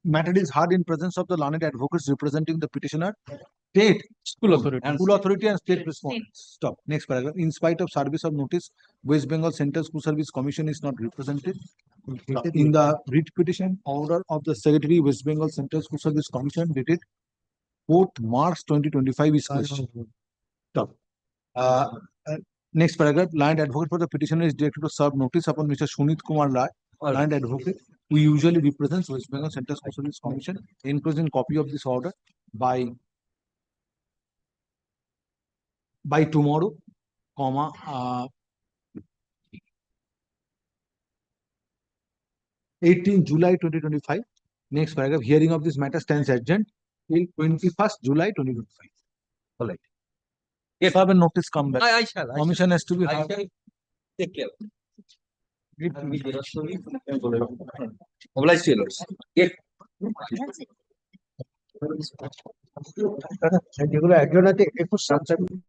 matter is heard in presence of the learned advocates representing the petitioner, state, school authority and state respondents. Stop. Next paragraph. In spite of service of notice, West Bengal Central School Service Commission is not represented. In the writ petition order of the Secretary West Bengal Central School Service Commission dated 4th March 2025 is questioned. Stop. Next paragraph. Land advocate for the petitioner is directed to serve notice upon Mr. Sunit Kumar Lai, land advocate, who usually represents West Bengal Central School Service Commission, enclosing copy of this order by tomorrow, 18 July 2025. Next paragraph. Hearing of this matter stands adjourned till 21st July 2025. All right. If I have a notice come back, I shall. commission has to be I heard. shall take care. Obliged to your lords. Yes. যেগুলো একজন আছে 21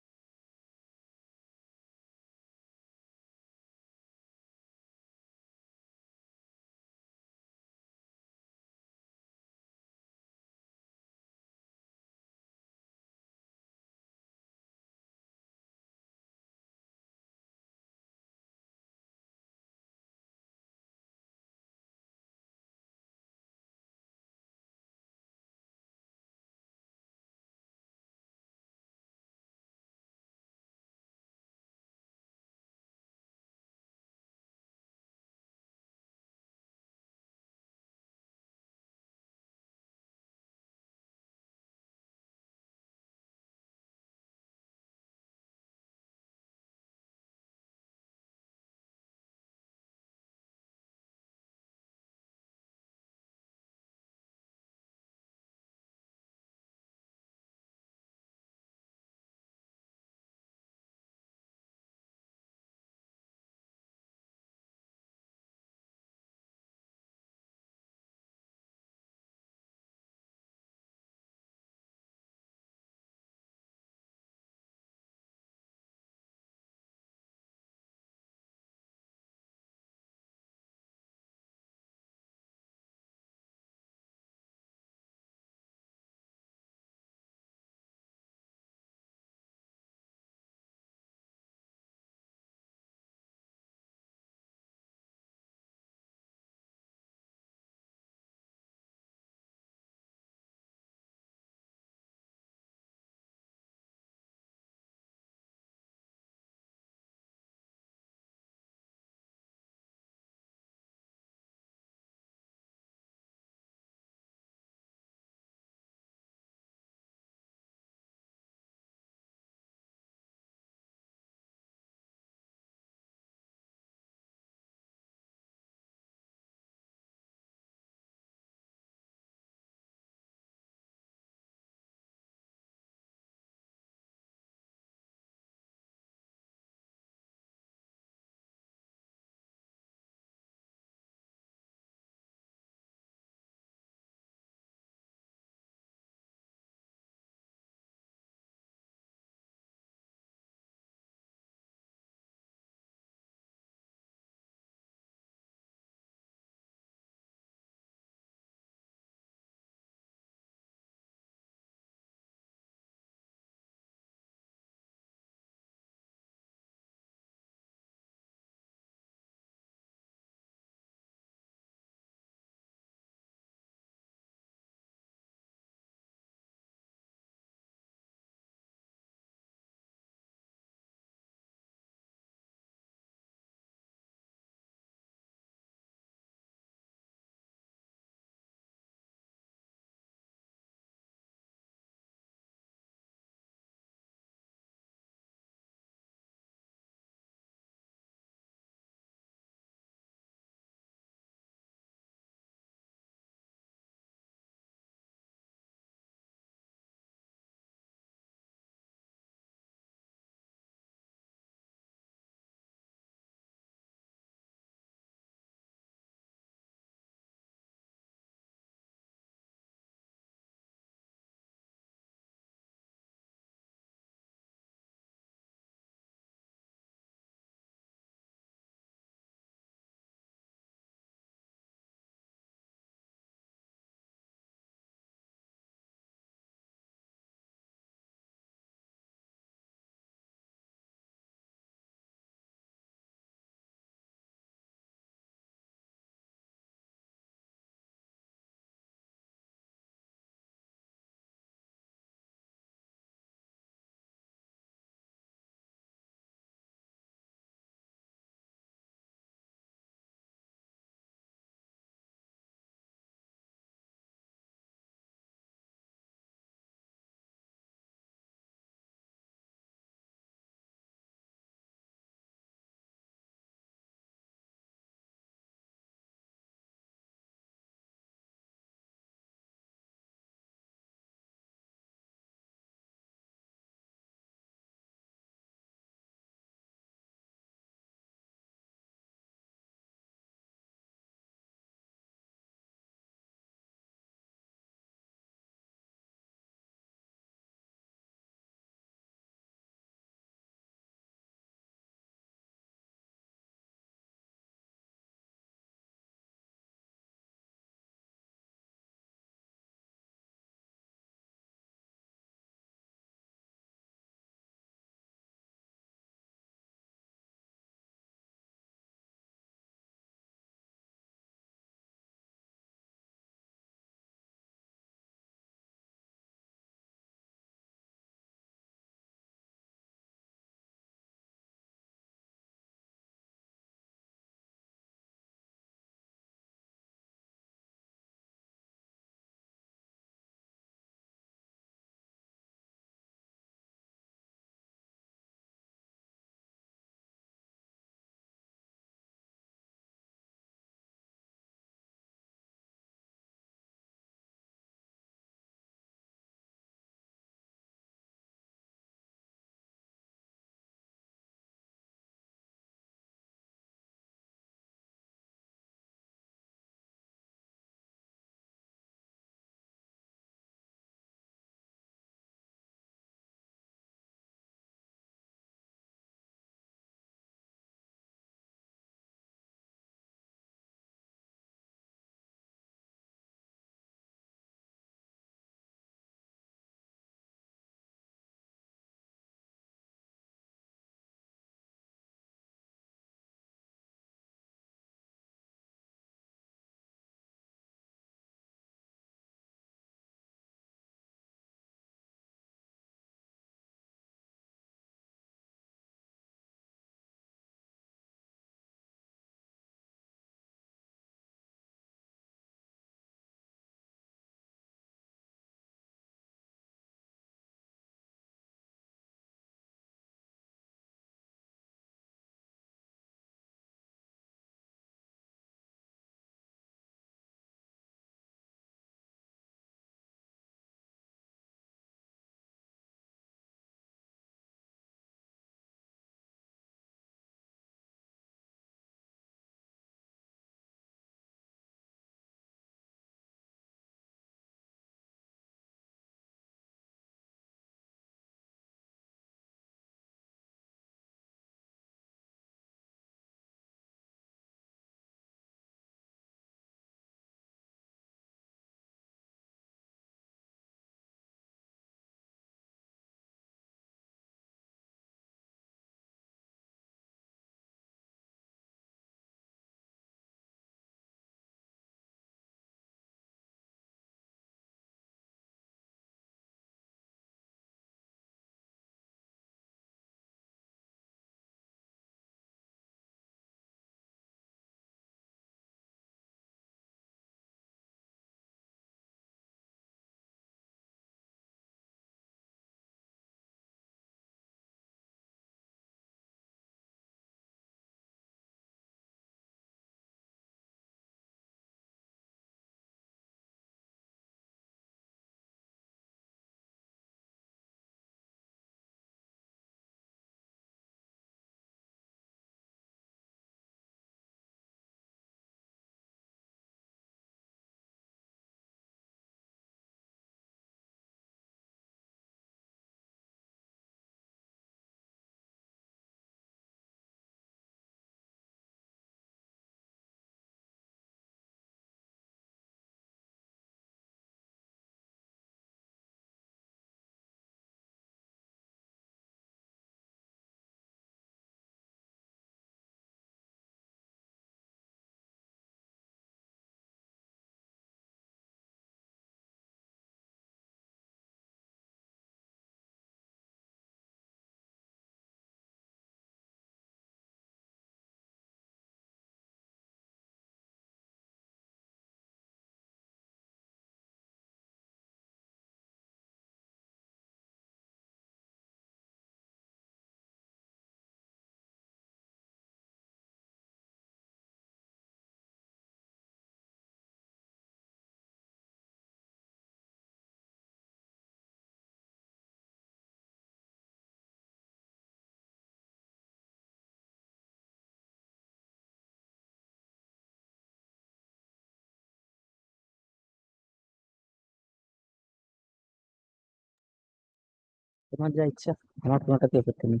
তোমার যা ইচ্ছা, আমার কোনোটাতে আপত্তি নেই।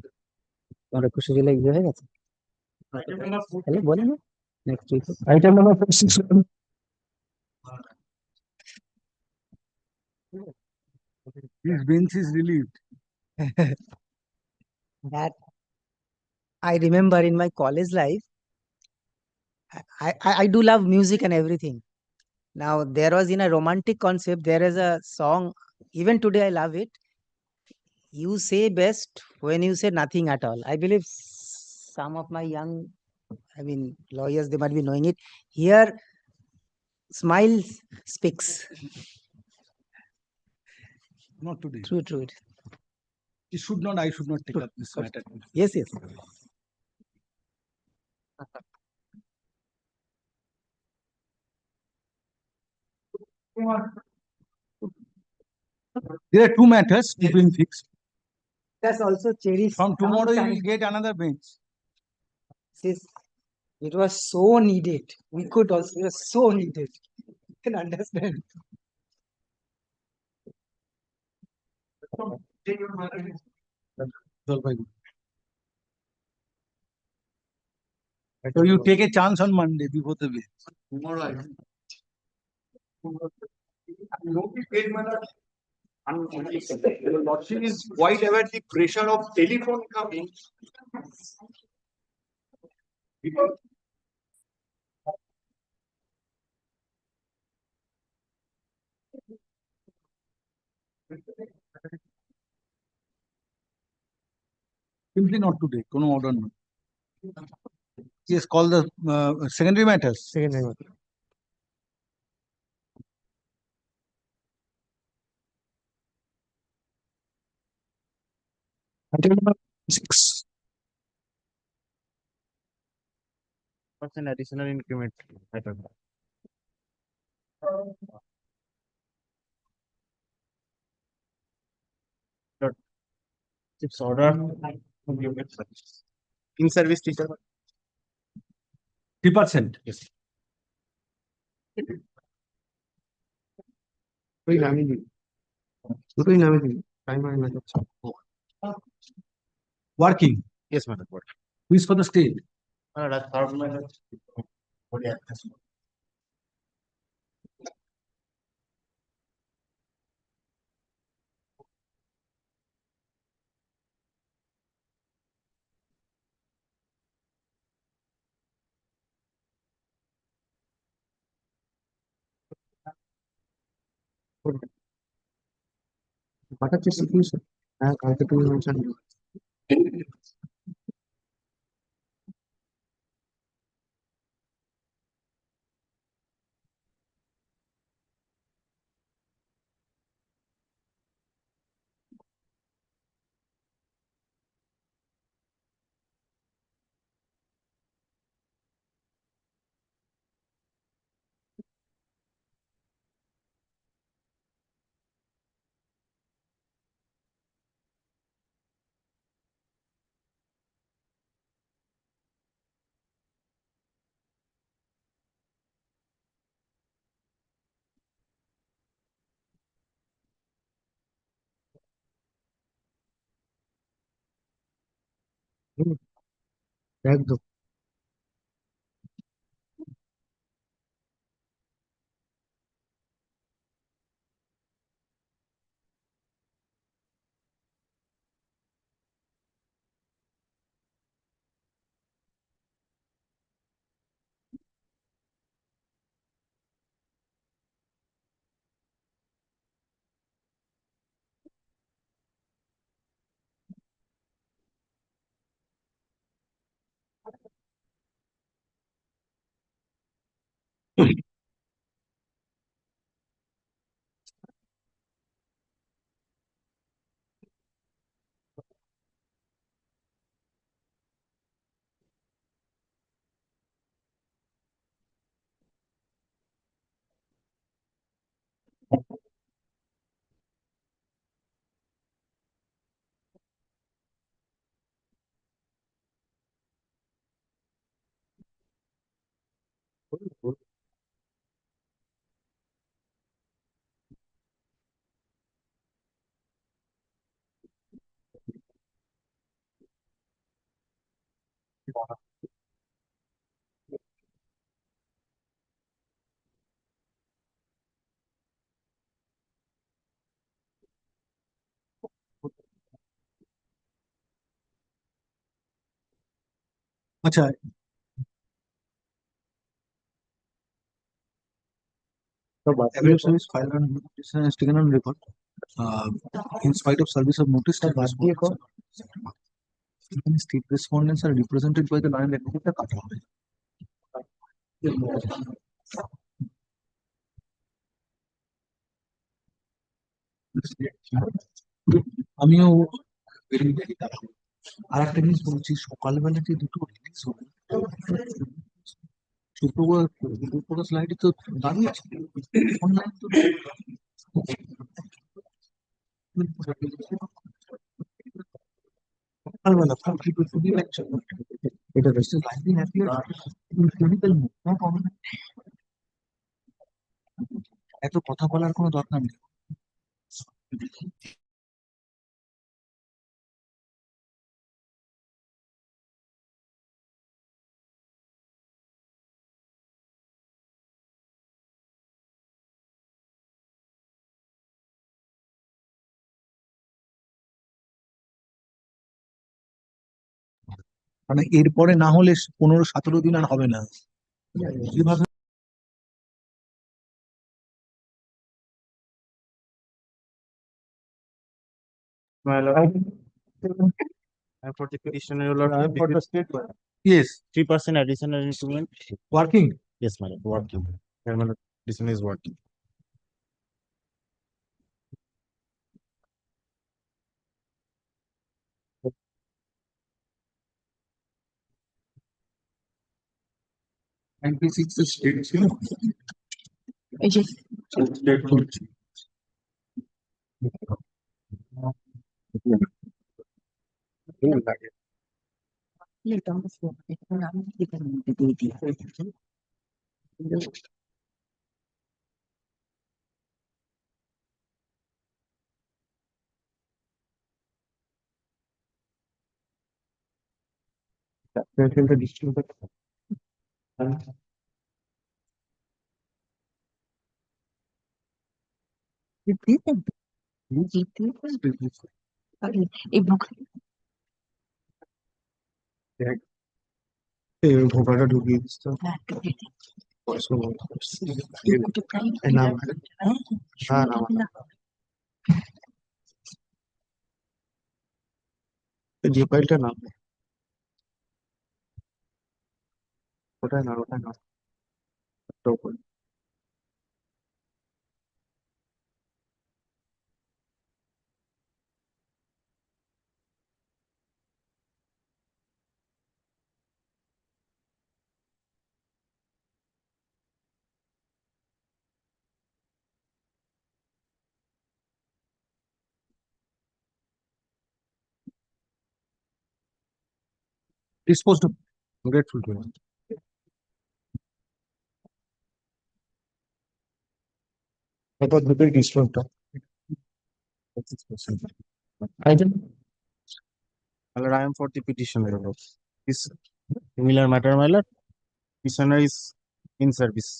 তোমার খুশি দিলে ইয়ে হয়ে গেছে, তাহলে বলে না next week. Item number 67. His bench is relieved. That I remember in my college life, I do love music and everything. Now there was in a romantic concept, there is a song, even today I love it. You say best when you say nothing at all. I believe some of my young, I mean, lawyers, they might be knowing it. Here, smile speaks. Not today. True. I should not take up this matter. Yes. There are two matters to be fixed. That's also cherished. From tomorrow you will get another bench. Sis, it was so needed. We could also, it was so needed. You can understand. So you take a chance on Monday before the bench. Tomorrow I Your Lordship is quite aware the pressure of telephone coming. Because Simply not today. কোনো order no. Yes, call the secondary matters. Secondary matter. Item number 6. Percent additional increment. Item. Chief's order. In service teacher. 3%. Yes. Working. Yes, madam. Who is for the state? That's third madam. What are the solutions? Calcutta mentioned. একদম আচ্ছা, every service filed on petition is taken on record. In spite of service of notice, state respondents are represented by the line advocate. আমিও বেরিয়ে গেছি দাঁড়াবো। আর একটা জিনিস বলছি, সকালবেলা যে দুটো রিলিজ হবে সুপ্রভাত স্লাইডে তো দাঁড়িয়ে আছে অনলাইন তো সকালবেলা খুবই লেকচার এটা বেশি lively happy clinical not online. এত কথা বলার কোনো দরকার নেই। মানে এরপরে না হলে 15-17 দিন আর হবে না কিভাবে। And for the petitioner, your lord, for the state. Yes. 3% additional increment. Working. Yes, my lord, working. And my lord, petition is working. And P6 is states, you know. ভোটারটা ঢুকিয়ে দিচ্ছে না না যে ফাইলটা না ওটাই না ওটাই না disposed of. Grateful to you. About the big disposed of. I don't. My lord, I am for the petitioner, your lord. This similar matter, my lord. Petitioner is in service.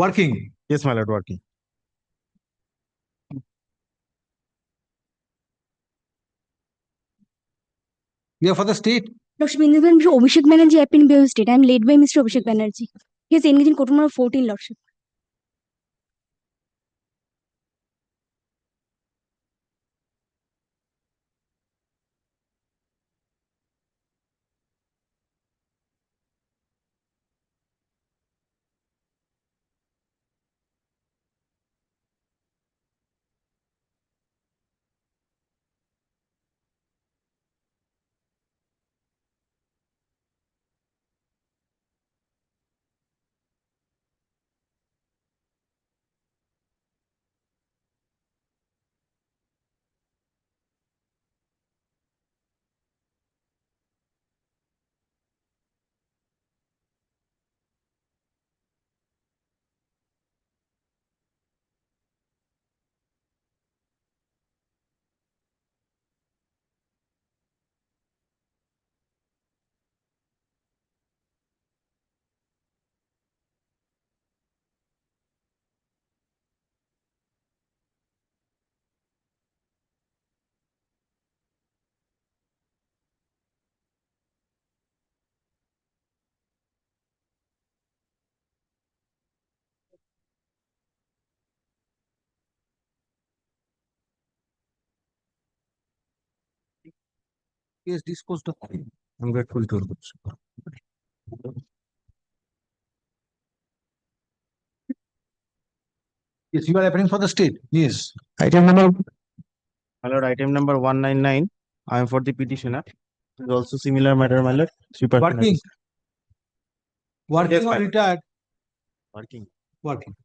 Working. Yes, my lord, working. Yeah, for the state. Lordship, in the event Mr. Abhishek Banerjee appearing by state, I am led by Mr. Abhishek Banerjee. He is engaged in court number 14, Lordship. Yes, disposed of. I'm grateful to you. Yes, you are applying for the state. Yes. Item number, my lord, item number 199. I am for the petitioner. It is also similar matter, my lord. 3% Working. addition. Working Yes, or my lord. retired? Working. Working.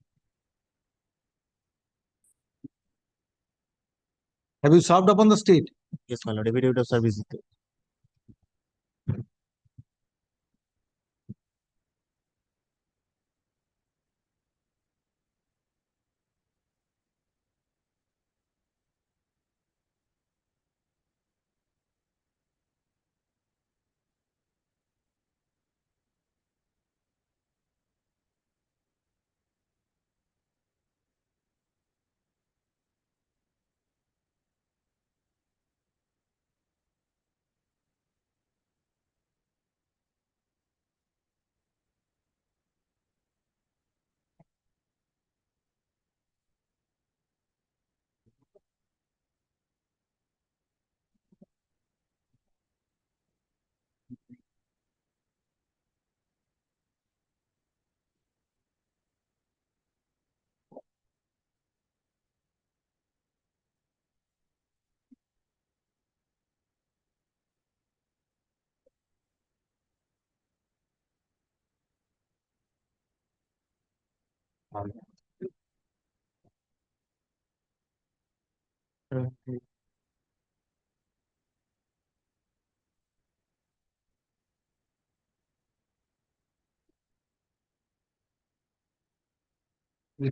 Have you served upon the state? Yes, my lord. Affidavit of service is there.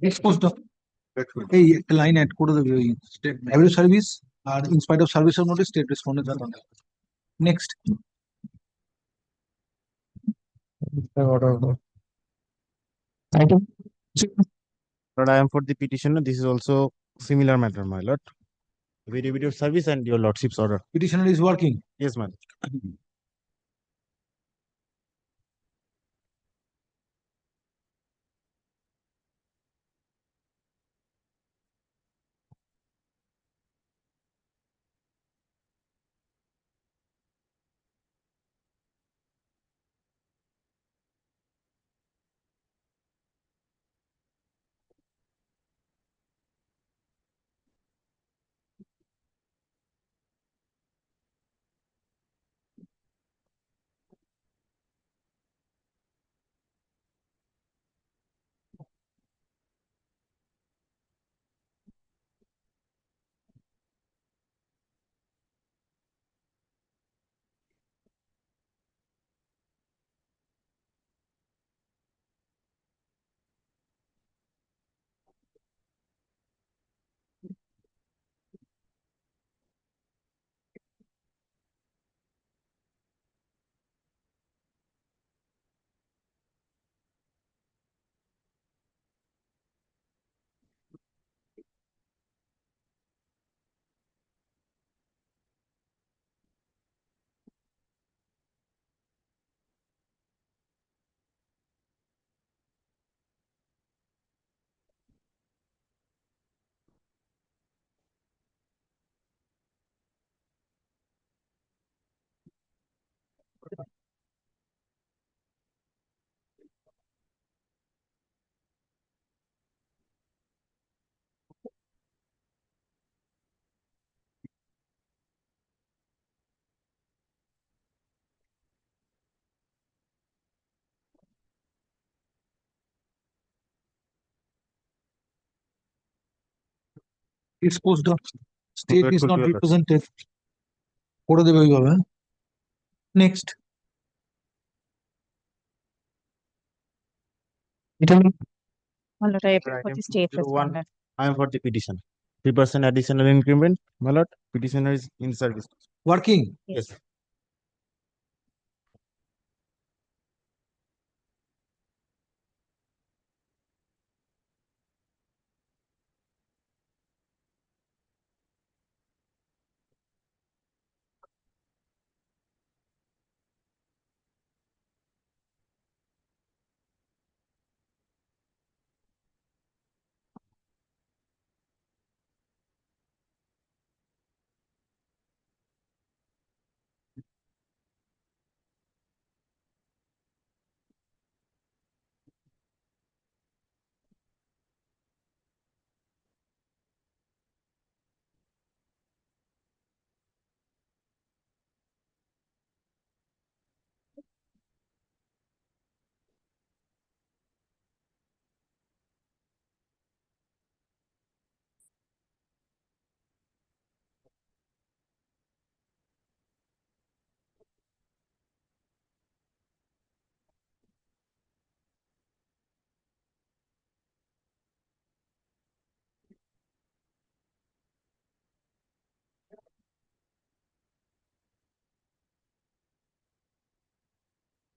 Disposed of. এই একটা line add করে দেবে ওই average service আর in spite of সার্ভিসের মধ্যে state respondent next Item. Lord, I am for the petitioner. This is also similar matter, my lord. Affidavit of service and your lordship's order. petitioner is working. Yes, ma'am. Disposed of. State is Grateful not to your lordship. represented. করে দেবে ওইভাবে next My lord, I appeal for Item the state 201. respondent. I am for the petition. 3% additional increment, my lord. Petitioner is in service. working. Yes.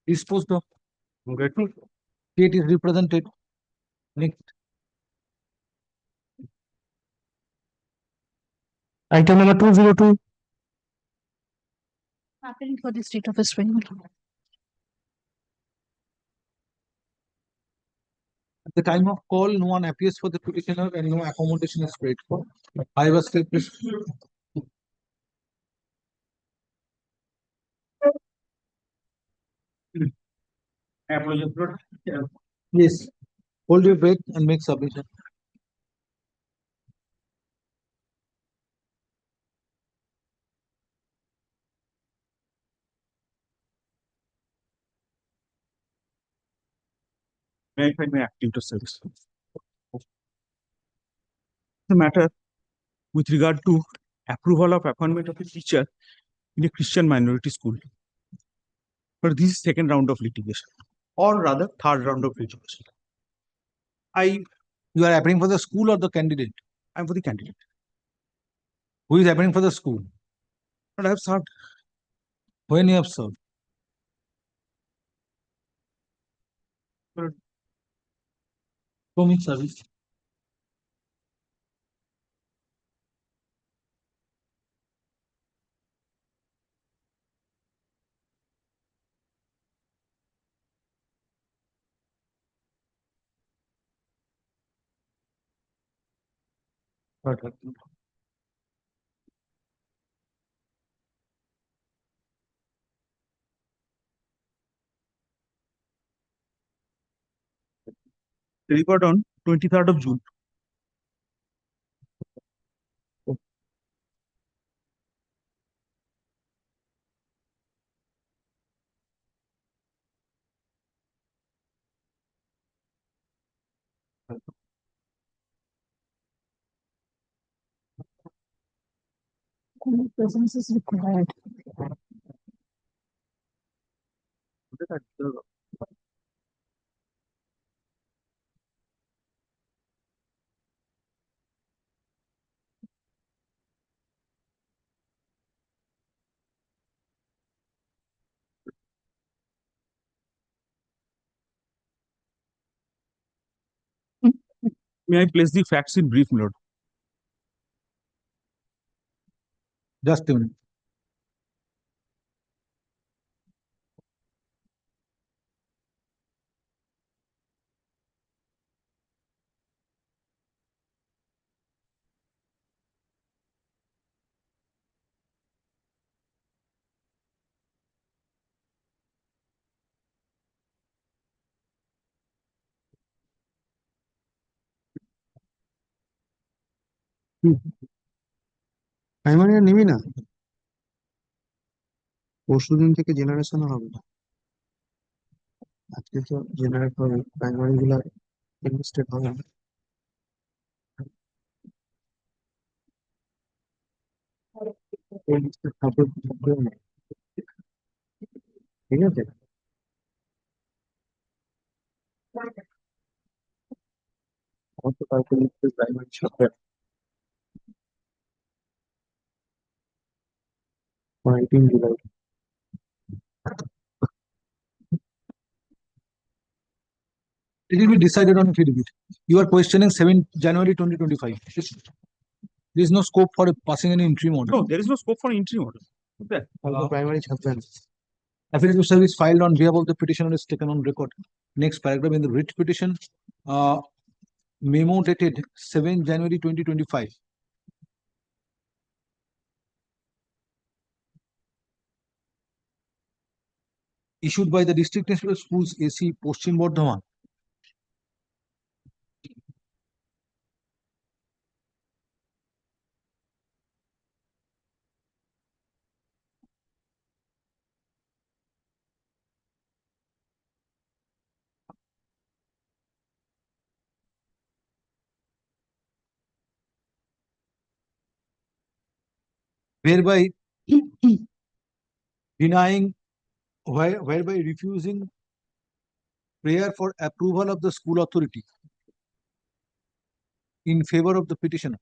Disposed of. I'm grateful. State is represented. Next. Item number 202. Appealing for the state office training. At the time of call, no one appears for the petitioner and no accommodation is paid for. I was Yes. Hold your breath and make submission. Verify my active to service. The matter with regard to approval of appointment of a teacher in a Christian minority school. But this is second round of litigation, or rather third round of litigation. You are appealing for the school or the candidate? I'm for the candidate. Who is appealing for the school? But I have served. When you have served? Show me service. Delivered on 23rd of June. Presence is required. May I place the facts in brief, my lord? Just a minute. Primary আর নিবি না পরশু দিন থেকে generation হবে না আজকে তো জেনারেট হবে প্রাইমারি গুলা ইনভেস্টেড হবে না ঠিক আছে আমার তো কালকে নিশ্চয়ই প্রাইমারি সাথে 19 July It will be decided on affidavit. You are questioning 7 January 2025. There is no scope for passing any interim order. No, there is no scope for interim order. Okay. Primary affidavit of service filed on behalf of the petitioner is taken on record. Next paragraph in the writ petition, memo dated 7 January 2025. Issued by the District National Schools AC Poschim Bardhaman. Whereby denying, whereby refusing prayer for approval of the school authority in favor of the petitioner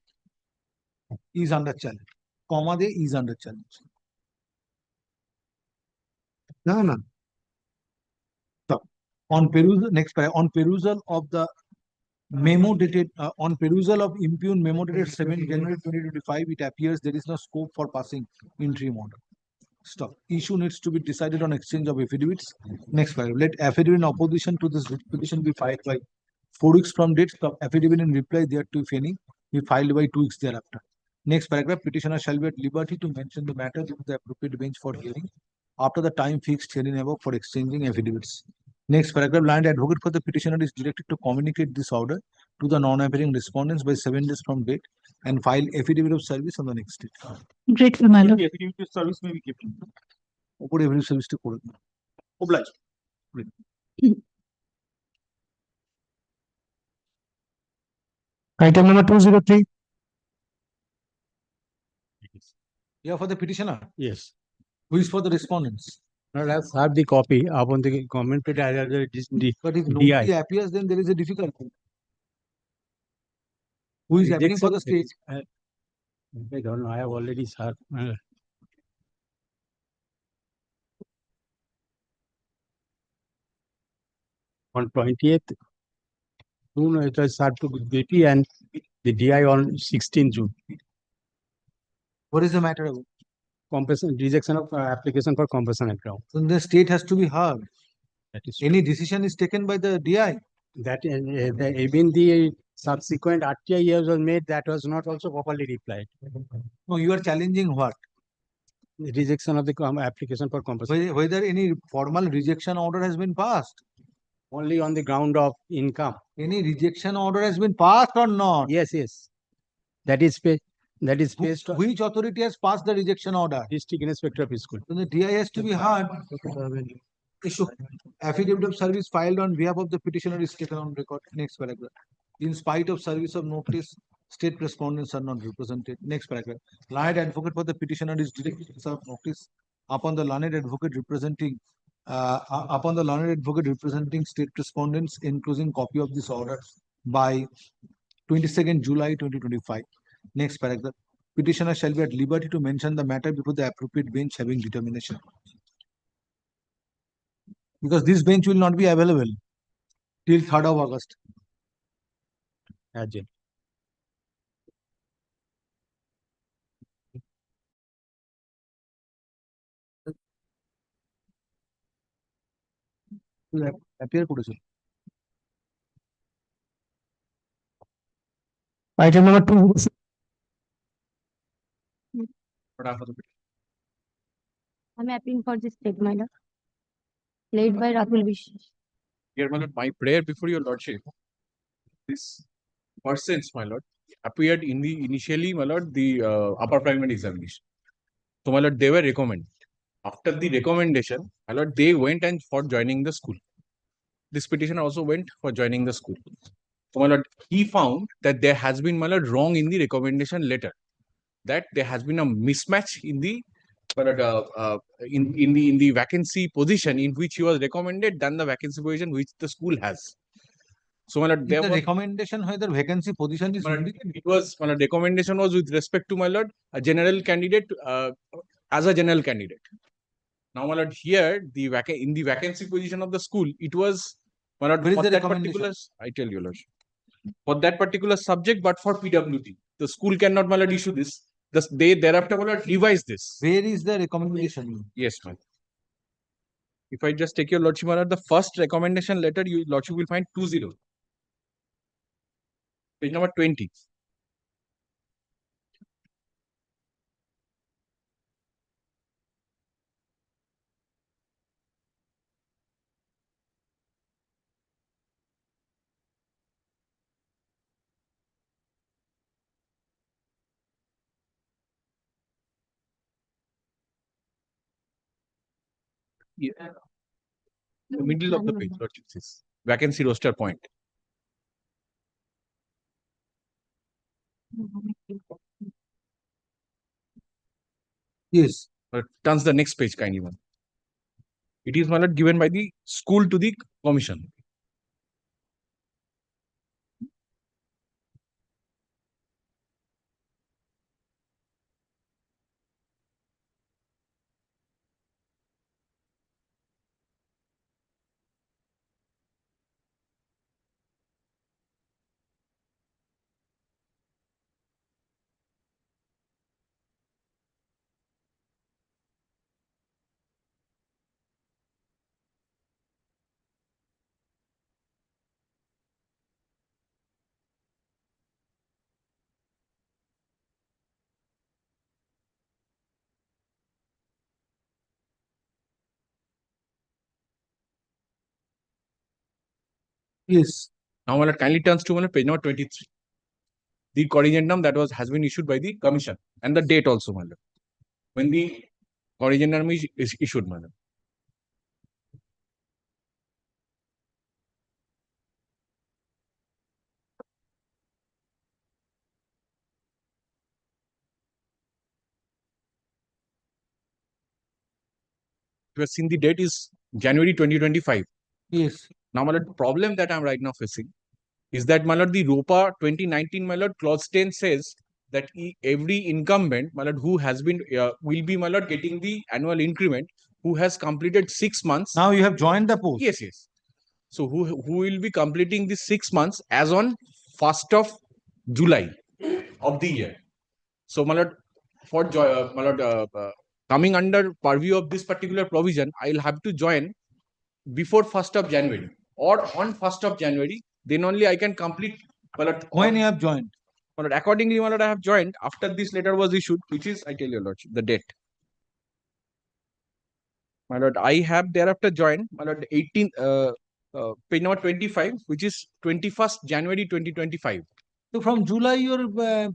is under challenge. Comma de is under challenge. না না On perusal, next paragraph, on perusal of the memo dated, on perusal of impugned memo dated 7 January 2025, it appears there is no scope for passing interim order. Stop. Issue needs to be decided on exchange of affidavits. Next paragraph. Let affidavit in opposition to this petition be filed by 4 weeks from date. Stop. Affidavit in reply thereto, if any, be filed by 2 weeks thereafter. Next paragraph. Petitioner shall be at liberty to mention the matter to the appropriate bench for hearing after the time fixed herein above for exchanging affidavits. Next paragraph. Learned advocate for the petitioner is directed to communicate this order to the non-appearing respondents by 7 days from date and file affidavit of service on the next date. Grateful, my lord. The affidavit of service may be given. ওপরে affidavit service টা করে দিন। Obliged. Item number 203. Yeah, for the petitioner. Yes. Who is for the respondents? Not have served the copy upon the comment to the But if DI. nobody appears, then there is a difficulty. Who is appearing for the state? I don't know. I have already served. On 20th June, it was served to BP and the DI on 16th June. What is the matter about? Compensation, rejection of application for compensation account. So the state has to be heard. That is Any decision is taken by the DI. that even the subsequent RTI years was made, that was not also properly replied. No, you are challenging what? The rejection of the application for compensation. Whether any formal rejection order has been passed. Only on the ground of income. Any rejection order has been passed or not? Yes, yes. That is based on Which authority has passed the rejection order? District Inspector of School. Then the DI has to be heard. Issue. Affidavit of service filed on behalf of the petitioner is taken on record. Next paragraph. In spite of service of notice, state respondents are not represented. Next paragraph. Learned advocate for the petitioner is directed to serve notice upon the learned advocate representing state respondents, enclosing copy of this order by 22nd July 2025. Next paragraph. Petitioner shall be at liberty to mention the matter before the appropriate bench having determination. Because this bench will not be available till 3rd of August. Ajay. Appear করেছিল। Item number 2. I'm appealing for this state, my lord. Led by Rahul Vishwas. Dear my lord, my prayer before your lordship. This persons, my lord, appeared in the initially, my lord, the upper primary examination. So, my lord, they were recommended. After the recommendation, my lord, they went and for joining the school. This petitioner also went for joining the school. So, my lord, he found that there has been, my lord, wrong in the recommendation letter. That there has been a mismatch in the in the vacancy position in which he was recommended than the vacancy position which the school has. So, my lord, Is there the was, recommendation whether vacancy position is my lord, it was, my lord, recommendation was with respect to, my lord, a general candidate as a general candidate. Now, my lord, here in the vacancy position of the school, it was, my lord, Where is for the that recommendation? particular, I tell you, lordship, for that particular subject, but for PWT, the school cannot, my lord, issue this. Thus, they thereafter, my lord, revise this. Where is the recommendation? Yes, ma'am. If I just take your lordship, my lord, the first recommendation letter, you lordship will find 20. Page number 20. Yeah. The middle of the page, lordship says. Vacancy roster point. Yes. Turns the next page, kindly one. It is, my lord, given by the school to the commission. Yes. Now, my lord, kindly turns to my lord, page number 23. The corrigendum that has been issued by the commission and the date also, my lord. When the corrigendum is issued, my lord. You have seen the date is January 2025. Yes. Now, my lord, problem that I'm right now facing is that, my lord, the ROPA 2019, my lord, clause 10 says that every incumbent, my lord, who has been, will be, my lord, getting the annual increment, who has completed 6 months. Now you have joined the post. Yes, yes. So who will be completing the 6 months as on 1st of July of the year. So, my lord, for my lord, coming under purview of this particular provision, I'll have to join before 1st of January or on 1st of January. Then only I can complete. My lord, When you have joined? My lord, accordingly, my lord, I have joined after this letter was issued, which is, I tell you, lord, the date. My lord, I have thereafter joined, my lord, 18th, page number 25, which is 21st January 2025. So from July, your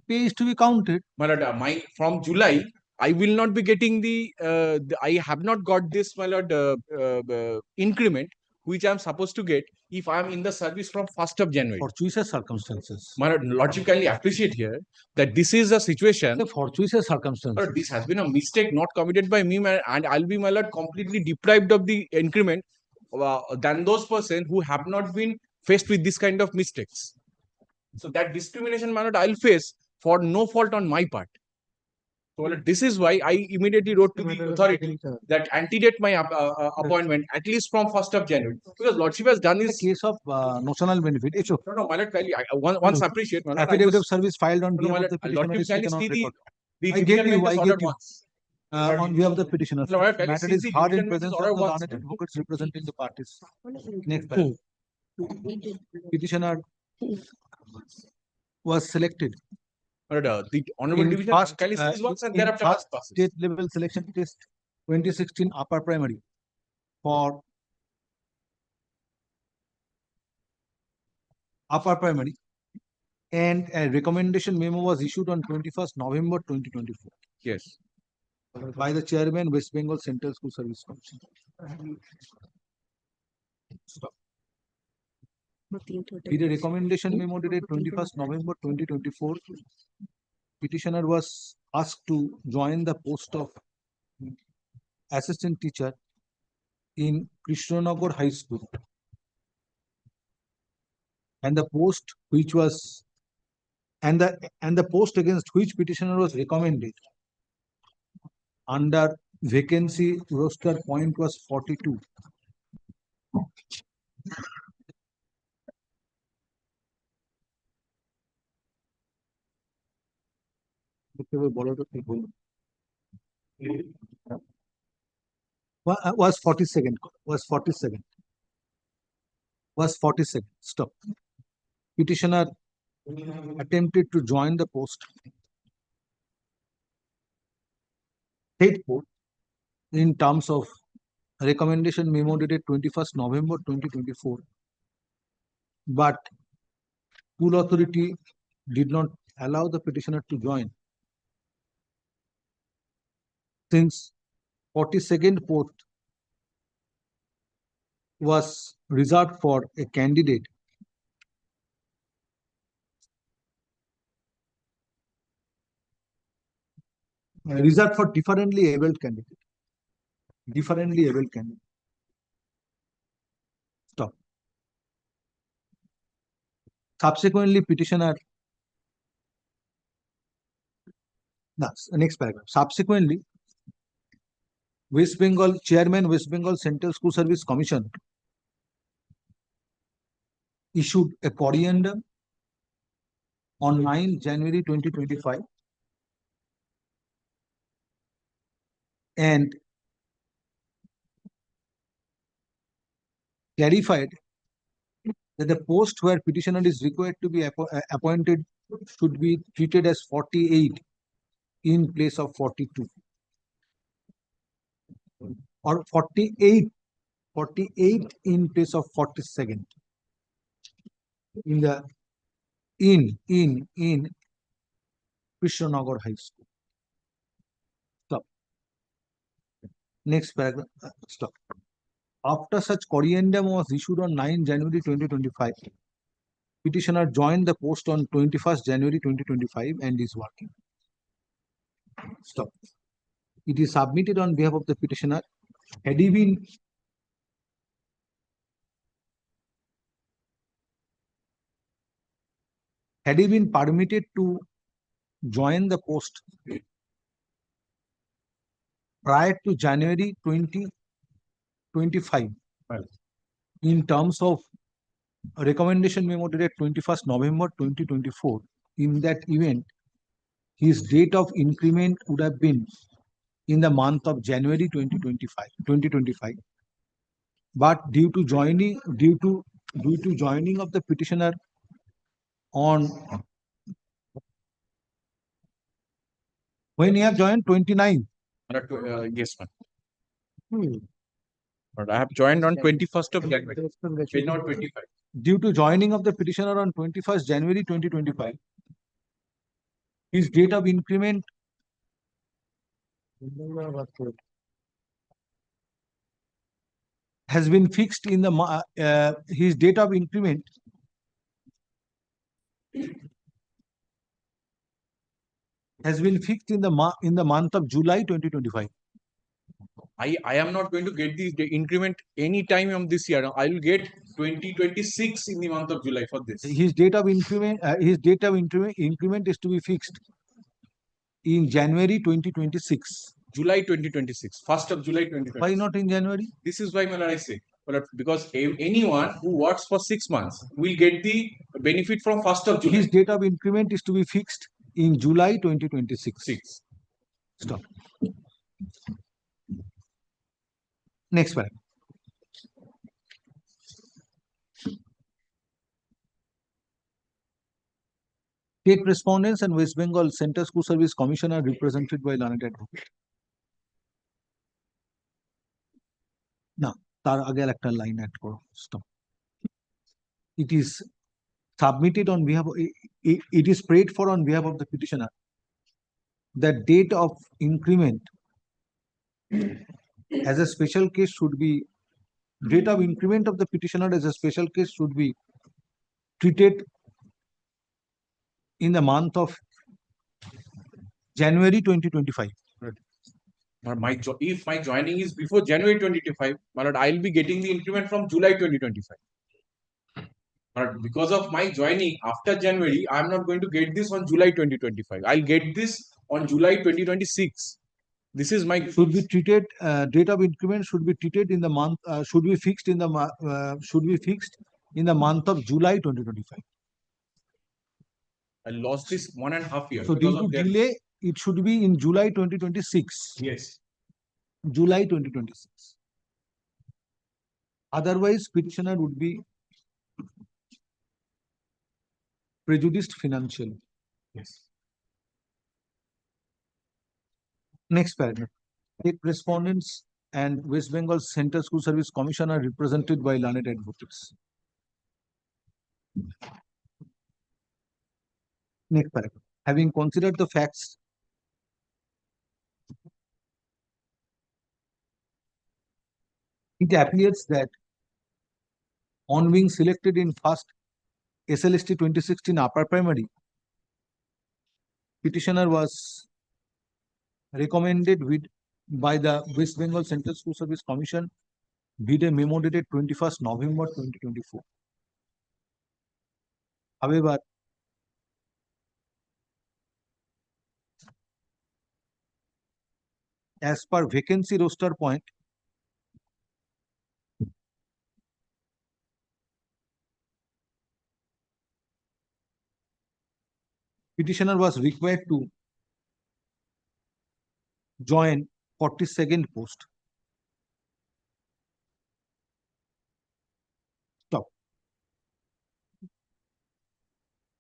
pay is to be counted. My lord, from July, I will not be getting I have not got this, my lord, increment, which I am supposed to get if I am in the service from 1st of January. Fortuitous circumstances. My lord, logically appreciate here that this is a situation. The fortuitous circumstances. My lord, this has been a mistake not committed by me, and I'll be, my lord, completely deprived of the increment than those persons who have not been faced with this kind of mistakes. So that discrimination, my lord, I'll face for no fault on my part. So, well, this is why I immediately wrote to the authority that antedate my appointment at least from 1st of January. Because Lordship has done this. The case of notional benefit. No, no, my lord, once appreciate. My lord, Affidavit of service filed on behalf of the petitioner Lordship is can taken on see record. the I get you. I get you. On behalf of the petitioner. No, I Matter is hard in presence of the learned advocates representing the parties. Next paragraph. Petitioner was selected. The honorable division can see this once and thereafter passes. State level selection test 2016 upper primary for upper primary, and a recommendation memo was issued on 21st November 2024. Yes. By the chairman, West Bengal Central School Service Commission. Stop. With a recommendation memo dated 21st November 2024, petitioner was asked to join the post of assistant teacher in Krishnanagar High School, and the post which was and the post against which petitioner was recommended under vacancy roster point was 42. Was 42nd. Was 42nd. Was 42nd. Stop. Petitioner attempted to join the post. State post in terms of recommendation memo dated 21st November 2024. But school authority did not allow the petitioner to join. Since 42nd post was reserved for a candidate reserved for differently abled candidate. Differently abled candidate. Stop. Subsequently, petitioner. Next paragraph. Subsequently, West Bengal Chairman, West Bengal Central School Service Commission issued a corrigendum on 9 January 2025 and clarified that the post where petitioner is required to be appointed should be treated as 48 in place of 42 or 48 in place of 42nd. in the in Krishnanagar High School. Stop. Next paragraph. Stop. After such corrigendum was issued on 9 January 2025, petitioner joined the post on 21st January 2025 and is working. Stop. It is submitted on behalf of the petitioner. Had he been permitted to join the post prior to January 2025 in terms of a recommendation memo dated 21st November 2024, in that event, his date of increment would have been in the month of January 2025. But due to joining of the petitioner on when he have joined 29. Yes, ma'am. But I have joined on 21st of January, not 25. Due to joining of the petitioner on 21st January 2025, his date of increment has been fixed in the his date of increment has been fixed in the month of July 2025. I am not going to get the increment any time of this year. I will get 2026 in the month of July for this. His date of increment is to be fixed in January 2026. July 2026, 1st of July 2026. Why not in January? This is why I say, because anyone who works for 6 months will get the benefit from 1st of July. His date of increment is to be fixed in July 2026. Stop. Next paragraph. State respondents and West Bengal Central School Service Commission are represented by learned advocate. Now, তার আগে একটা line add করো। Stop. It is submitted on behalf of, it is prayed for on behalf of the petitioner that date of increment as a special case should be, date of increment of the petitioner as a special case should be treated in the month of January 2025. But if my joining is before January 2025, I'll be getting the increment from July 2025. But because of my joining after January, I'm not going to get this on July 2025. I'll get this on July 2026. This is my should be treated. Date of increment should be treated in the month. Should be fixed in the month of July 2025. I lost this 1.5 years. So due to delay, it should be in July 2026. Yes. July 2026. Otherwise, petitioner would be prejudiced financially. Yes. Next paragraph. State respondents and West Bengal Central School Service Commission are represented by learned advocates. Next paragraph. Having considered the facts, it appears that on being selected in first SLST 2016 upper primary, petitioner was recommended by the West Bengal Central School Service Commission with a memo dated 21st November 2024. However, as per vacancy roster point, petitioner was required to join 42nd post. Stop.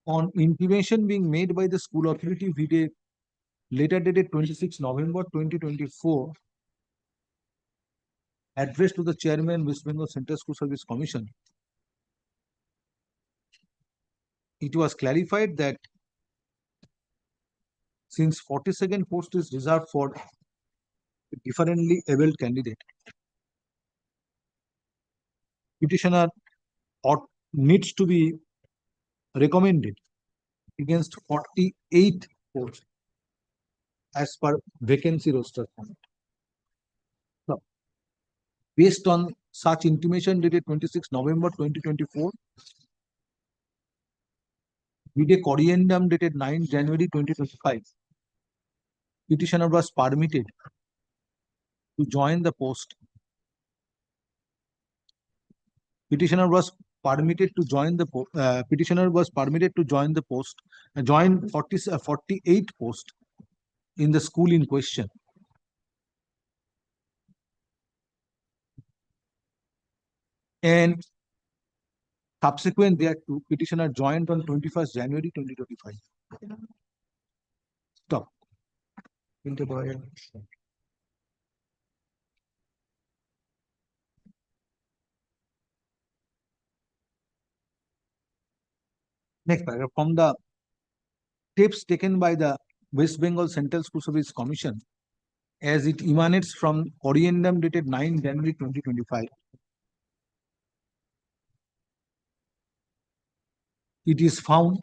On intimation being made by the school authority with a letter dated 26 November 2024, addressed to the chairman West Bengal Central School Service Commission, it was clarified that since 42nd post is reserved for a differently abled candidate, petitioner needs to be recommended against 48 posts as per vacancy roster format. So, based on such intimation dated 26 November 2024, with a corriendum dated 9 January 2025, petitioner was permitted to join the post. Petitioner was permitted to join the post, join 48 post in the school in question. And subsequent thereto, petitioner joined on 21st January 2025. Stop. Next paragraph. From the steps taken by the West Bengal Central School Service Commission as it emanates from corriendum dated 9 January 2025, it is found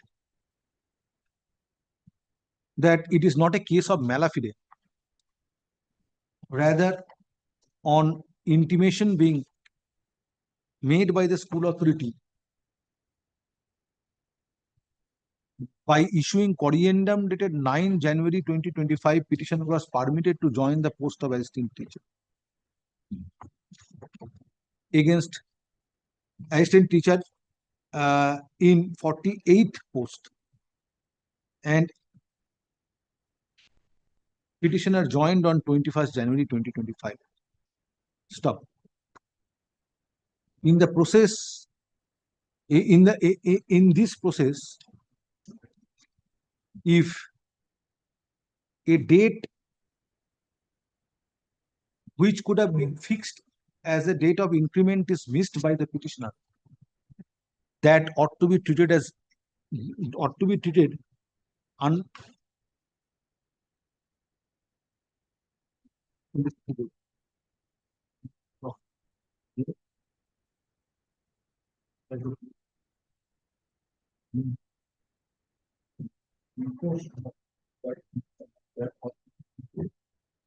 that it is not a case of mala fide. Rather, on intimation being made by the school authority by issuing corriendum dated 9 January 2025, petitioner was permitted to join the post of assistant teacher against assistant teacher in 48 post, and petitioner joined on 21st January 2025. Stop. In the process, in this process, if a date which could have been fixed as a date of increment is missed by the petitioner, that ought to be treated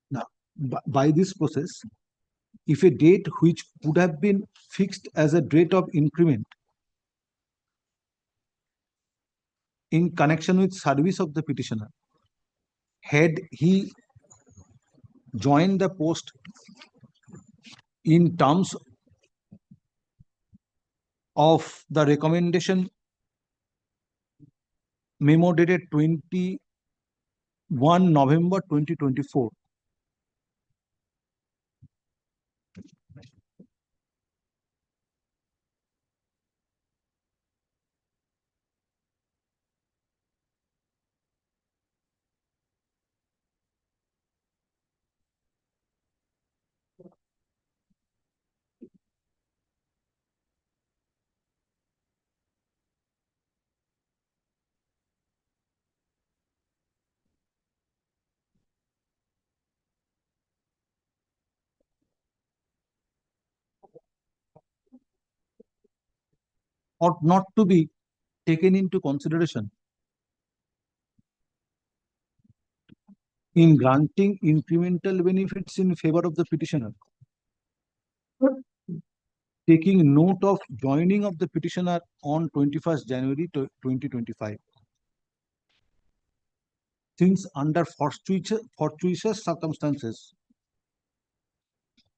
now, by this process, if a date which would have been fixed as a date of increment in connection with service of the petitioner, had he joined the post in terms of the recommendation memo dated 21 November 2024, ought not to be taken into consideration in granting incremental benefits in favor of the petitioner, taking note of joining of the petitioner on 21st January 2025. Since under fortuitous circumstances,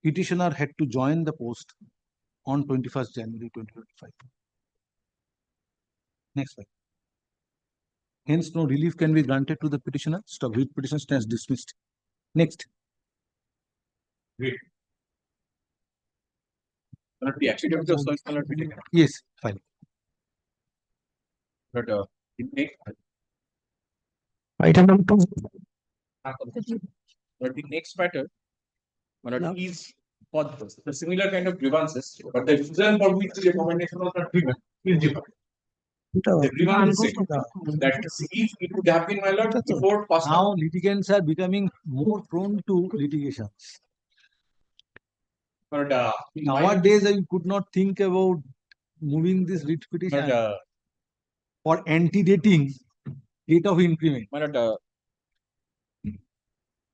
petitioner had to join the post on 21st January 2025. Next slide. Hence, no relief can be granted to the petitioner. Stop. Writ petition stands dismissed. Next. Great. The accident of search cannot be taken. Yes, fine. But it makes Item number 2. but the next matter is for the similar kind of grievances, but the reason for which the recommendation was not given is different. Everyone is saying that if it would have been, my lord, before first. Now litigants are becoming more prone to litigation. But Nowadays, I could not think about moving this writ petition for antedating date of increment. my lord,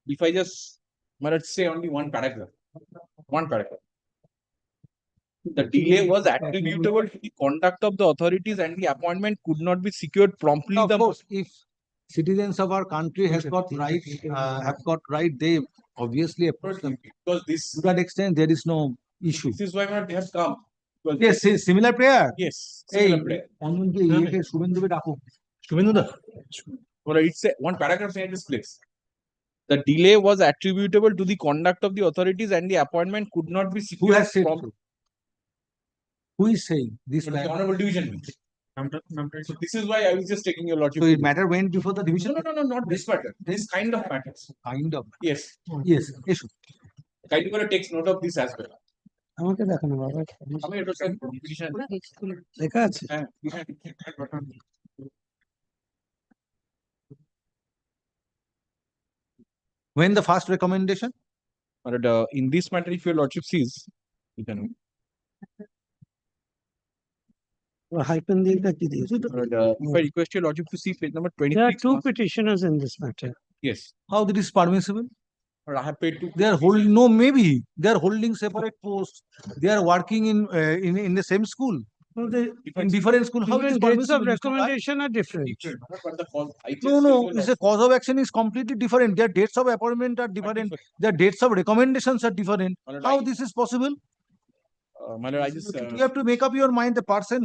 if I just, my lord, say only one paragraph. The delay was attributable to the conduct of the authorities and the appointment could not be secured promptly. Of course, if citizens of our country have got right, they obviously approach them. Because this, To that extent, there is no issue. this is why, my lord, they have come. Because Yes, similar prayer. Yes, Hey, similar prayer. Well, it's one paragraph in this place. The delay was attributable to the conduct of the authorities and the appointment could not be secured. Who has said so? Who is saying this? The Honorable Division Bench. So this is why I was just taking your lordship. So it matter went before the division? No, not this matter. This kind of matters. Kind of. Yes. Yes. Issue. Kind of takes note of this as well. আমাকে দেখানো বাবা আমি এটা sir petition লেখা আছে হ্যাঁ When the first recommendation? But in this matter, if your lordship sees, you can. hyphen দিয়ে কি দিয়েছে But if I request your lordship to see page number 23. There are two petitioners in this matter. Yes. How this is permissible? But I have paid to. They are holding, no, maybe they are holding separate posts. They are working in the same school. Well, the In different school. How it is dates of permissible? recommendation are different. But the cause, I just No, say your it's a cause of action is completely different. Their dates of appointment are different. Their dates of recommendations are different. How this is possible? my lord, I just. You have to make up your mind. The person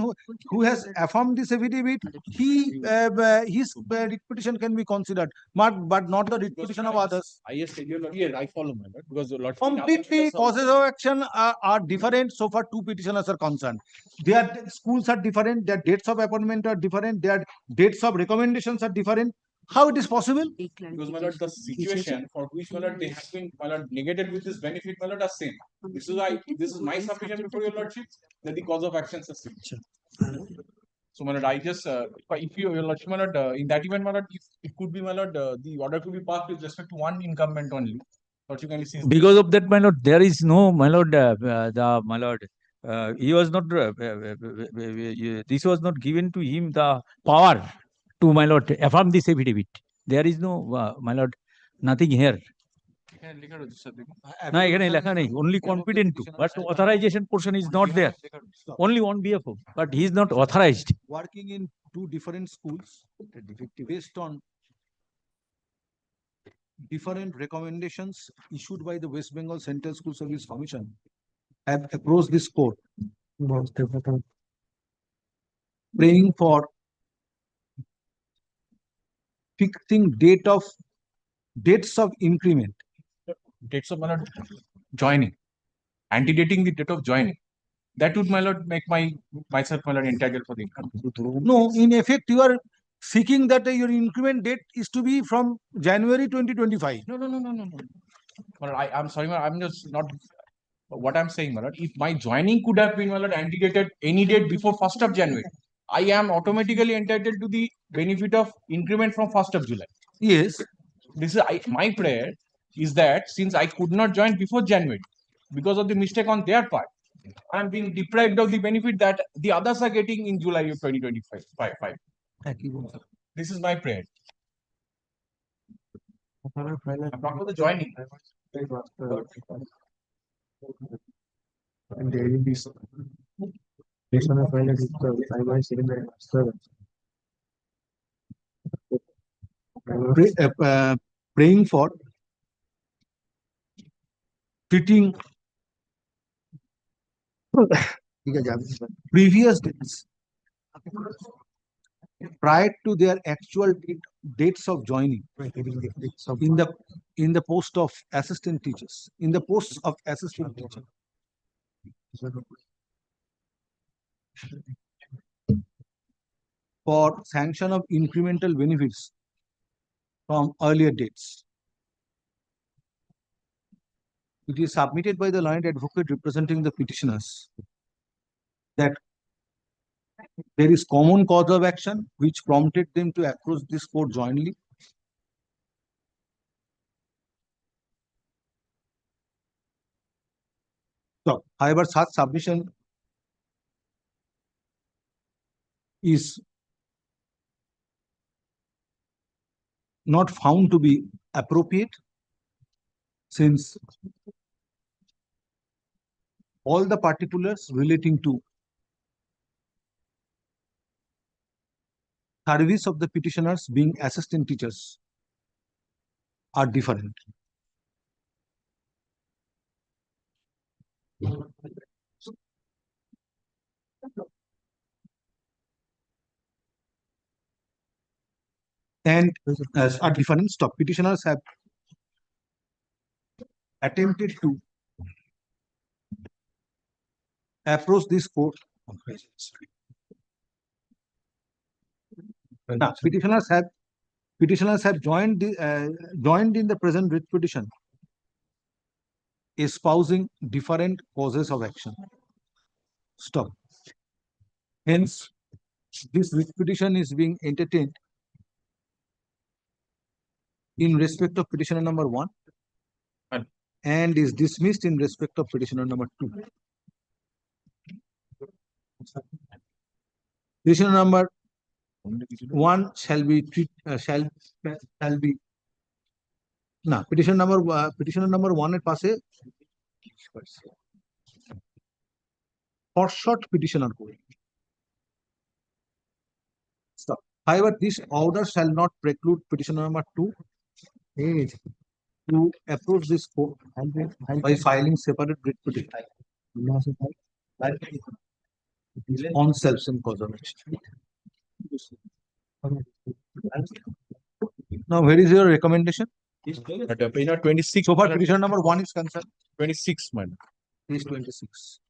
who has affirmed this affidavit, his writ petition can be considered, but not the writ petition of others. I said your lord. Yes, I follow, my lord, because the lord. Completely causes of action are different so far two petitioners are concerned. Their schools are different, their dates of appointment are different, their dates of recommendations are different. How it is possible? Because, my lord, the situation for which, my lord, they have been, my lord, negated with this benefit, my lord, are same. This is my submission before your lordship that the cause of actions are same. So, my lord, I just, if you, your lordship, my lord, in that event, my lord, if it could be, my lord, the order could be passed with respect to one incumbent only. But you can see. Because of that, my lord, there is no, my lord, my lord, he was not, this was not given to him the power to, my lord, affirm this affidavit. There is no, my lord, nothing here. No, only competent to, but authorization portion is not there. Only on behalf of, but he is not authorized. Working in two different schools based on different recommendations issued by the West Bengal Central School Service Commission have approached this court praying for fixing dates of increment. Dates of, my lord, joining. Antedating the date of joining. That would, my lord, make myself, my lord, entitled for the income. No, in effect, you are seeking that your increment date is to be from January 2025. No. Well, I'm sorry, my lord, I'm just not. What I'm saying, my lord, if my joining could have been, my lord, antedated any date before 1st of January, I am automatically entitled to the benefit of increment from 1st of July. Yes. This is my prayer is that since I could not join before January because of the mistake on their part, I am being deprived of the benefit that the others are getting in July of 2025. This is my prayer. I'm not for the joining. Praying for treating previous dates prior to their actual dates of joining in the post of assistant teachers, in the posts of assistant teacher. For sanction of incremental benefits from earlier dates. It is submitted by the learned advocate representing the petitioners that There is common cause of action which prompted them to approach this court jointly. So, however, such submission is not found to be appropriate since all the particulars relating to service of the petitioners being assistant teachers are different. And are different. Stop. Petitioners have attempted to approach this court. Now, petitioners have joined in the present writ petition, espousing different causes of action. Stop. Hence, this writ petition is being entertained in respect of petitioner number 1 and is dismissed in respect of petitioner number 2. Petitioner number 1 shall be petition number 1 এর পাশে short petitioner করে. Stop. However, this order shall not preclude petitioner number 2 to approach this court by filing separate writ petition on self-same cause of action. Now, where is your recommendation? At page 26. So far, petition number 1 is concerned. 26, madam. Page 26.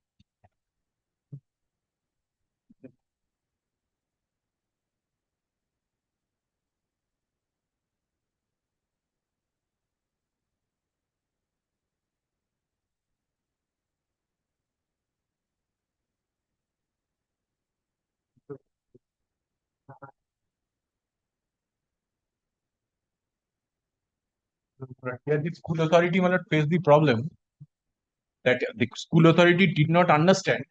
Here the school authority faced the problem that the school authority did not understand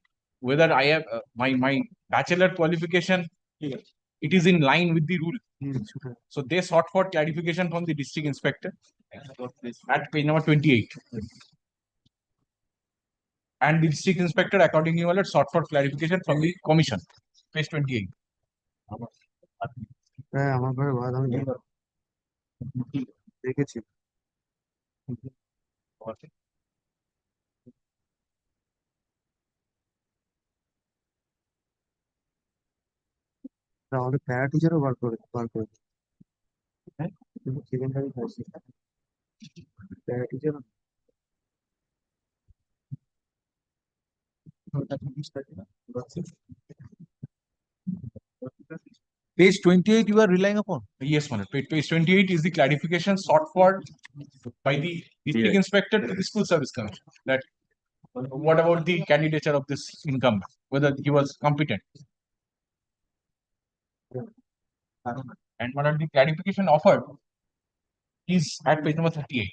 whether I have my bachelor qualification, it is in line with the rule. So they sought for clarification from the district inspector at page number 28. And the district inspector accordingly sought for clarification from the commission, page 28. আমাদের প্যারা টিচারও বার করে para teacher Page 28 you are relying upon? Yes, madam. Page 28 is the clarification sought for by the district inspector to the school service commission. That what about the candidature of this incumbent, whether he was competent. And what are the clarification offered is at page number 38.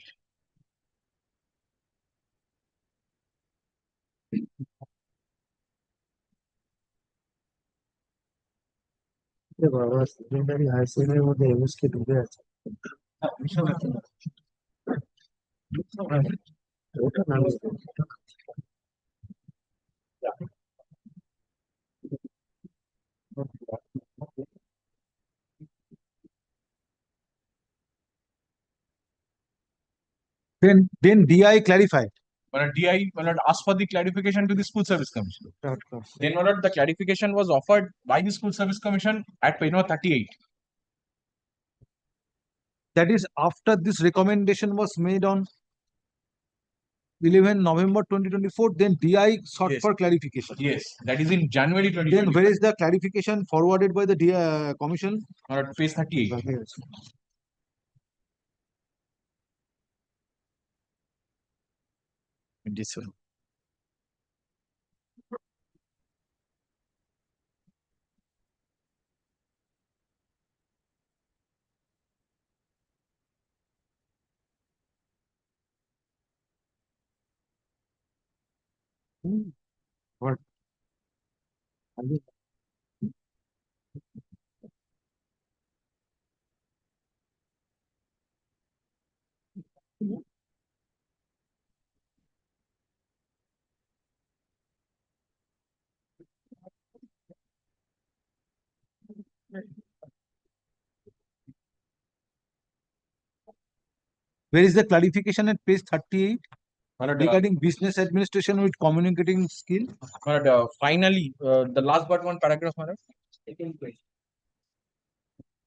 বাবা secondary high সেকেন্ডারির মধ্যে MSK ঢুকে আছে ওটা নাম Then DI clarified. DI asked for the clarification to the school service commission. Then the clarification was offered by the school service commission at page number 38. That is after this recommendation was made on 11 November 2024, then DI sought for clarification. Yes, that is in January 2024. Then where is the clarification forwarded by the DI commission? At page 38. This one. What? Where is the clarification at page 38 My lord, regarding business administration with communicating skill? my lord, finally, the last but one paragraph, my lord.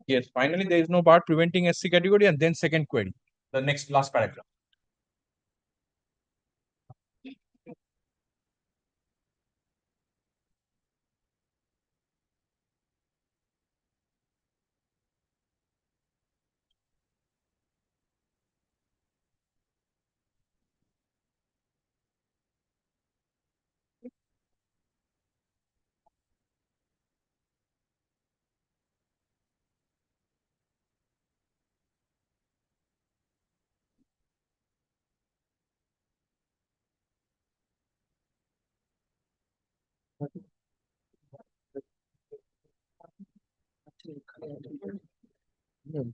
Yes, finally, there is no bar preventing SC category, and then second query, the next last paragraph.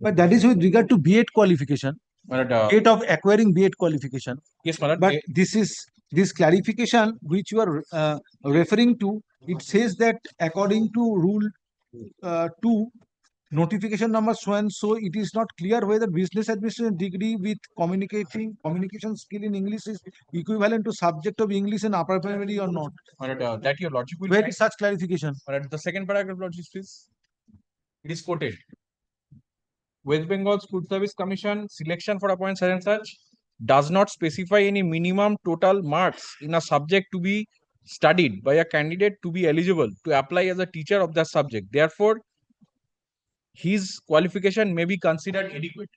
But that is with regard to B.Ed qualification, My lord, date of acquiring B.Ed qualification. yes, my lord. But this clarification which you are referring to, it says that according to rule 2, notification number so and so, it is not clear whether business administration degree with communication skill in English is equivalent to subject of English in upper primary or not. My lord, that your logic will Where find. is such clarification? My lord, the second paragraph, logic, please. It is quoted. West Bengal School Service Commission selection for appointment such and such does not specify any minimum total marks in a subject to be studied by a candidate to be eligible to apply as a teacher of that subject. Therefore, his qualification may be considered adequate.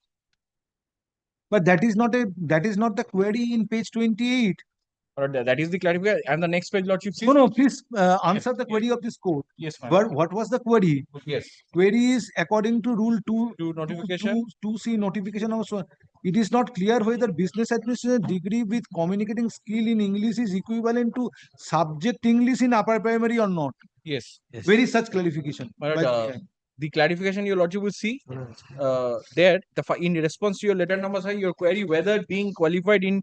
But that is not the query in page 28. Or that is the clarification. And the next page, Lordship. No, please answer the query of this court. Yes, ma'am. But what was the query? Yes. Query is according to rule 2, notification. 2C notification also. It is not clear whether business administration degree with communicating skill in English is equivalent to subject English in upper primary or not. Yes. Where is such clarification? But, the clarification your lordship will see there in response to your letter number 5, your query whether being qualified in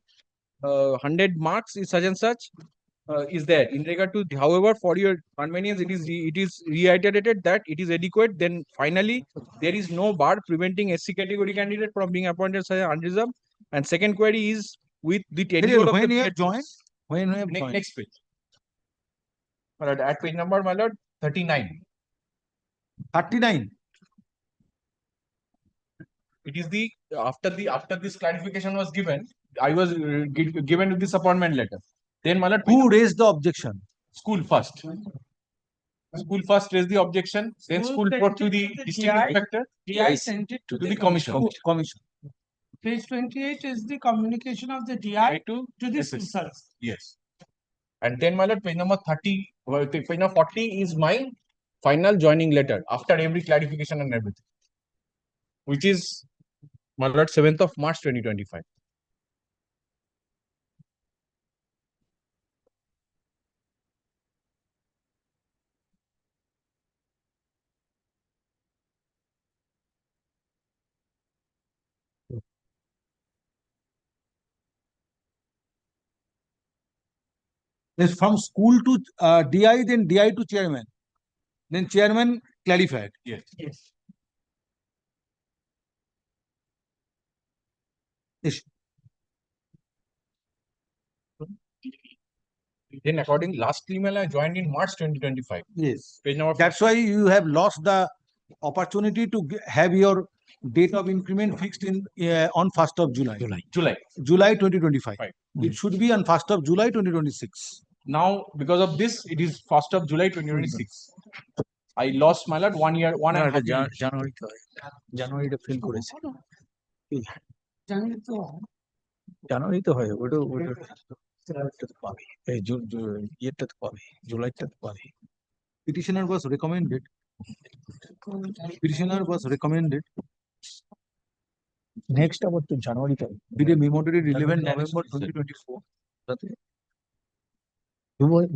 100 marks is such and such is there. In regard to, however, for your convenience, it is reiterated that it is adequate. Then finally, there is no bar preventing SC category candidate from being appointed as unreserved. And second query is with the tenure of When the you have joined? When you have joined? next page. At page number, my lord, 39. 39. It is the after this clarification was given, I was given this appointment letter. Then, my lord, who raised the objection? School first. School first raised the objection. Then school brought to the district inspector. DI sent it to the commission. Page 28 is the communication of the DI to the Dismissals. Yes. And then, my lord, page number 30, page number 40 is my final joining letter after every clarification and everything, which is, my lord, 7th of March 2025. Is from school to DI, then DI to chairman. Then chairman clarified. Yes. Yes. Yes. Then according last email I joined in March 2025. Yes. Page number That's why you have lost the opportunity to have your date of increment fixed in on 1st of July. July 2025. It should be on 1st of July 2026. Now, because of this, it is 1st of July 2026. I lost, my lord, 1 year, 1.5 years. জানুয়ারিতে fail করেছে জানুয়ারি তো জানুয়ারি তো হয় ওটা তো পাবে এই ইয়েরটা তো পাবে জুলাইটা তো পাবে Petitioner was recommended. Petitioner was recommended. Next আবার তো জানুয়ারিতে With a memo dated 11 November 2024.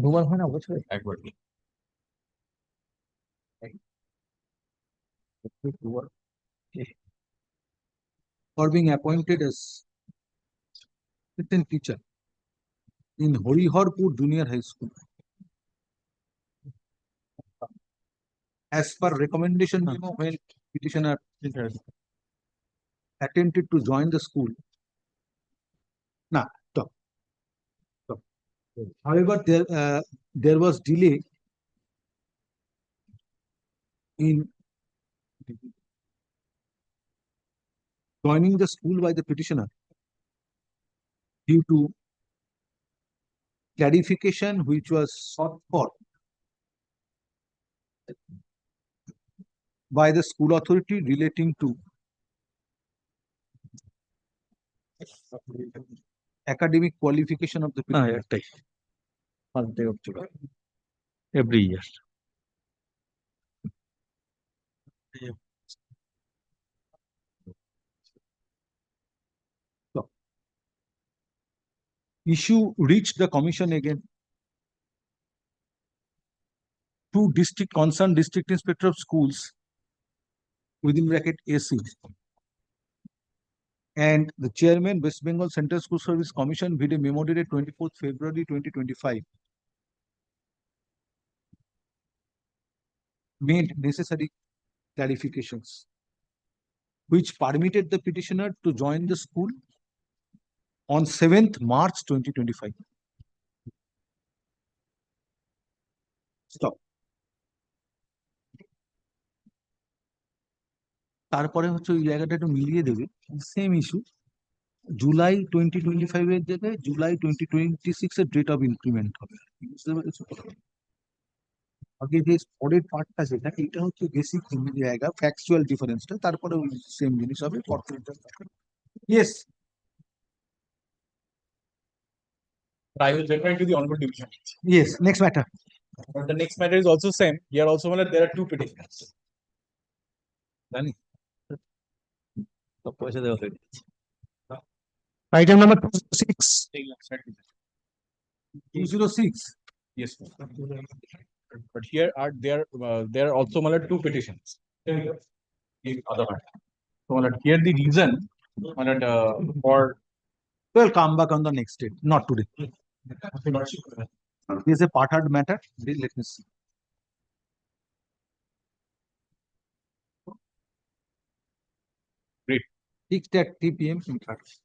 দুবার হয় না বছরে? একবার। For being appointed as assistant teacher in Horiharpur Junior High School. As per recommendation memo, when petitioner attempted to join the school. Nah, stop. Stop. However, there was delay in joining the school by the petitioner due to clarification which was sought for by the school authority relating to academic qualification of the petitioner. Every year. So, issue reached the commission again. Two concerned district inspector of schools within bracket AC and the chairman West Bengal Central School Service Commission video memo dated 24th February 2025 made necessary clarifications which permitted the petitioner to join the school on 7th March 2025. Stop. তারপরে হচ্ছে ওই জায়গাটা একটু মিলিয়ে দেবে same issue July 2025 এর জায়গায় জুলাই 2026 এর ডেট অফ ইনক্রিমেন্ট হবে বুঝতে পেরেছো আগে যে পরের পার্টটা যেটা এটা হচ্ছে বেসিক জায়গা ফ্যাকচুয়াল ডিফারেন্সটা তারপরে ওই সেম জিনিস হবে yes I will refer to the honorable division. Yes, next matter. But the next matter is also same. Here also there are two petitions. Item number 206. 206. Yes, sir. But here are there are also two petitions. In other matter. So here the reason for We'll come back on the next date, not today. This is a part-hard matter. Let me see. Great. Fixed at 3 p.m. in fact.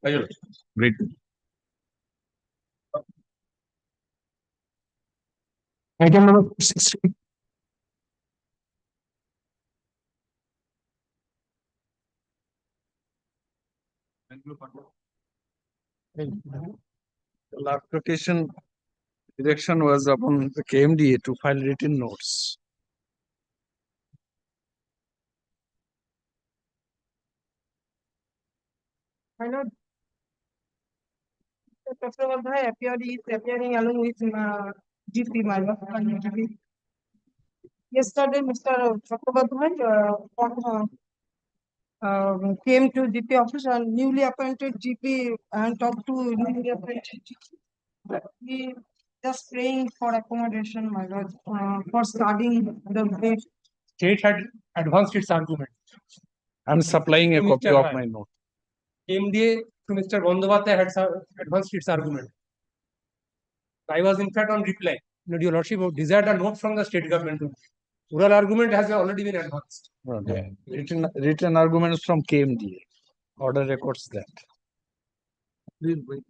Great. Item number 263. The application direction was upon the KMDA to file written notes. My lord, Chakravarti appearing along with GP, my lord. Yesterday, Mr. Chakravarti came to GP office and newly appointed GP and talked to newly appointed GP. He just praying for accommodation, my lord, for studying the grade. State had advanced its argument. I'm supplying a copy of my note. KMDA to Mr. Bandyopadhyay had advanced its argument. I was in fact on reply. Your Lordship desired a note from the state government. Oral argument has already been advanced. Okay. Written arguments from KMDA. Order records that. Please wait.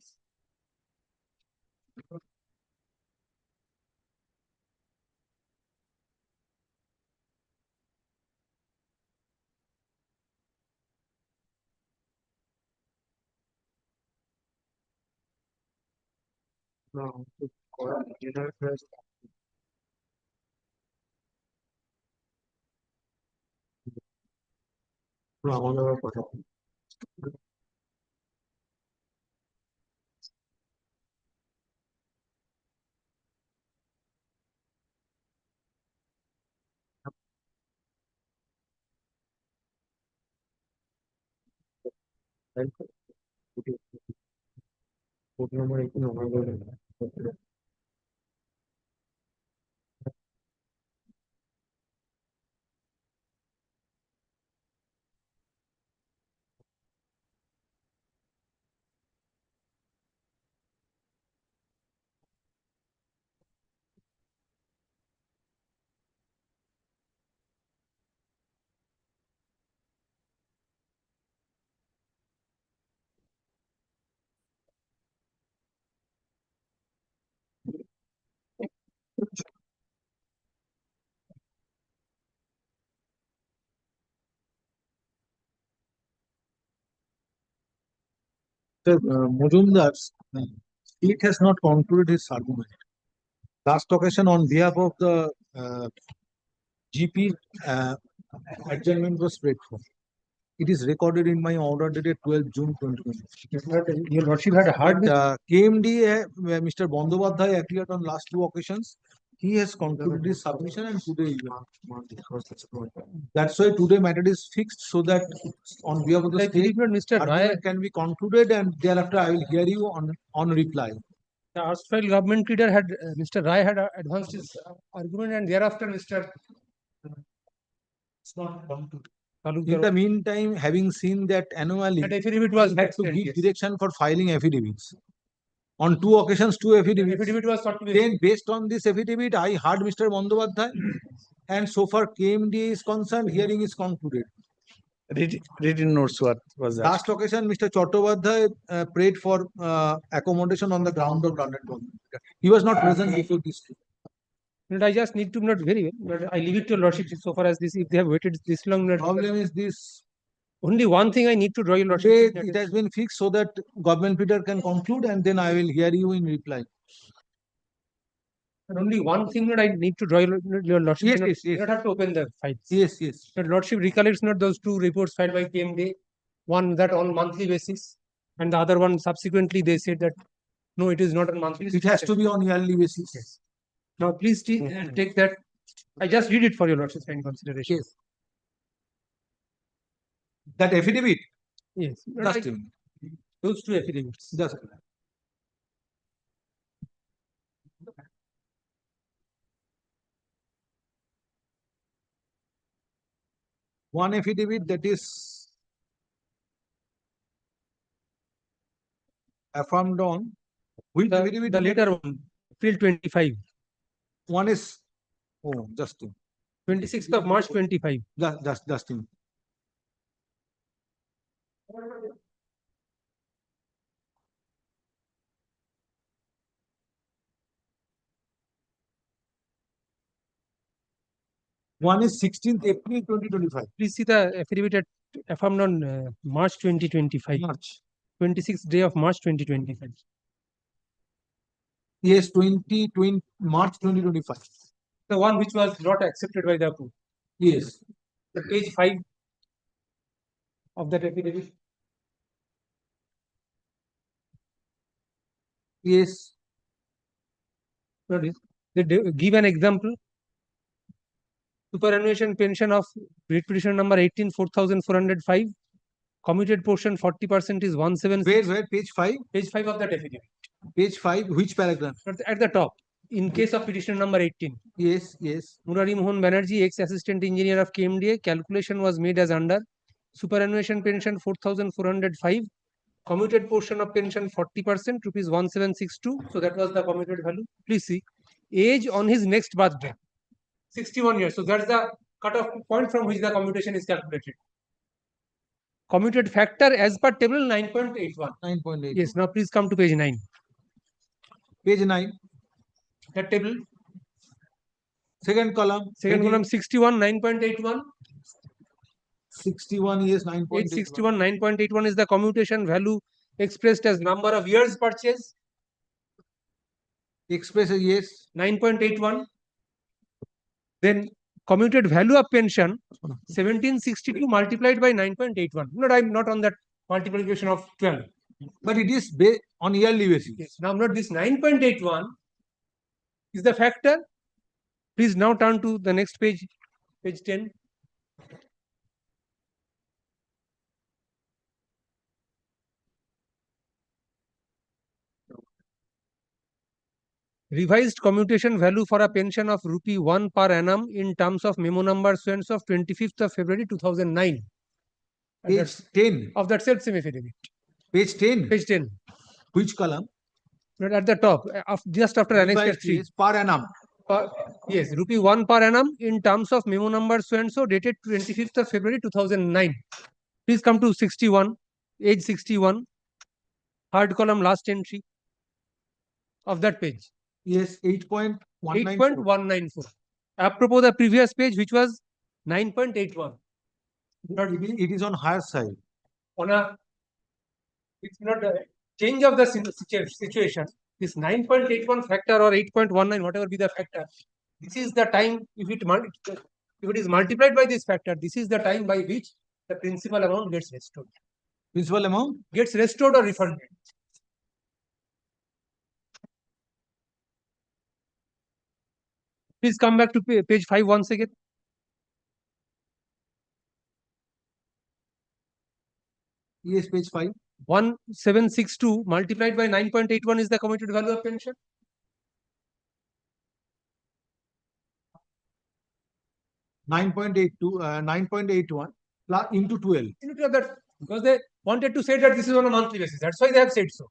No, আমাদের কথা code number এখানে আমাদের Mr. Mujumdar's it has not concluded his argument. Last occasion on behalf of the GP adjournment was prayed for. It is recorded in my order dated 12 June 2020. Your Lordship had heard this. KMDA, Mr. Bandyopadhyay appeared on last two occasions. He has concluded his submission and today that's why today matter is fixed so that on behalf of the state Mr. Rai, argument can be concluded and thereafter I will hear you on reply. the erstwhile government leader had Mr. Rai had advanced his argument, and thereafter Mr. In the meantime, having seen that anomaly, That affidavit was had to extant, give yes. direction for filing affidavits. On two occasions, two affidavits. Affidavit was sought to be Then, based on this affidavit, I heard Mr. Bandyopadhyay, and so far KMDA is concerned, hearing is concluded. Written notes what was that? Last occasion, Mr. Chattopadhyay prayed for accommodation on the ground of London government. He was not present before this. But I just need to not very well, but I leave it to your Lordship so far as this, if they have waited this long. Problem is this. Only one thing I need to draw your Lordship. Today, it has been fixed so that government leader can conclude and then I will hear you in reply. But only one thing that I need to draw your Lordship. Yes, you yes, you yes. don't have to open the files. Yes, yes. Your Lordship recollects not those two reports filed by KMDA, one that on monthly basis, and the other one subsequently they said that no, it is not on monthly basis. It has to be on yearly basis. Yes. Now, please take that. I just read it for your Lordship's kind consideration. Yes. That affidavit? Yes. Just a minute. Those two affidavits. Just a minute. One affidavit that is affirmed on which affidavit? The later one, April 25. One is just 26th of March 25. Just in. One is 16th April 2025. Please see the affidavit affirmed on March 2025. March. 26th day of March 2025. Yes, March 2025. The one which was not accepted by the court. Yes. The page 5 of that affidavit. Yes. They give an example. Superannuation pension of Writ Petition number 18 4405. Commuted portion 40% is 176. Where page 5? Page 5 of that affidavit. Page 5, which paragraph? At the top. In case of petition number 18. Yes, yes. Murari Mohan Banerjee, ex-assistant engineer of KMDA, calculation was made as under. Superannuation pension 4405. Commuted portion of pension 40%, rupees 1762. So that was the commuted value. Please see. Age on his next birthday. 61 years. So that's the cutoff point from which the commutation is calculated. Commuted factor as per table 9.81. 9.8. Yes. Now please come to page 9. Page 9. That table. Second column. Second column 61, 9.81. 61 is 9.81. 861, 9.81 is the commutation value expressed as number of years purchase. Expressed as yes. 9.81. Then commuted value of pension 1762 multiplied by 9.81. No, I'm not on that multiplication of 12. But it is based on yearly basis. Yes. Now, not this 9.81 is the factor. Please now turn to the next page, page 10. Revised commutation value for a pension of rupee 1 per annum in terms of memo number Swens of 25th of February 2009. Page 10. Of that self-same affidavit. Page 10. Page 10. Which column? Not at the top, just after Annex 3. Per annum. Yes, rupee 1 per annum in terms of memo number so dated 25th of February 2009. Please come to 61, age 61, third column, last entry of that page. Yes, 8.194. 8.194. Apropos the previous page, which was 9.81. It is on higher side. On a, it's not change of the situation, this 9.81 factor or 8.19, whatever be the factor, this is the time, if it is multiplied by this factor, this is the time by which the principal amount gets restored. Principal amount gets restored or refunded. Please come back to page 5 once again. Yes, page 5. 1762 multiplied by 9.81 is the commuted value of pension. $9.81 into 12. That, because they wanted to say that this is on a monthly basis. That's why they have said so.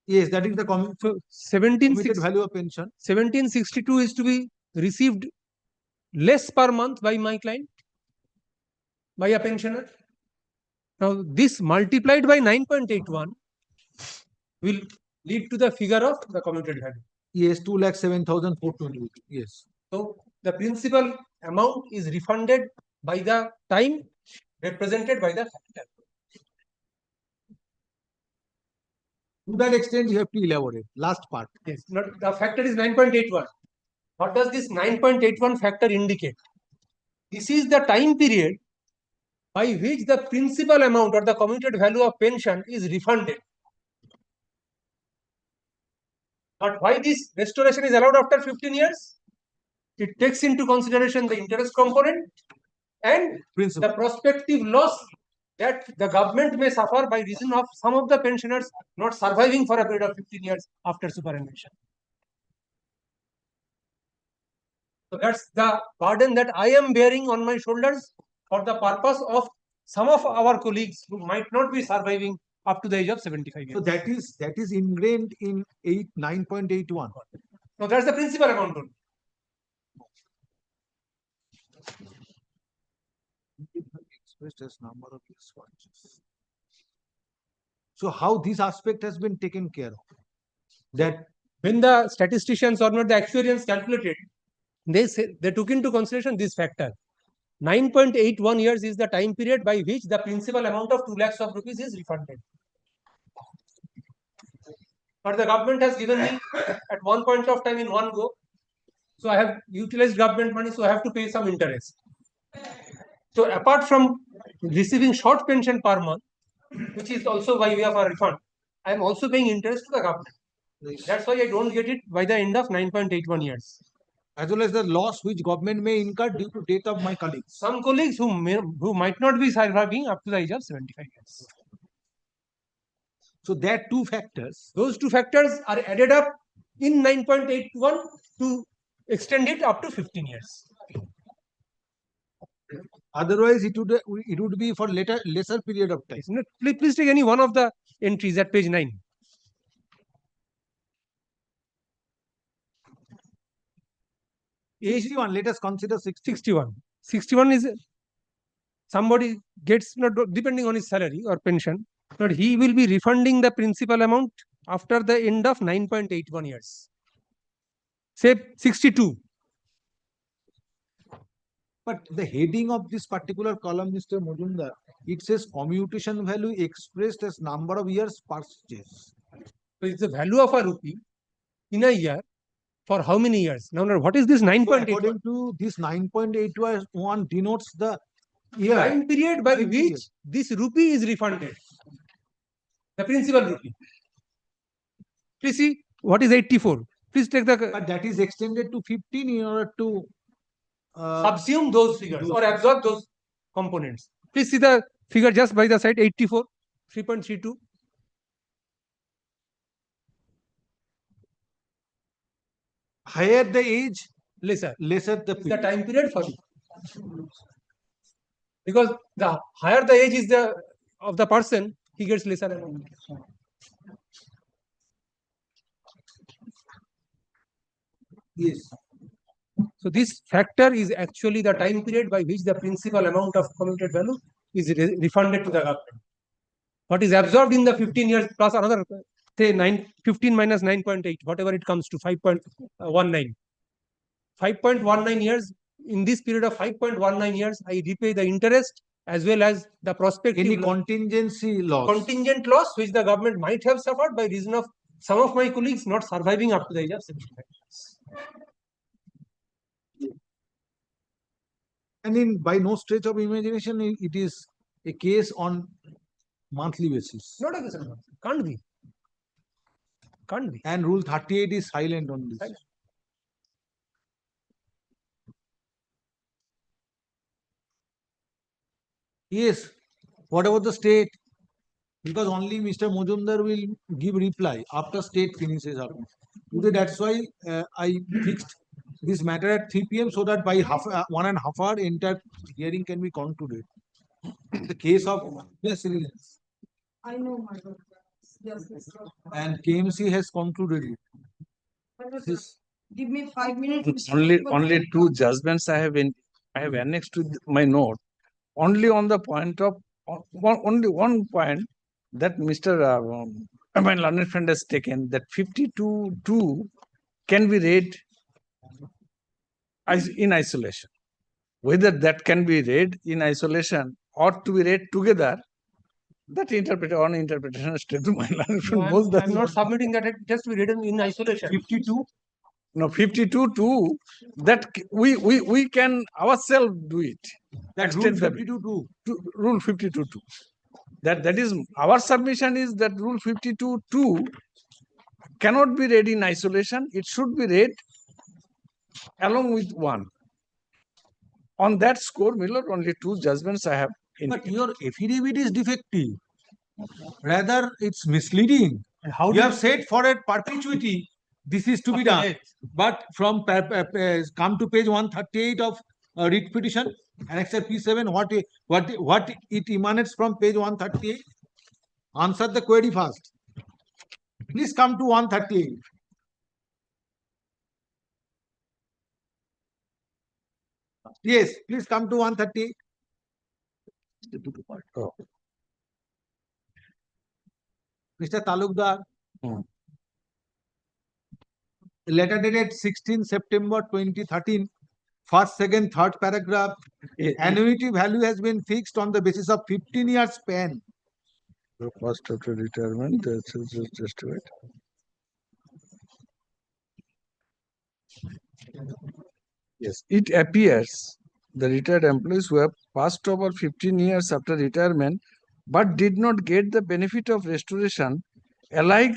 Yes, that is the commuted value of pension. 1762 is to be received less per month by my client, by a pensioner. Now, this multiplied by 9.81 will lead to the figure of the commuted value. Yes, 2,07,420. Yes. So, the principal amount is refunded by the time represented by the factor. To that extent, you have to elaborate. Last part. Yes, the factor is 9.81. What does this 9.81 factor indicate? This is the time period by which the principal amount or the commuted value of pension is refunded. But why this restoration is allowed after 15 years? It takes into consideration the interest component and the prospective loss that the government may suffer by reason of some of the pensioners not surviving for a period of 15 years after superannuation. So that's the burden that I am bearing on my shoulders for the purpose of some of our colleagues who might not be surviving up to the age of 75 years. So that is ingrained in 9.81. No, that's the principal amount only. Expressed as number of years purchase. So how this aspect has been taken care of? That when the statisticians or not the actuarians calculated, they took into consideration this factor. 9.81 years is the time period by which the principal amount of 2 lakhs of rupees is refunded. But the government has given me at one point of time in one go. So I have utilized government money, so I have to pay some interest. So apart from receiving short pension per month, which is also by way of a refund, I am also paying interest to the government. That's why I don't get it by the end of 9.81 years. As well as the loss which government may incur due to death of my colleagues. Some colleagues who might not be surviving up to the age of 75 years. So there are two factors. Those two factors are added up in 9.81 to extend it up to 15 years. Otherwise, it would be for lesser period of time. Please take any one of the entries at page 9. Age 61, let us consider 61. 61 is somebody gets, not depending on his salary or pension, but he will be refunding the principal amount after the end of 9.81 years. Say 62. But the heading of this particular column, Mr. Majumdar, it says commutation value expressed as number of years purchase. So it's the value of a rupee in a year for how many years? Now, what is this 9.81? According to this 9.81 denotes the year. Time period by which this rupee is refunded. The principal rupee. Please see what is 84. Please take the. But that is extended to 15 in order to subsume those figures or absorb those components. Please see the figure just by the side 84, 3.32. Higher the age, lesser the time period for you. Because the higher the age is of the person, he gets lesser amount. Yes. So this factor is actually the time period by which the principal amount of commuted value is refunded to the government. What is absorbed in the 15 years plus another, say 15 minus 9.8, whatever it comes to 5.19. 5.19 years, in this period of 5.19 years, I repay the interest as well as the prospective Any contingency loss. contingent loss which the government might have suffered by reason of some of my colleagues not surviving up to the age of 75 years. And in by no stretch of imagination, it is a case on monthly basis. Not a case on monthly. Can't be. Can't be. And Rule 38 is silent on this. Silent. Yes, whatever the state, because only Mr. Mojumdar will give reply after state finishes up. Today, that's why I fixed this matter at 3 p.m. so that by 1.5 hour, entire hearing can be concluded. The case of resilience. I know, my God. Yes, yes. And KMC has concluded it. This, Give me 5 minutes. Only two judgments I have annexed to my note. Only on the point of only one point that Mr. My learned friend has taken, that 52.2 can be read in isolation. Whether that can be read in isolation or to be read together, that interpretation is to my learned friend. Both I'm not submitting that it just be written in isolation. 52. No, 52.2, that we can ourselves do it. that Rule 52.2. Rule 52.2. That is our submission is that Rule 52.2 cannot be read in isolation. It should be read along with one. On that score, Miller, only two judgments I have. But your affidavit is defective. Rather, it's misleading. How You have said for a perpetuity, this is to be done. But from come to page 138 of writ petition, annexure P7, what it emanates from page 138? Answer the query first. Please come to 138. Yes, please come to 138. Oh. Mr. Talukdar, letter dated 16 September 2013, first, second, third paragraph. Annuity value has been fixed on the basis of 15 years span. The first after retirement, just wait. Yes, it appears the retired employees who have passed over 15 years after retirement but did not get the benefit of restoration alike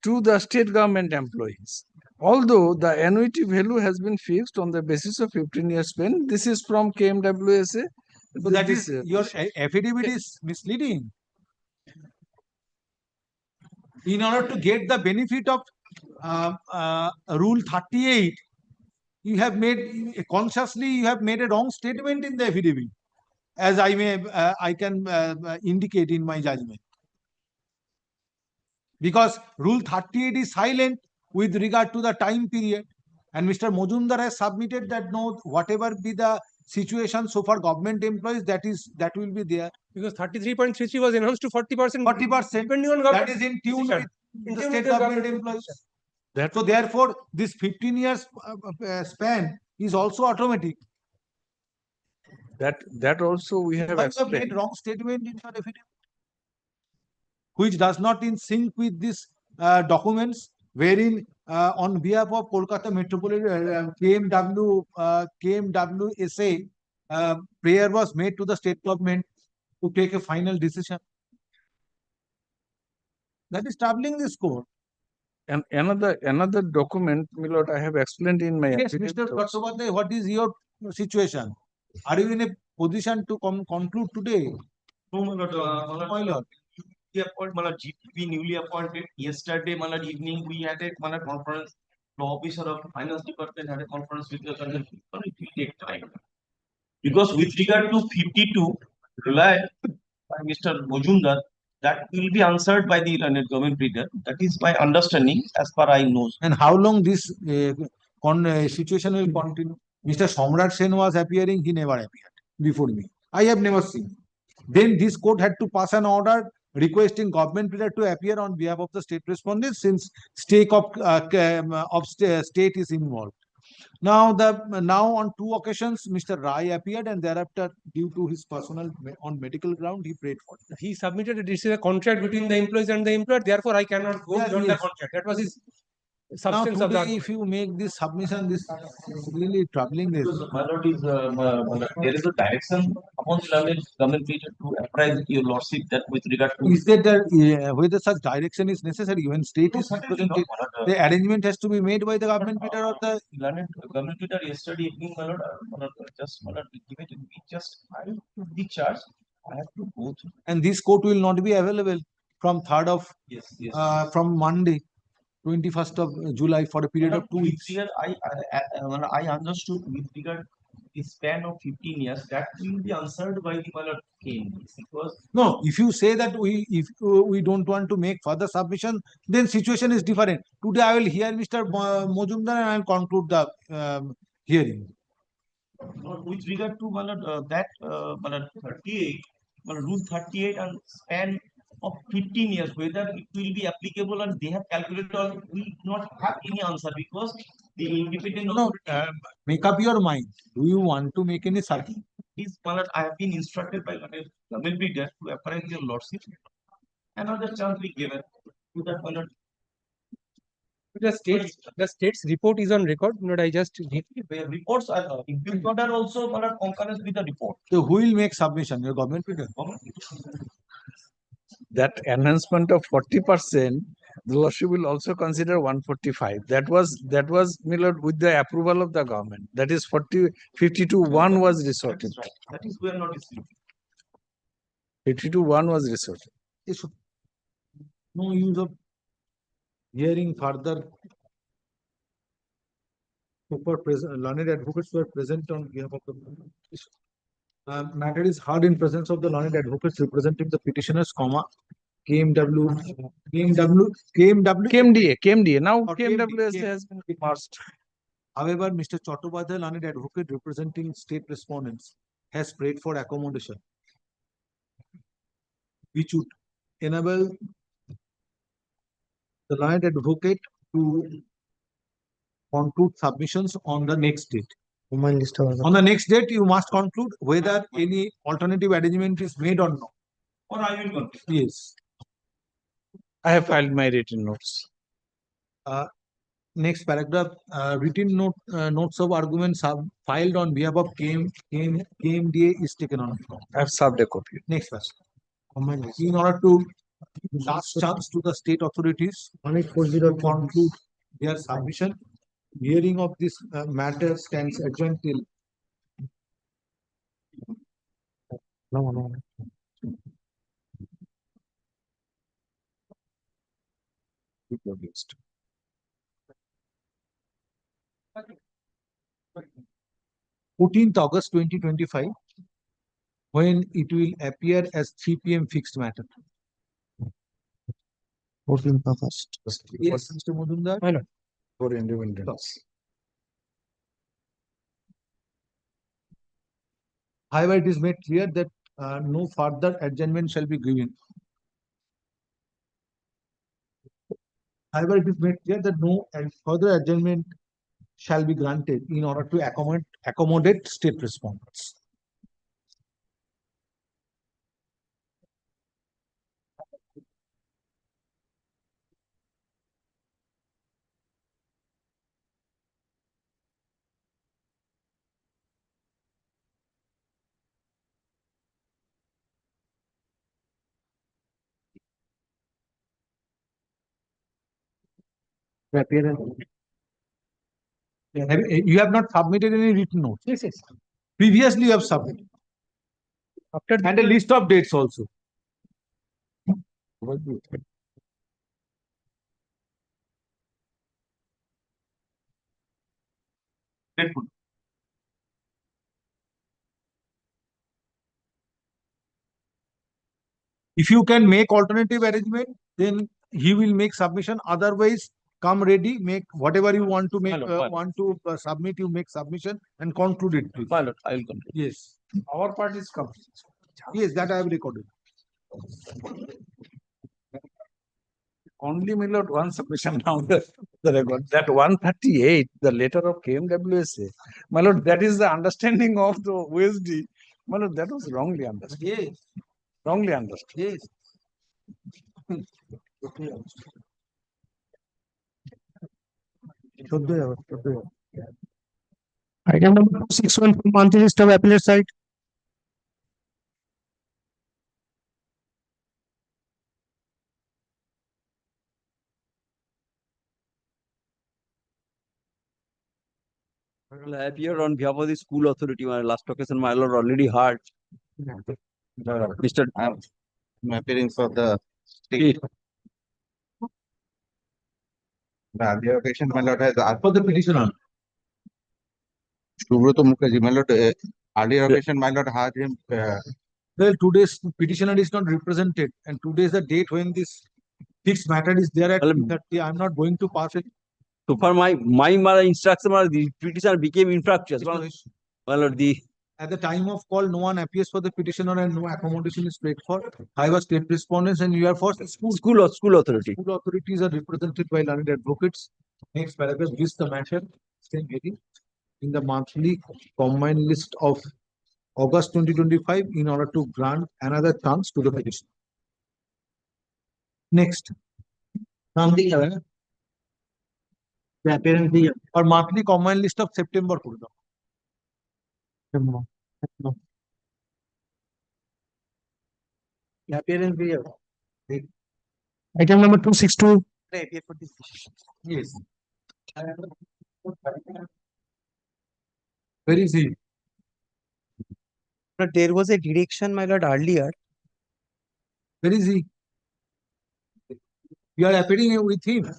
to the state government employees. Although the annuity value has been fixed on the basis of 15 years span, this is from KMWSA. So that is your affidavit is misleading. In order to get the benefit of Rule 38, you have made consciously you have made a wrong statement in the affidavit, as I can indicate in my judgment. Because Rule 38 is silent with regard to the time period, and Mr. Mojumdar has submitted that no, whatever be the situation so far government employees, that will be there. Because 33.33 was enhanced to 40%. 40%. Depending on government. That is in tune with the state government employees. That, so therefore, this 15 years span is also automatic. That also we have But you have made wrong statement in your affidavit, which does not in sync with these documents, wherein on behalf of Kolkata Metropolitan KMWSA, prayer was made to the state government to take a final decision. That is troubling this court. And another document, Milord, I have explained in my Yes, affidavit Mr. also. Kattopadhyay, what is your situation? Are you in a position to conclude today? No, my lord. My lord. GP newly appointed. Yesterday, my lord, evening, we had a conference. The officer of finance department had a conference with the consultant. It will take time. Because with regard to 52, relied by Mr. Mojumdar, that will be answered by the government reader. That is my understanding, as far I know. And how long this situation will continue? Mr. Samrat Sen was appearing, he never appeared before me. I have never seen. Then this court had to pass an order requesting government leader to appear on behalf of the state respondents, since stake of state is involved. Now now on 2 occasions, Mr. Rai appeared, and thereafter, due to his personal on medical ground, he prayed for it. He submitted this is a contract between the employees and the employer. Therefore, I cannot go Yes, beyond the yes. contract. That was his Now substance of the today, argument. if you make this submission, this is really troubling this. My lord is, there is a direction upon the government period to apprise your lordship that with regard to. Is that whether such direction is necessary when state is represented? The arrangement has to be made by the government leader or the Learned government leader yesterday evening, my lord, just my lord, give it me just I to the charge. I have to go through. and this court will not be available from 3rd of Yes, yes. from Monday, 21st of July for a period of 2 With weeks. regard, I understood with regard the span of 15 years that will be answered by the my lord KMDA because No, if you say that if we don't want to make further submission, then situation is different. Today I will hear Mr. Mojumdar and I will conclude the hearing. with regard to my lord, that my lord 38, my lord, rule 38 and span of 15 years, whether it will be applicable and they have calculated or we not have any answer because the independent No, make up your mind. Do you want to make any circuit? is my lord, I have been instructed by my government leader to apprise your lordship. Another chance be given to that my lord. The state's report is on record. Not I just read. Where reports are imputed order also my lord concurrence with the report. So who will make submission? Your government leader? That enhancement of 40%, the lordship will also consider 145. That was my lord, with the approval of the government. That is 52(1) was resorted. That is we are not receiving. 52(1) was resorted. No use of hearing further. Learned advocates were present on behalf of the matter is heard in presence of the learned advocates representing the petitioners, KMDA. Now Or KMWS has been merged. However, Mr. Chattopadhyay, learned advocate representing state respondents, has prayed for accommodation, which would enable the learned advocate to conclude submissions on the next date. On the next date, you must conclude whether any alternative arrangement is made or not. Or I will conclude. Yes. I have filed my written notes. Next paragraph, written notes of arguments filed on behalf of KMDA is taken on. I have served a copy. Next verse. In order to give last chance to the state authorities to conclude their submission, hearing of this matter stands adjourned till. No. Produced. 14th August 2025, when it will appear as 3 p.m. fixed matter. 14th August. Yes, Mr. Mudumdar. For independence. However, it is made clear that no further adjournment shall be given. However, it is made clear that no further adjournment shall be granted in order to accommodate state response. You have not submitted any written notes. Yes. Previously, you have submitted. And a list of dates also. If you can make alternative arrangement, then he will make submission. Otherwise, come ready, make whatever you want to make, submit, you make submission and conclude it, please. Pilot, I will conclude. Yes. Our part is complete. Yes, that I have recorded. Only my lord one submission now. the record. That 138, the letter of KMWSA, my lord, that is the understanding of the OSD. My lord, that was wrongly understood. Yes. Wrongly understood. Yes. Item number 261 from monthly list of appellate site. Well, I appear on behalf of the school authority. My last occasion, my lord already heard. Mr. I'm appearing for the state. The earlier occasion, my lord has asked for the petitioner. Subroto Mukherjee, my lord, earlier occasion, my lord had him. Well, today's petitioner is not represented, and today is the date when this fixed matter is there at 3:30. I'm not going to pass it. So far, my instruction, the petitioner became infractious. My lord, At the time of call, no one appears for the petitioner and no accommodation is paid for. I was state respondents and you are for school authority. School authorities are represented by learned advocates. Next paragraph lists the matter. Same heading. In the monthly combined list of August 2025 in order to grant another chance to the petition. Next. Something or monthly combined list of September. Appearance be item number 262. Yes. Where is he? But there was a direction, my lord, earlier. Where is he? You are appearing with him.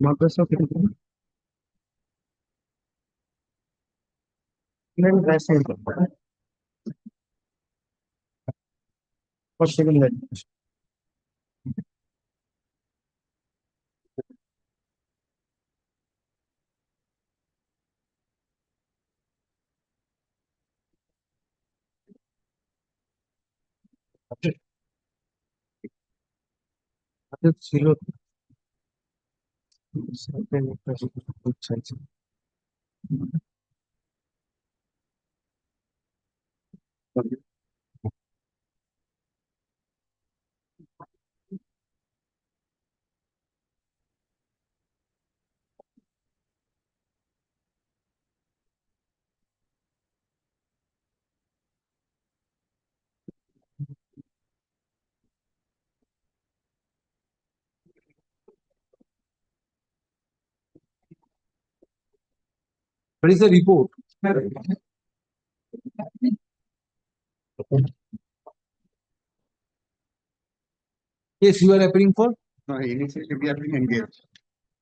Madrasa. First, second, zero. What is the report? Yes, you are appearing for? No, initially we have been engaged.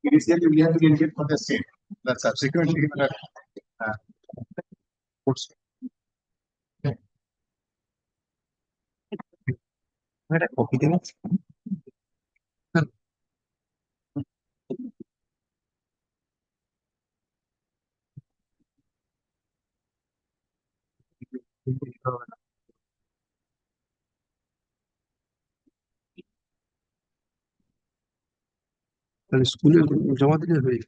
Initially we have been engaged for the same, but subsequently, স্কুলে জমা দিলে হয়ে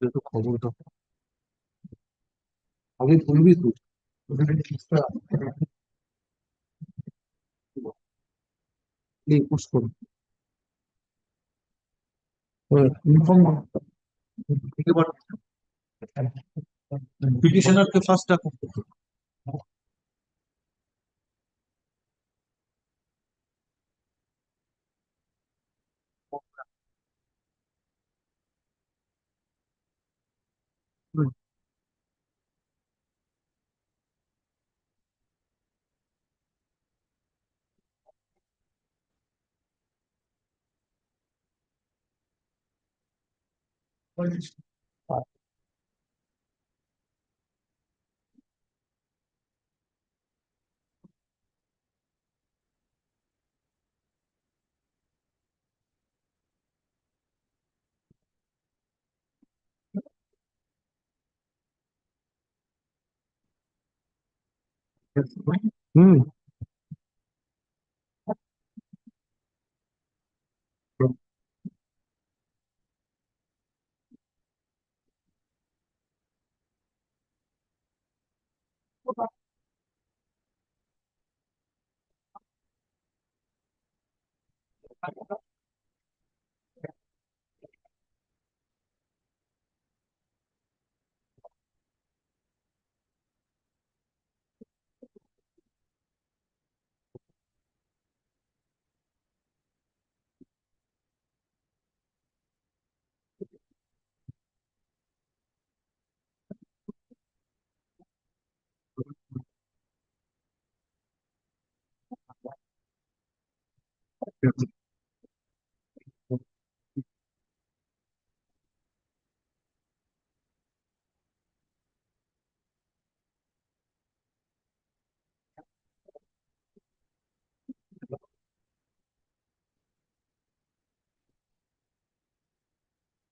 একটু খবর দাও আগে বলবি তো পুশ করো ইনফর্ম पिटिशनर के फर्स्ट डाको হুম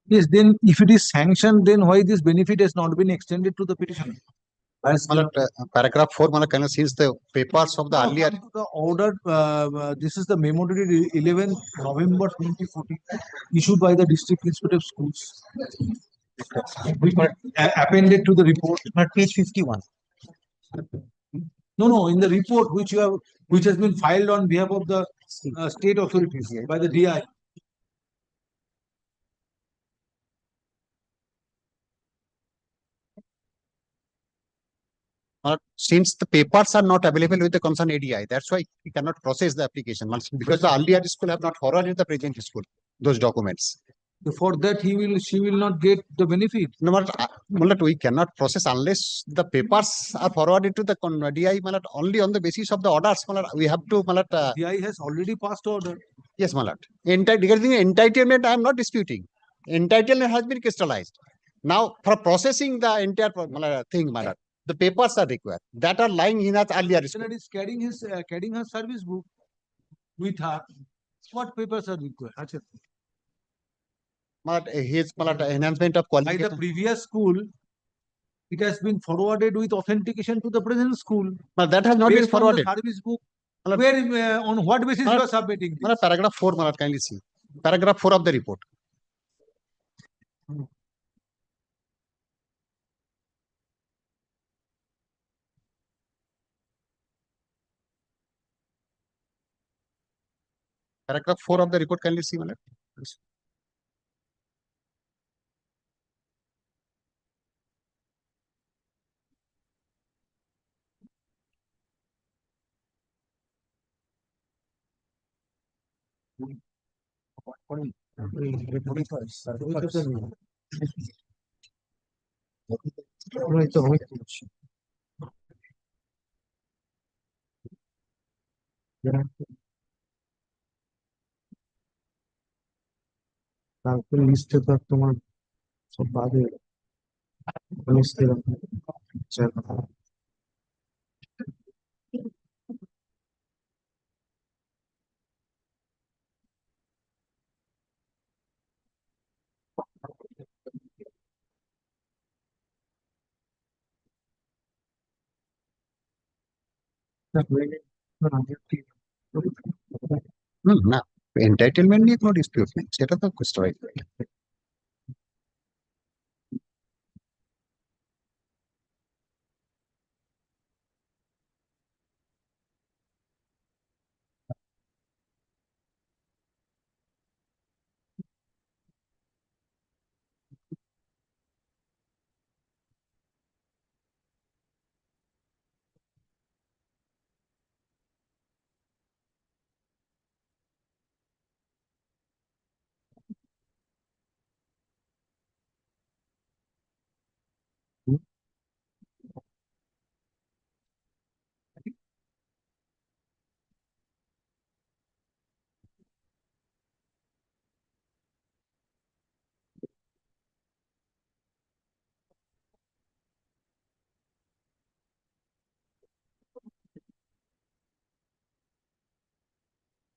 Yes, then if it is sanctioned, then why this benefit has not been extended to the petitioner? As paragraph 4, kind since the papers of the earlier. The order, this is the memo dated 11th November 2014, issued by the District Inspector of Schools. Appended to the report. At page 51. No, in the report which you have, which has been filed on behalf of the state authorities by the DI. Since the papers are not available with the concerned ADI, that's why we cannot process the application because the earlier school have not forwarded the present school those documents. For that, she will not get the benefit. No matter, we cannot process unless the papers are forwarded to the DI. Only on the basis of the orders, we have to. DI has already passed order. Yes, Malat. Regarding entitlement, I am not disputing. Entitlement has been crystallized. Now, for processing the entire thing, Malat, the papers are required that are lying in her earlier school. Is carrying her service book with her. What papers are required? His enhancement of quality. By the previous school, it has been forwarded with authentication to the present school. But that has not been Based on the forwarded. service book. Where on what basis you are submitting this? Paragraph 4, kindly see. Paragraph 4 of the report. Paragraph 4 of the report, kindly see, Malat. তারপরে লিস্টে তো তোমার সব বাদে লিস্টে না entitlement নিয়ে কোনো ডিসপিউট নেই সেটা তো strike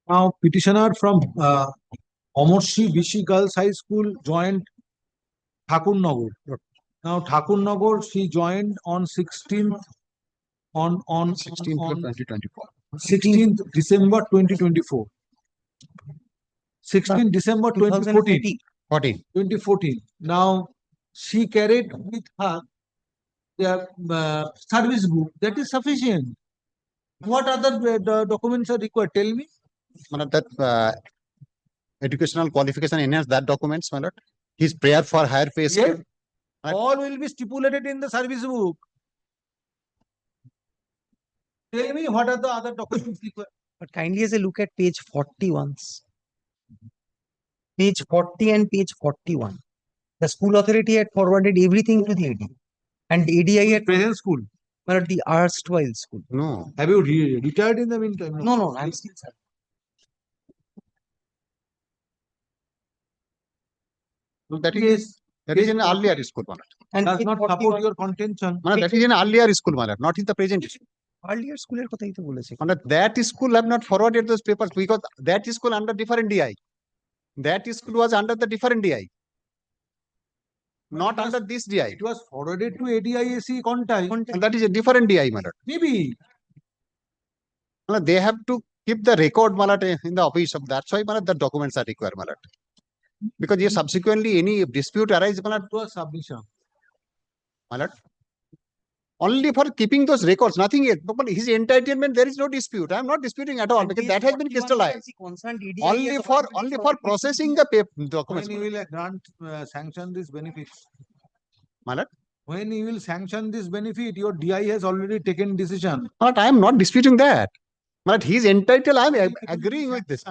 Now, petitioner from Amorshi Bishi Girls High School joined Thakurnagar. Now, Thakurnagar, she joined on 16th on 16th December 2024. 16th December 2014. 2014. Now, she carried with her the service book. That is sufficient. What other documents are required? Tell me. That educational qualification enhance that documents, my lord. His prayer for higher pay scale. Yes. All will be stipulated in the service book. Tell me what are the other documents required. But kindly as a look at page 40 once. Page 40 and page 41. The school authority had forwarded everything to the AD. And the ADI had present school. But the erstwhile school. No. Have you retired in the meantime? No, I'm still serving. That is in earlier school, my lord. And does page not 41 support your contention. My lord, that is in earlier school, my lord, not in the present school. earlier school কথাই তো বলেছে। My lord, that school have not forwarded those papers because that school under different DI. That school was under the different DI. Not under this DI. It was forwarded to ADIAC contact. And that is a different DI, my lord. Maybe. My lord, they have to keep the record, my lord, in the office of that's why, my lord, the documents are required, my lord. Because if subsequently any dispute arises, my lord, to a submission. My lord, only for keeping those records, nothing else. But his entitlement, there is no dispute. I am not disputing at all because that has been crystallized. Only for processing the documents. When you will grant sanction this benefit? My lord? When you will sanction this benefit, your DI has already taken decision. But I am not disputing that. But he is entitled. I am agreeing with this.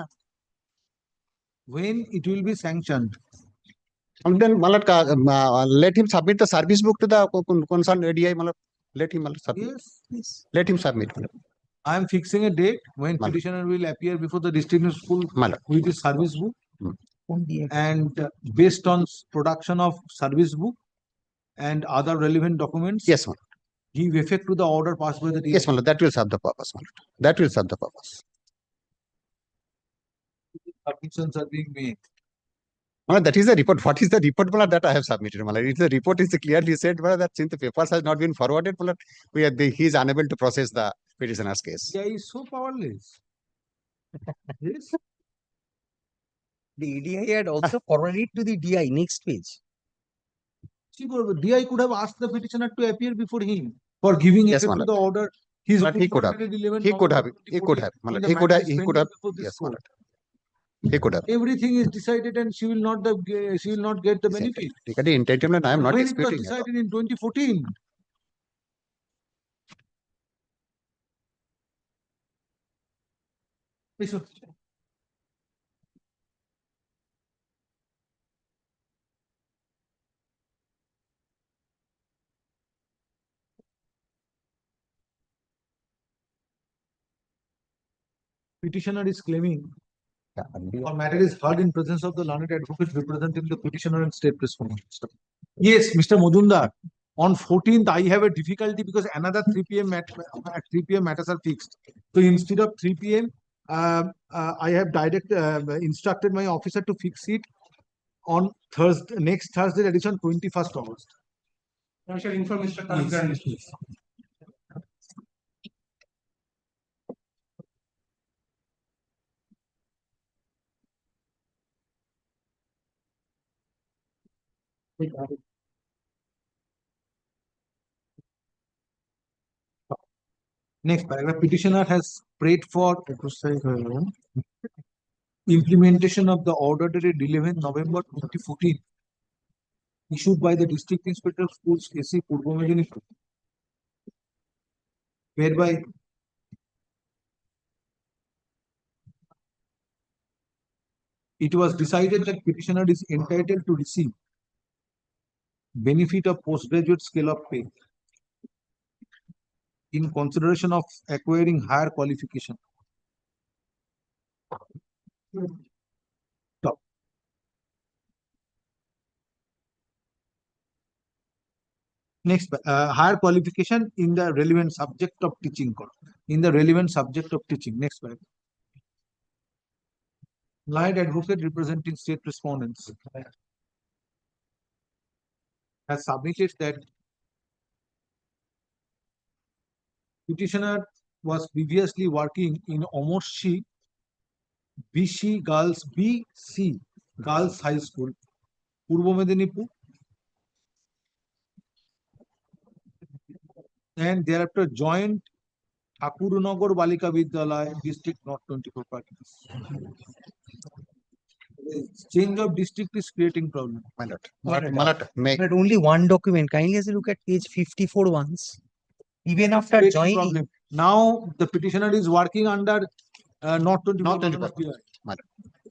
When it will be sanctioned? And then, Malad, let him submit the service book to the concerned ADI. Malad. Let him submit. Yes. Let him submit. I am fixing a date when petitioner will appear before the district school with his service book. And based on production of service book and other relevant documents. Yes, Malad. Give effect to the order passed by the DI. Yes, Malad. That will serve the purpose, Malad. That will serve the purpose. Submissions are being made. Malad, that is the report. What is the report, Malad, that I have submitted? Malad, the report is clearly said, Malad, that since the papers has not been forwarded, Malad, he is unable to process the petitioner's case. DI is so powerless. Yes. The ADI had also forwarded it to the DI. Next page. DI could have asked the petitioner to appear before him for giving effect to the order. He could have. He could have. He could have. He could have. He could have. Yes, Malad. He could have. Everything is decided and she will not get the benefit. Regarding entitlement, I am not when disputing it was decided in 2014. Petitioner is claiming or matter is heard in presence of the learned advocate representing the petitioner and state respondents. Yes, Mr. Majumdar, on 14th, I have a difficulty because another 3 p.m. 3 p.m. matters are fixed. So instead of 3 p.m., I have instructed my officer to fix it on next Thursday edition, 21st August. I shall inform Mr. Kalkran. Next paragraph, petitioner has prayed for implementation of the order dated 11 November 2014 issued by the District Inspector of Schools AC Purbo Medinipur, whereby it was decided that petitioner is entitled to receive benefit of postgraduate scale of pay in consideration of acquiring higher qualification. Top. Next, higher qualification in the relevant subject of teaching. In the relevant subject of teaching. Next paragraph. Client advocate representing state respondents has submitted that petitioner was previously working in Omorshi BC Girls High School, Purbo Medinipur, and thereafter joined Thakurnagar Balika Vidyalaya, District North 24 Parganas. Change of district is creating problem. But only one document. Kindly has a look at page 54 once. Even after Creating joining, problem. Now the petitioner is working under North 24 Parganas.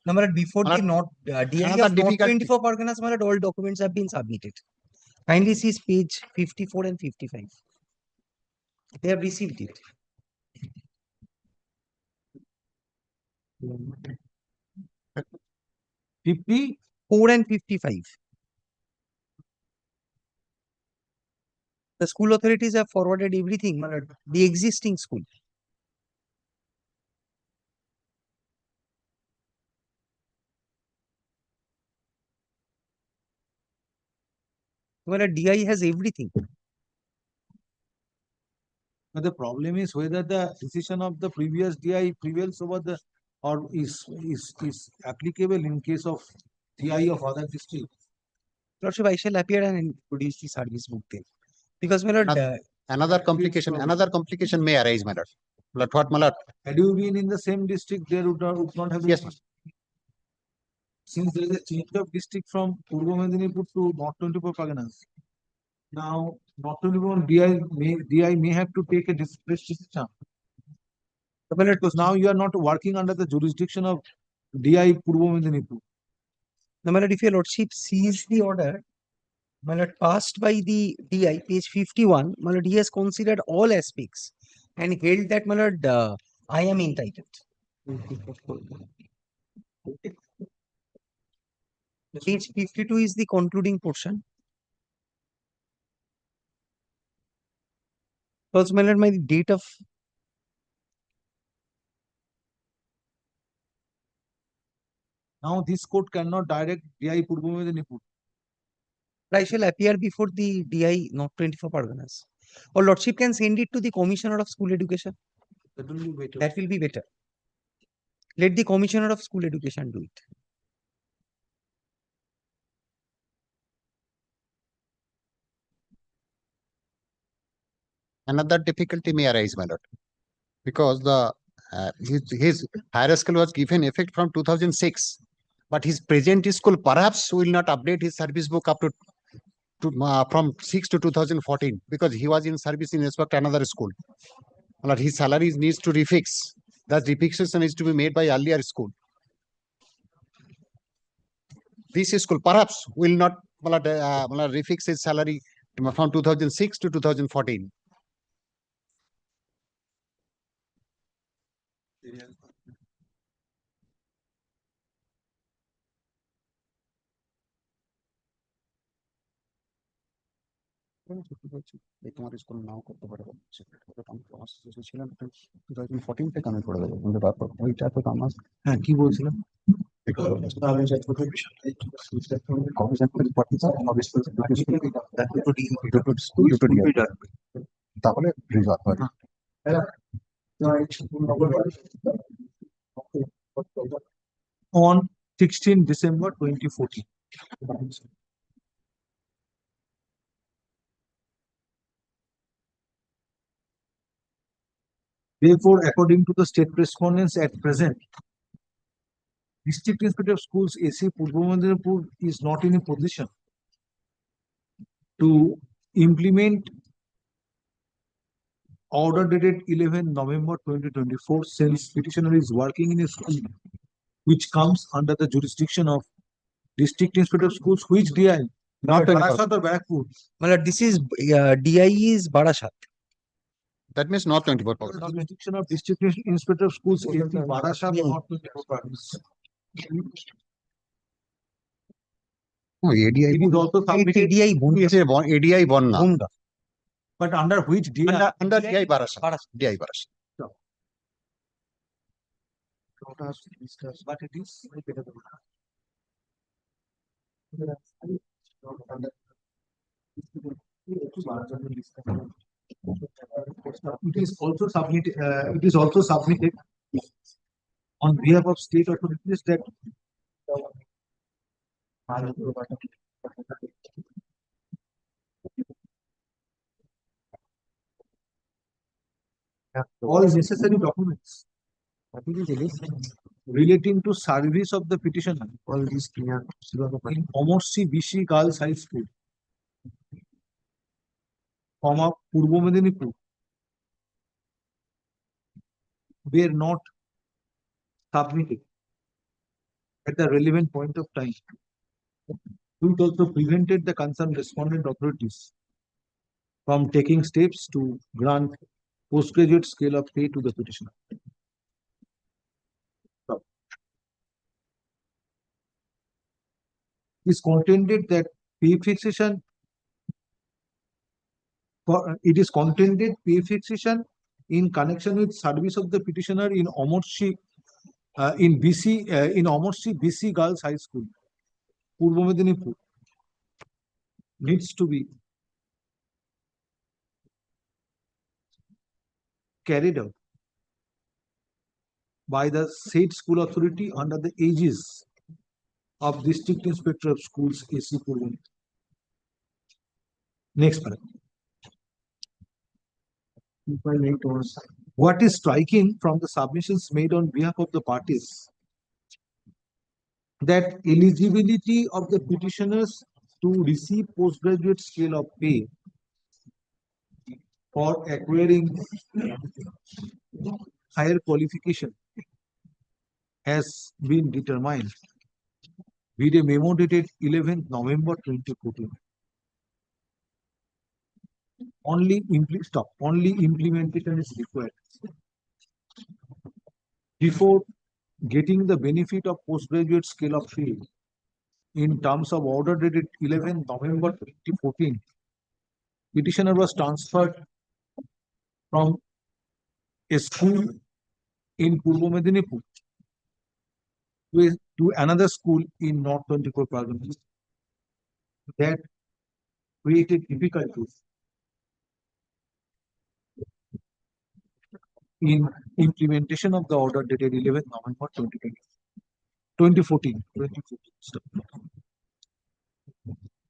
no, but before the not DI Another of not difficult 24 Parganas, my lord, all documents have been submitted. Kindly see page 54 and 55. They have received it. Fifty 4 and 55. The school authorities have forwarded everything, my lord, the existing school. Well, DI has everything. But the problem is whether the decision of the previous DI prevails over the or is applicable in case of DI of other districts. Lordship, I shall appear and produce the service book then. Because my lord, Another complication may arise, my lord. But what, my lord? Had you been in the same district, there would not have been. Yes, ma'am. Since there is a change of district from Purbo Medinipur to North 24 Parganas, now North 24 DI may have to take a decision. Because now you are not working under the jurisdiction of DI Purbo Medinipur. no, my lord, if your lordship sees the order, my lord, passed by the DI, page 51, my lord, he has considered all aspects and held that, my lord, I am entitled. Page 52 is the concluding portion. Also, my lord, my date of Now this court cannot direct DI Purbo Medinipur. I shall appear before the DI not 24 Parganas. Or lordship can send it to the Commissioner of School Education. That will be better. That will be better. Let the Commissioner of School Education do it. Another difficulty may arise, my lord, because the his higher school was given effect from 2006, but his present school perhaps will not update his service book up to from 6 to 2014 because he was in service in respect to another school. But his salary needs to refix. That refixation is to be made by earlier school. This school perhaps will not refix his salary from 2006 to 2014. তোমার school now করতে পারে ছিলাম 2014 থেকে আমি করে দেবো কিন্তু তারপর ওইটা তো আমার হ্যাঁ কি বলছিলাম তাহলে রেজাল্ট হবে on 16 December 2014. Therefore, according to the state correspondence at present, District Inspector of Schools AC Purbo Medinipur is not in a position to implement order dated 11 November 2024 since petitioner is working in a school which comes under the jurisdiction of District Inspector of Schools, which DI? Not Madrasa or Barakpur? Well, this is DI is Barashat. That means not 24 The jurisdiction of District Inspector of Schools is Madrasa or not 24 provinces. No, ADI. It is also submitted. ADI Bonna. But under which DI? Under DI Barasha. DI Barasha. But it is it is also submitted on behalf of state authorities that all necessary documents relating to service of the petitioner all these clear in Omorsi BC Girls High School, Purbo Medinipur were not submitted at the relevant point of time. It also prevented the concerned respondent authorities from taking steps to grant postgraduate scale of pay to the petitioner. It is contended that pay fixation in connection with service of the petitioner in Omorsi BC Girls High School, Purbo Medinipur, needs to be carried out by the said school authority under the aegis of District Inspector of Schools AC Purbo. Next paragraph. What is striking from the submissions made on behalf of the parties that eligibility of the petitioners to receive postgraduate scale of pay for acquiring higher qualification has been determined with a memo dated 11th November 2014. Only implementation is required. Before getting the benefit of postgraduate scale of pay in terms of order dated 11th November 2014, petitioner was transferred from a school in Purbo Medinipur to another school in North 24 Parganas. That created difficulties in implementation of the order dated 11th November 2014.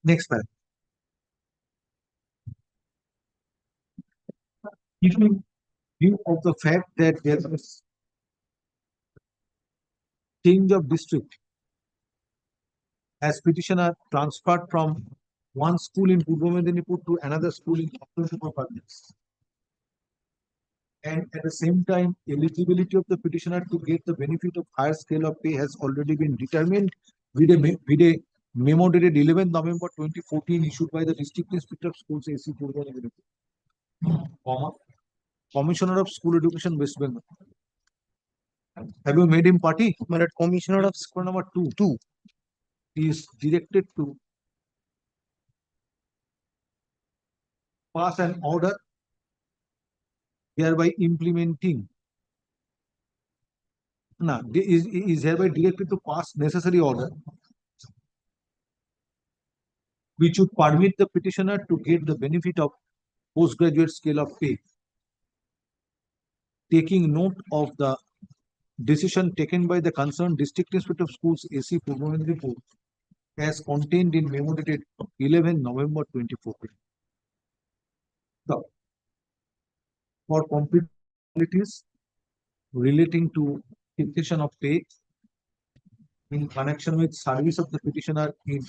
Next paragraph. Keeping view of the fact that there was change of district as petitioner transferred from one school in Purbo Medinipur to another school in North 24 Parganas. And at the same time, eligibility of the petitioner to get the benefit of higher scale of pay has already been determined with a memo dated 11th November 2014 issued by the District Inspector of Schools AC Purbo Medinipur, Commissioner of School Education West Bengal. Have you made him party? Commissioner of School number 2 is directed to pass an order hereby implementing is hereby directed to pass necessary order which would permit the petitioner to get the benefit of postgraduate scale of pay, taking note of the decision taken by the concerned District Inspector of Schools AC Purbo Medinipur as contained in memo dated 11 November 2014. So, for completeness relating to fixation of pay in connection with service of the petitioner in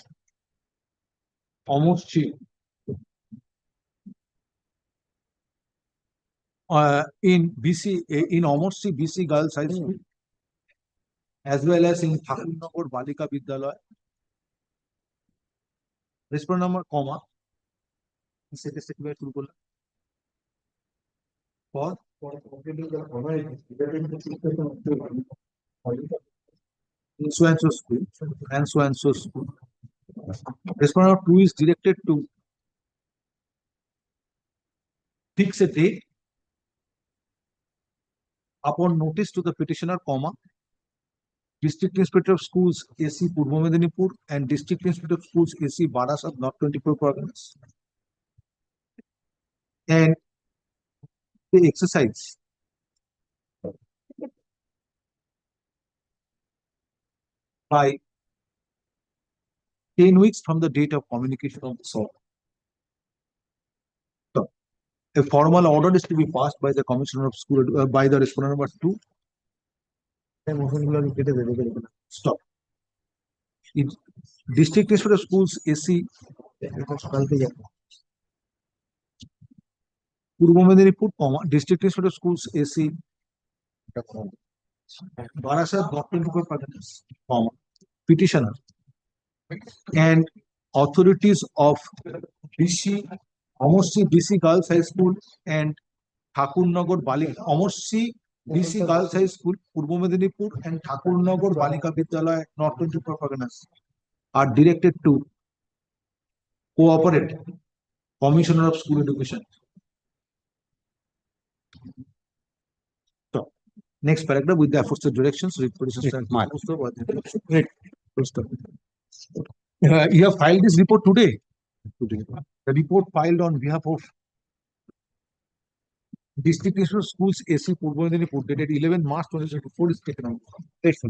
Omorsi in Omorsi BC Girls High School as well as in Thakurnagar Balika Vidyalaya. Respond number comma. For so and so school and so school. Respond number 2 is directed to fix a date upon notice to the petitioner, comma, District Inspector of Schools AC Purbo Medinipur and District Inspector of Schools AC Madrasa North 24 Parganas. And the exercise by 10 weeks from the date of communication of the sort. So, a formal order is to be passed by the Commissioner of School, by the respondent number 2. Stop. District Inspector of Schools AC Purbo Medinipur, District Inspector of Schools AC Madrasa North 24 Parganas, petitioner and authorities of BC, Amorsi BC Girls High School and Thakurnagar Balika, Amorsi BC Girls High School, Purbo Medinipur and Thakurnagar Balika Vidyalaya, North 24 Parganas are directed to cooperate Commissioner of School Education. So, next paragraph with the aforesaid directions, you have filed this report today. The report filed on behalf of District Inspector of Schools AC Purbo Medinipur dated 11 March 2024 is taken out. This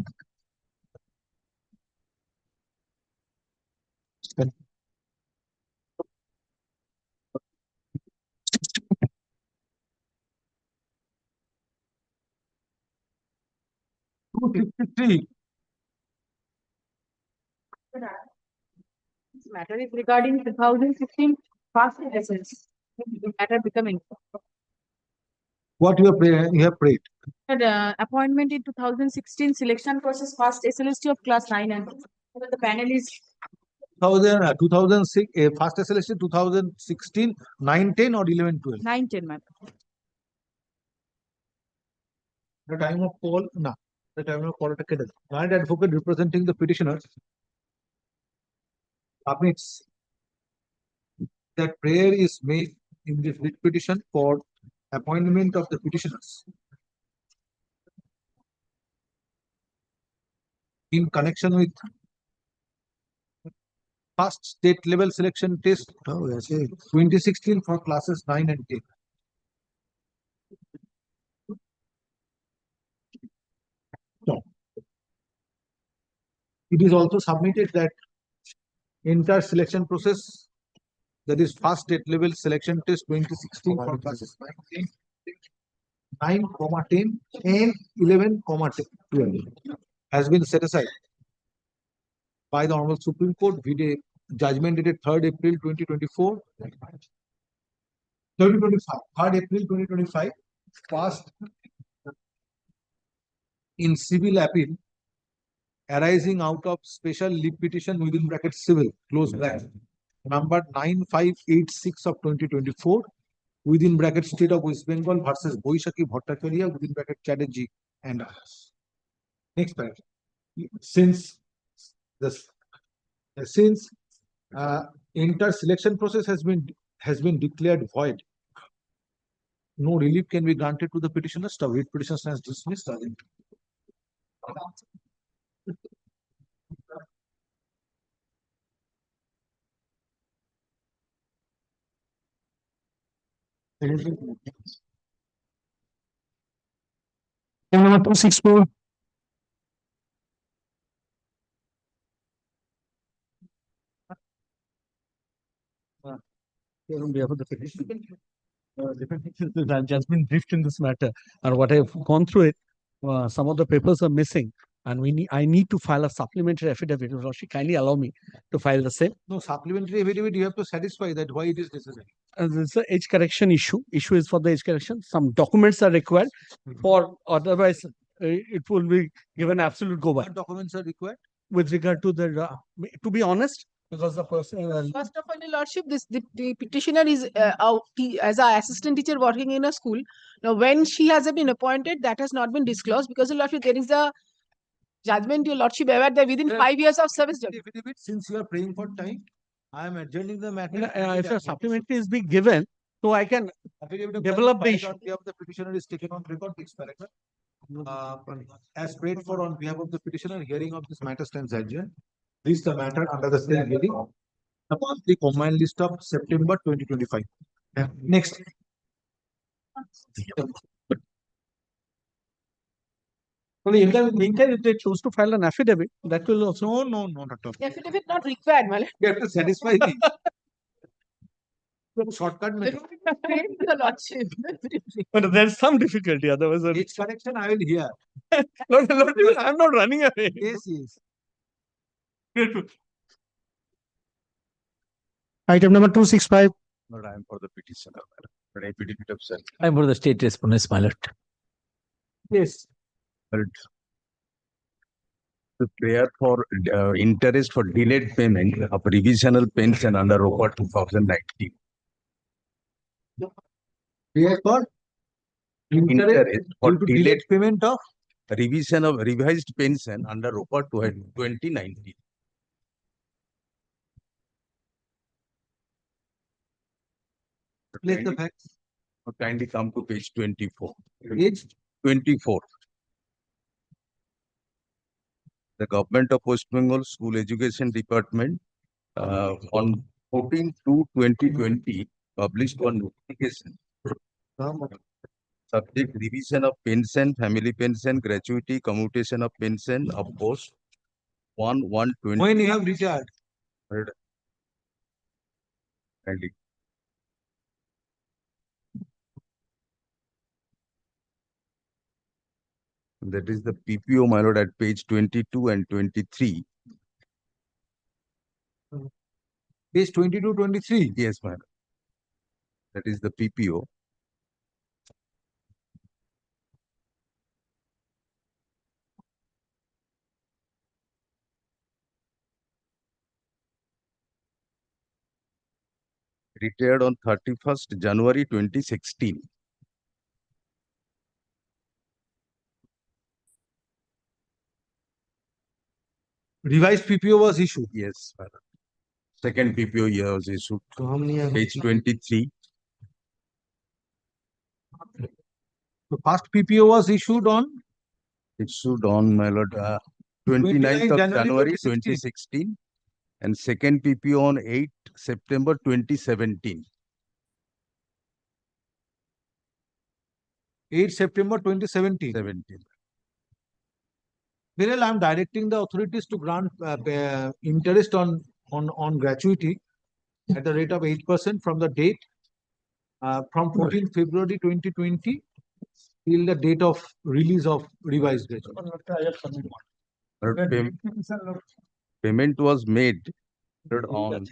matter is regarding 2015 past lessons. The matter becoming. What you have prayed? Appointment in 2016 selection process past SLST of class 9 and the panel is 2006, first SLST 2016, 9, 10 or 11, 12? 9, 10, ma'am. The time of call, no. The time of call, client advocate representing the petitioner submits that prayer is made in this writ petition for appointment of the petitioners in connection with first state level selection test 2016 for classes 9 and 10. So, it is also submitted that entire selection process, that is first state level selection test 2016 for classes 9, 10 and 11, 12 has been set aside by the Honorable Supreme Court with a judgment dated 3rd April 2024, 3rd April 2025, passed in civil appeal arising out of special leave petition within bracket civil, close bracket, number 9586 of 2024, within bracket State of West Bengal versus Boishaki Bhattacharya, within bracket Chatterjee and others. Next paragraph. Since entire selection process has been declared void, no relief can be granted to the petitioners. The writ petition stands dismissed. Number 264. On behalf of the petition, the judgment briefed in this matter, and what I've gone through it, some of the papers are missing, and I need to file a supplementary affidavit. Roshi, kindly allow me to file the same. No, supplementary affidavit, you have to satisfy that why it is necessary. There's an age correction issue. Issue is for the age correction. Some documents are required for, otherwise it will be given absolute go by. What documents are required? With regard to the, to be honest, because the person. First of all, Your Lordship, the petitioner is as an assistant teacher working in a school. Now, when she has been appointed, that has not been disclosed because, Your Lordship, there is a judgment, Your Lordship, aware that within 5 years of service. Since you are praying for time, I am adjourning the matter. If a supplementary is being given, so I can develop the issue. The petitioner is taken on record. Next paragraph. As prayed for on behalf of the petitioner, hearing of this matter stands adjourned. This is the matter under the same hearing. The monthly combined list of September 2025. Next. Well, in the meantime, if they choose to file an affidavit, that will also. No, not at all. Affidavit not required, my lord. You have to satisfy me. Shortcut me. The lordship. But there's some difficulty, otherwise. Each correction I will hear. Lord, I'm not running away. Yes, yes. Item number 265. But I am for the petitioner, but I petition of self. I'm for the state respondents, my lord. Yes. But the prayer for interest for delayed payment of revisional pension under ROPA 2019. Prayer for Interest for due to delayed payment of revision of revised pension under ROPA 2019. place the facts. Kindly come to page 24. Page 24. The Government of West Bengal School Education Department on 14/2/2020 published one notification. Subject revision of pension, family pension, gratuity, commutation of pension of post 1/1/20. When you have retired. Kindly. That is the PPO, my lord, at page 22 and 23. Page 22, 23. Yes, my lord. That is the PPO. Retired on 31st January 2016. Revised PPO was issued. Yes, my lord. Second PPO year was issued. Page 23. The first PPO was issued on My lord, 29th of 29th January 2016. And second PPO on 8th September 2017. 8 September 2017. 17. Meanwhile, I am directing the authorities to grant interest on gratuity at the rate of 8% from the date from 14th February 2020 till the date of release of revised gratuity. Payment was made on.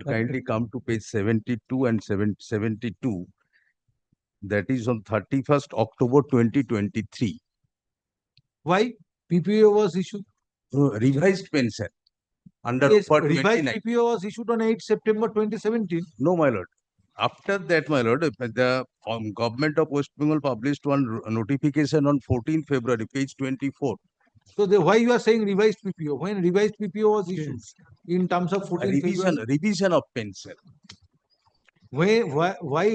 Kindly come to page 72 and 72. That is on 31st October 2023. Why? PPO was issued. Revised pension under Yes, ROPA revised 29. PPO was issued on 8 September 2017. No, my lord. After that, my lord, the Government of West Bengal published one notification on 14th February, page 24. So why you are saying revised PPO? When revised PPO was issued in terms of 14th February? Revision of pension. Why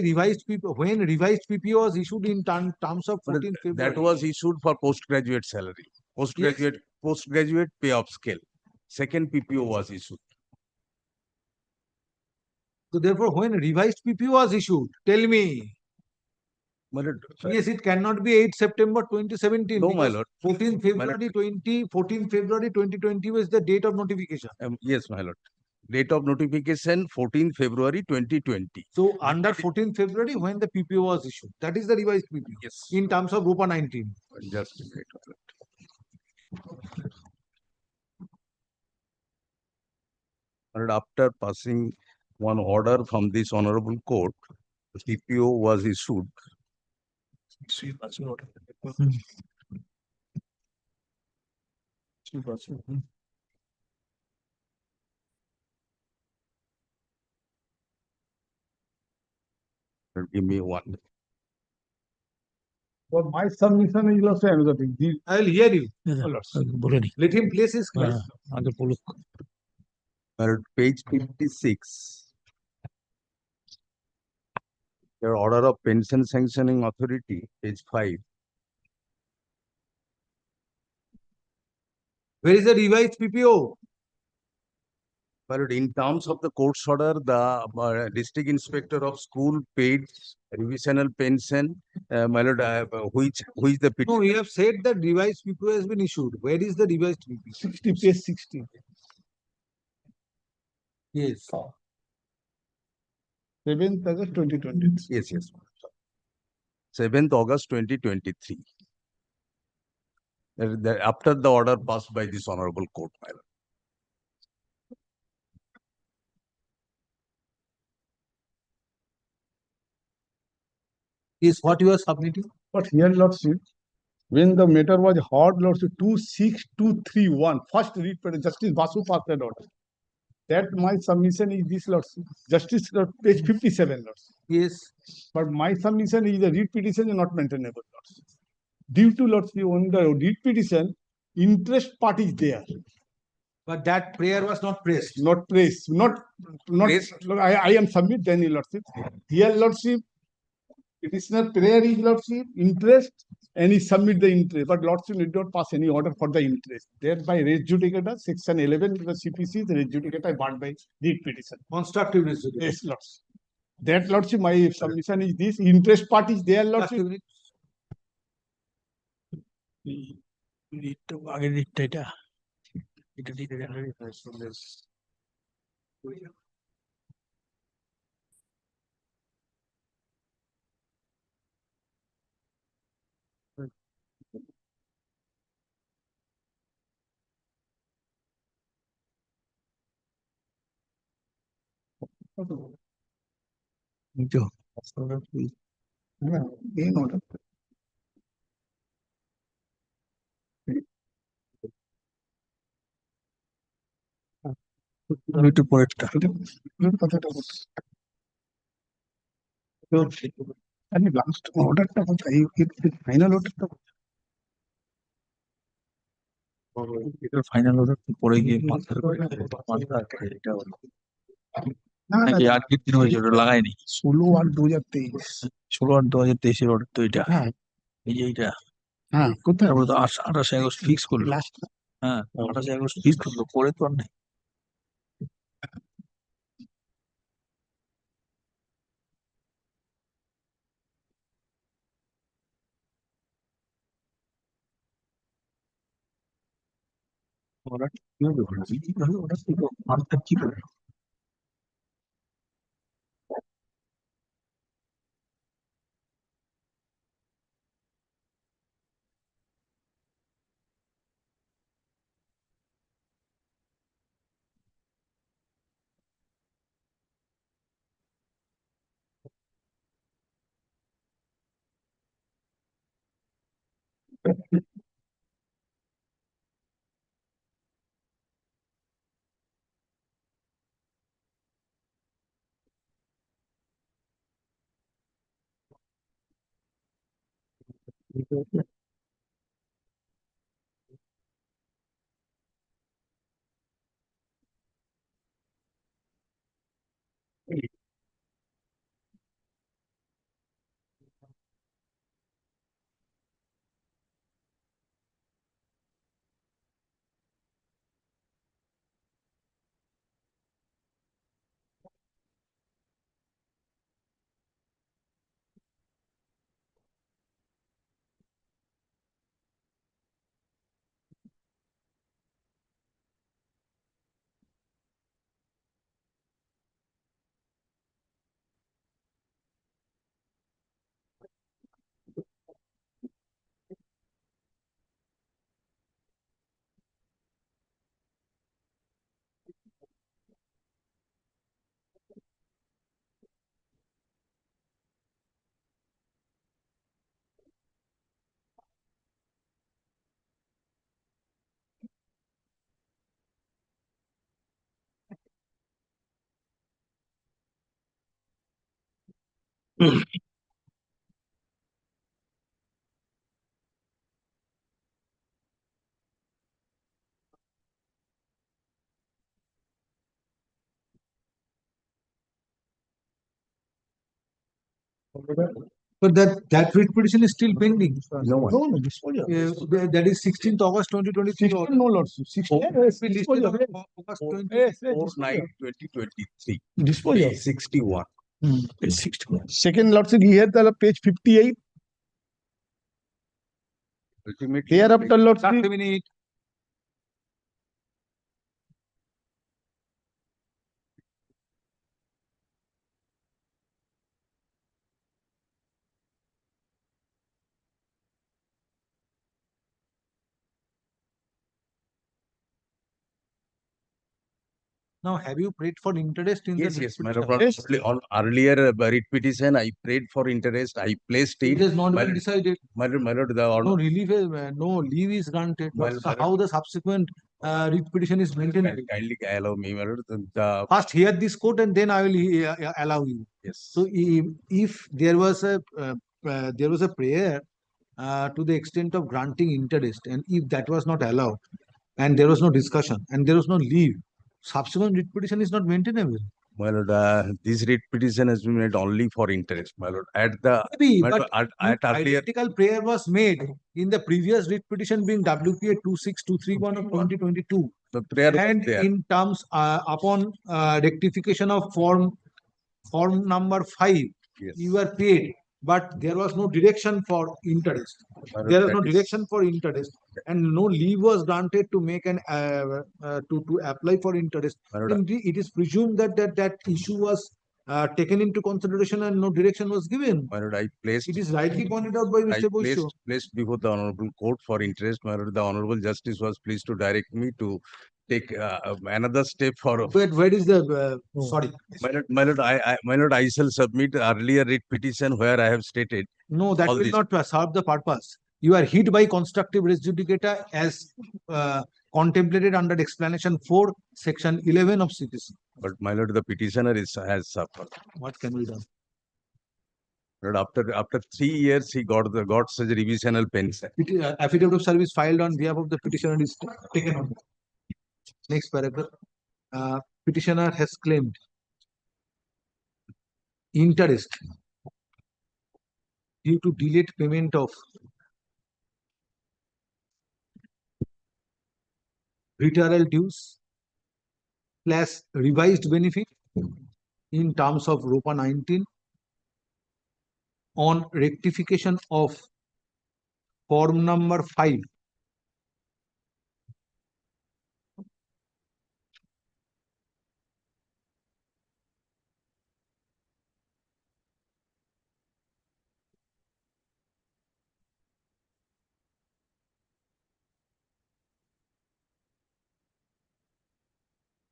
revised PPO? When revised PPO was issued in terms of 14th February? That was issued for postgraduate salary, postgraduate payoff scale. Second PPO was issued. So therefore, when revised PPO was issued, tell me. Yes, it cannot be 8 September 2017. No, my lord. 14th February 2020 was the date of notification. Yes, my lord. Date of notification 14th February 2020. So under 14th February, when the PPO was issued, that is the revised PPO. Yes. In terms of ROPA 19. Just wait. And after passing one order from this honorable court, the PPO was issued. Give me one. For my submission is also another thing. I will hear you. Already. Let him place his class. Page 56. Your order of pension sanctioning authority, page 5. Where is the revised PPO? But in terms of the court's order, the district inspector of school paid revisional pension, my lord, who is the No, you have said that revised PPO has been issued. Where is the revised PPO? 60, page 60. Yes. 7th August 2020. Yes, yes. 7th August 2023. After the order passed by this honorable court, my lord. Is what you are submitting? But here, Lordship, when the matter was heard, Lordship, 26231, first read by Justice Basu passed that order. That my submission is this, Lordship. Justice, page 57, Lordship. Yes. But my submission is the read petition is not maintainable, Lordship. Due to, Lordship, on the read petition, interest part is there. But that prayer was not pressed. Not praised. Not. I am submit then, Lordship. Here, Lordship, petitioner prayer is, Lordship, interest, and he submit the interest. But Lordship did not pass any order for the interest. Thereby, res judicata, section 11 of the CPC, the res judicata barred by read petition. Constructive res judicata. Yes, Lordship. That, Lordship, my submission is this. Interest part is there, Lordship. আগের রিটটা এটা এটা দিতে একটু পরেরটা কথাটা আমি last অর্ডারটা কোথায় ফাইনাল অর্ডারটা ফাইনাল অর্ডার পরে গিয়ে মাথার এটা নাকি আর কি দিন হয়েছে ওটা লাগাইনি 16/8/2023 16/8/2023 অর্ডার তো এটা এই যে এইটা হ্যাঁ কোথায় 28 আগস্ট ফিক্স করলো হ্যাঁ 28 আগস্ট ফিক্স করলো পরে তো আর নাই অর্ডার কিভাবে হলো কিভাবে অর্ডার দিলো মানটা কি করে But that writ petition is still pending. No, disposal. That is 16th August 2023. 16 no lordship. 16 Yes, disposal. listed on August 4/9/2023. Disposal. Page 61. Page 61. Second lordship here the page 58. Ultimately, Hereafter lordship. Just a minute. Now, have you prayed for interest in yes, the yes, my petition? lord. On earlier writ petition, I prayed for interest. I placed it. It is not My been decided. my lord, No relief, no leave is granted. So how the subsequent writ petition is maintained? kindly allow me, my lord. The First hear this quote and then I will allow you. yes. So if there was a prayer to the extent of granting interest, and if that was not allowed, and there was no discussion, and there was no leave, subsequent writ petition is not maintainable. My lord, this writ petition has been made only for interest, my lord. Maybe, my but lord, at earlier, identical prayer was made in the previous writ petition being WPA 26231 of 2022. the prayer was And there. in terms upon rectification of form number 5, Yes. you were paid, but there was no direction for interest. There was no direction for interest, and no leave was granted to make an to apply for interest. Then it is presumed that issue was taken into consideration and no direction was given. My lord, I placed. It is rightly pointed out by Mr. Boisho. Placed before the honorable court for interest. My lord, the honorable justice was pleased to direct me to take another step for. Where is the sorry? My lord, I shall submit earlier writ petition where I have stated. No, that all will this. not serve the purpose. You are hit by constructive res judicata as contemplated under explanation 4, section 11 of CPC. But my lord, the petitioner has suffered. What can be done? Lord, after 3 years, he got such revisional pension. Affidavit of service filed on behalf of the petitioner is taken on. Next paragraph. Petitioner has claimed interest due to delayed payment of retiral dues / revised benefit in terms of ROPA 19 on rectification of form number 5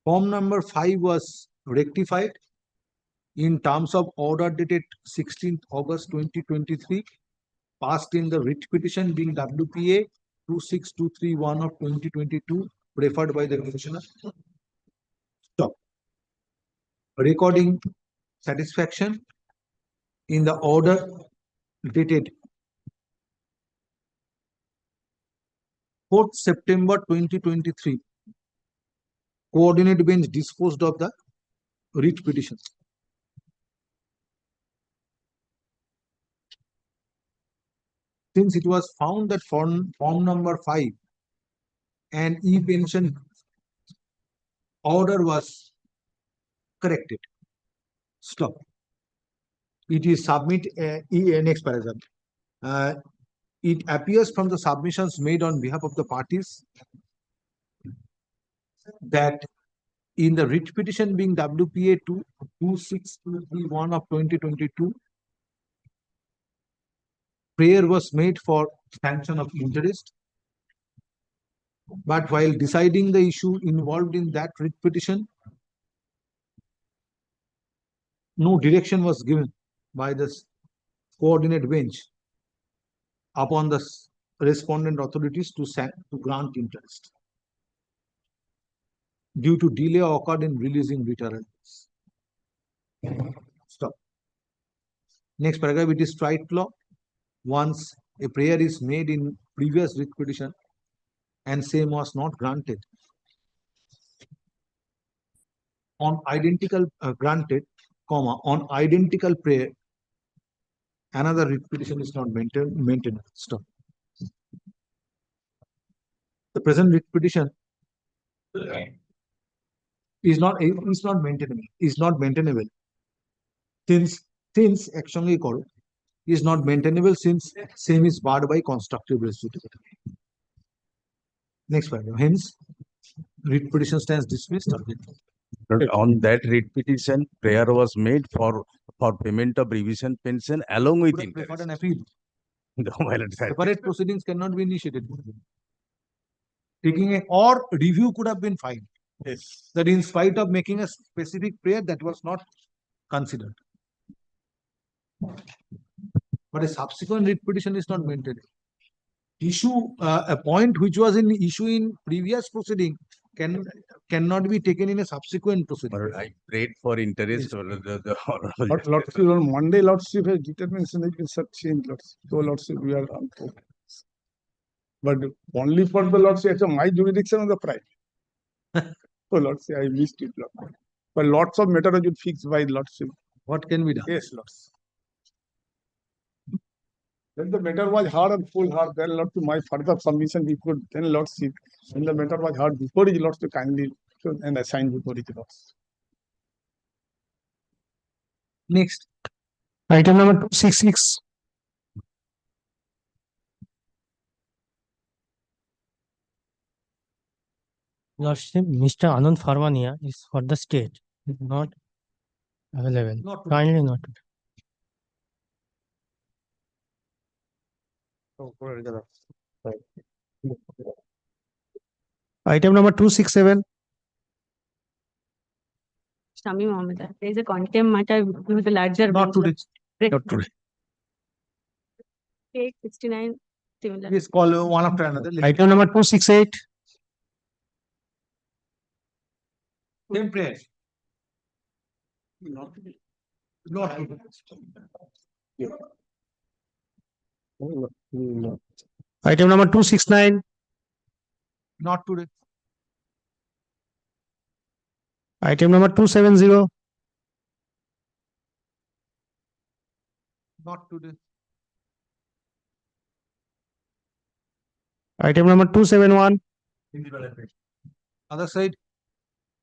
Form number 5 was rectified in terms of order dated 16th August 2023, passed in the writ petition being WPA 26231 of 2022, referred by the petitioner. Stop. Recording satisfaction in the order dated 4th September 2023. Coordinate bench disposed of the writ petition. Since it was found that form number 5 and e-pension order was corrected. Stop. It is submit next paragraph. It appears from the submissions made on behalf of the parties that in the writ petition being WPA 26231 of 2022, prayer was made for sanction of interest. But while deciding the issue involved in that writ petition, no direction was given by the coordinate bench upon the respondent authorities to grant interest due to delay occurred in releasing returns. Stop. Next paragraph, it is strike law. Once a prayer is made in previous writ petition and same was not granted, on identical granted, on identical prayer another writ petition is not maintained. Stop. The present writ petition is not maintainable. Since একসঙ্গেই করো is not maintainable since same is barred by constructive res judicata. Next paragraph. Hence, writ petition stands dismissed. On that writ petition, prayer was made for payment of revision pension along with Would have preferred interest. an appeal. No, my lord, that- Separate proceedings cannot be initiated. Taking a or review could have been fine. Yes. That in spite of making a specific prayer, that was not considered. But a subsequent writ petition is not maintained. Issue a point which was in issue in previous proceeding cannot be taken in a subsequent proceeding. My lord, I prayed for interest. Lordship, on Monday, Lordship has determination has been such change, Lordship. So, Lordship, we are but only for the Lordship, it's my jurisdiction on the price. So, Lordship, I missed it, Lord. But lots of matter are fixed by Lordship. What can be done? Yes, Lordship. When the matter was hard and full hard, then Lordship, my further submission we could, then Lordship, when the matter was hard before it, Lordship kindly and assigned before it, Lordship. Next. Item number 266. Lordship, Mr. Anand Farmania is for the state, is not available. Not Kindly noted. Item number 267. Shami Mohammed, there is a contempt matter with a larger. Not today. Not today. Take 69 similar. Please call one after another. Item number 268. Same prayer. Not today. Not today. Item number 269. Not today. Item number 270. Not today. Item number 271. Other side.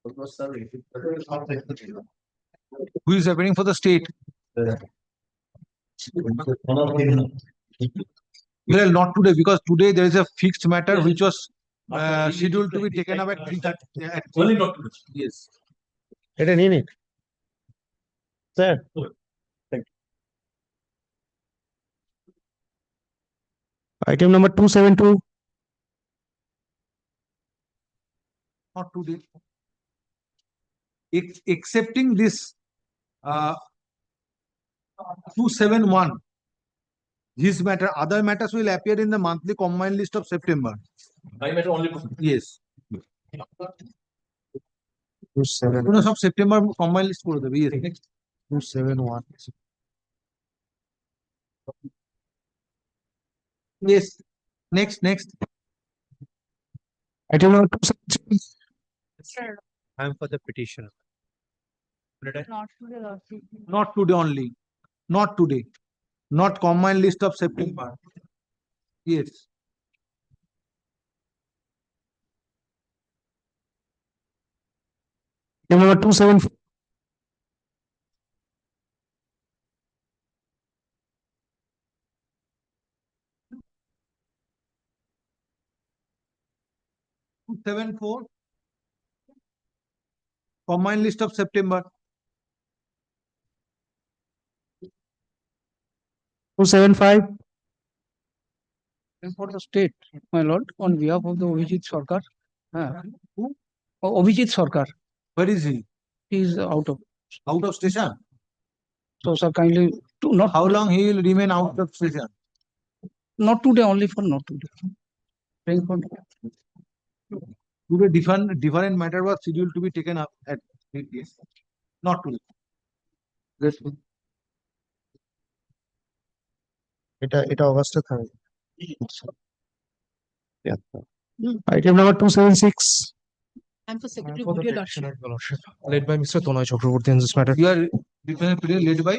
Who is appearing for the state? Well, not today, because today there is a fixed matter which was scheduled to be taken up at 3:30. Only not today. Yes. Let an in it. Sir. Thank you. Item number 272. Not today. Accepting this 271, his matter, other matters will appear in the monthly combined list of September. I matter only. Yes. সব September combine list করে দেবে। Yes. 271. Yes. Next. Item number 273. I am for the petition. Not today, Lordship. Not today only. Not today. Not combined list of September. Yes. Item number 274. $274. Combined list of September. 275. For the state, my lord, on behalf of the Abhijit Sarkar. Who? Oh, Abhijit Sarkar. Where is he? He is out of station. So, sir, kindly to not. How long he will remain out of station? Not today, only for not today. Praying for. Today different matter was scheduled to be taken up at 8 days. Not today. এটা অগস্টে থাকে। Item number 276. And for Secretary, For the would your petitioner, lordship? led by Mr. Tonay Chakraborty in this matter. You are led by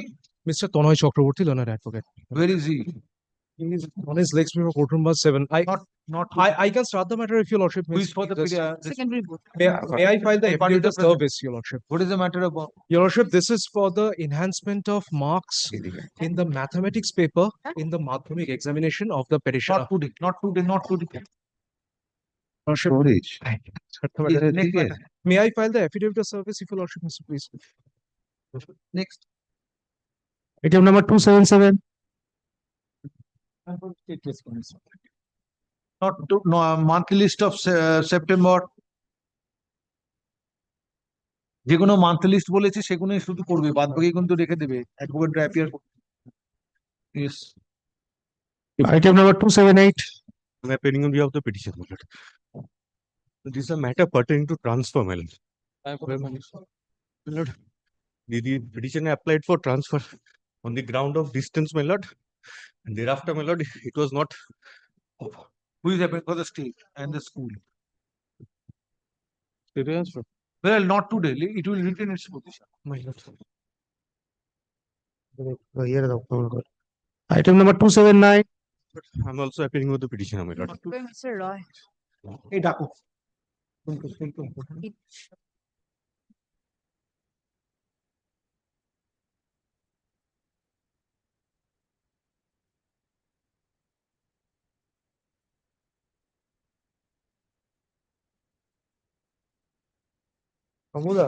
Mr. Tonoy Chakraborty, learned advocate. Where is he? He is on his legs before courtroom number 7. Not. I can start the matter if your lordship Who is for the Secondary vote. May I file the What is affidavit the of present? service, your lordship? What is the matter about? Your lordship, this is for the enhancement of marks in the mathematics paper in the Madhyamik examination of the petitioner. Not today. Not today. Not today. Lordship, start the matter. Next matter. May I file the affidavit of service if your lordship, Mr. Please? Next. Item number 277. Not to, no, monthly list of September. যেগুলো monthly list বলেছে সেগুলোই শুধু করবে, বাদ বাকি কিন্তু রেখে দেবে advocate appear. Yes. Item number 278. I'm appearing on behalf of the petition, my lord. This is a matter pertaining to transfer, my lord. My lord, the petitioner applied for transfer on the ground of distance, my lord. And thereafter, my lord, it was not. Who is applying for the state and the school? Well, not today. It will retain its position. My lord. Item number 279. I'm also appearing with the petitioner, my lord. Mr. Roy. এই ডাকো। Amuda.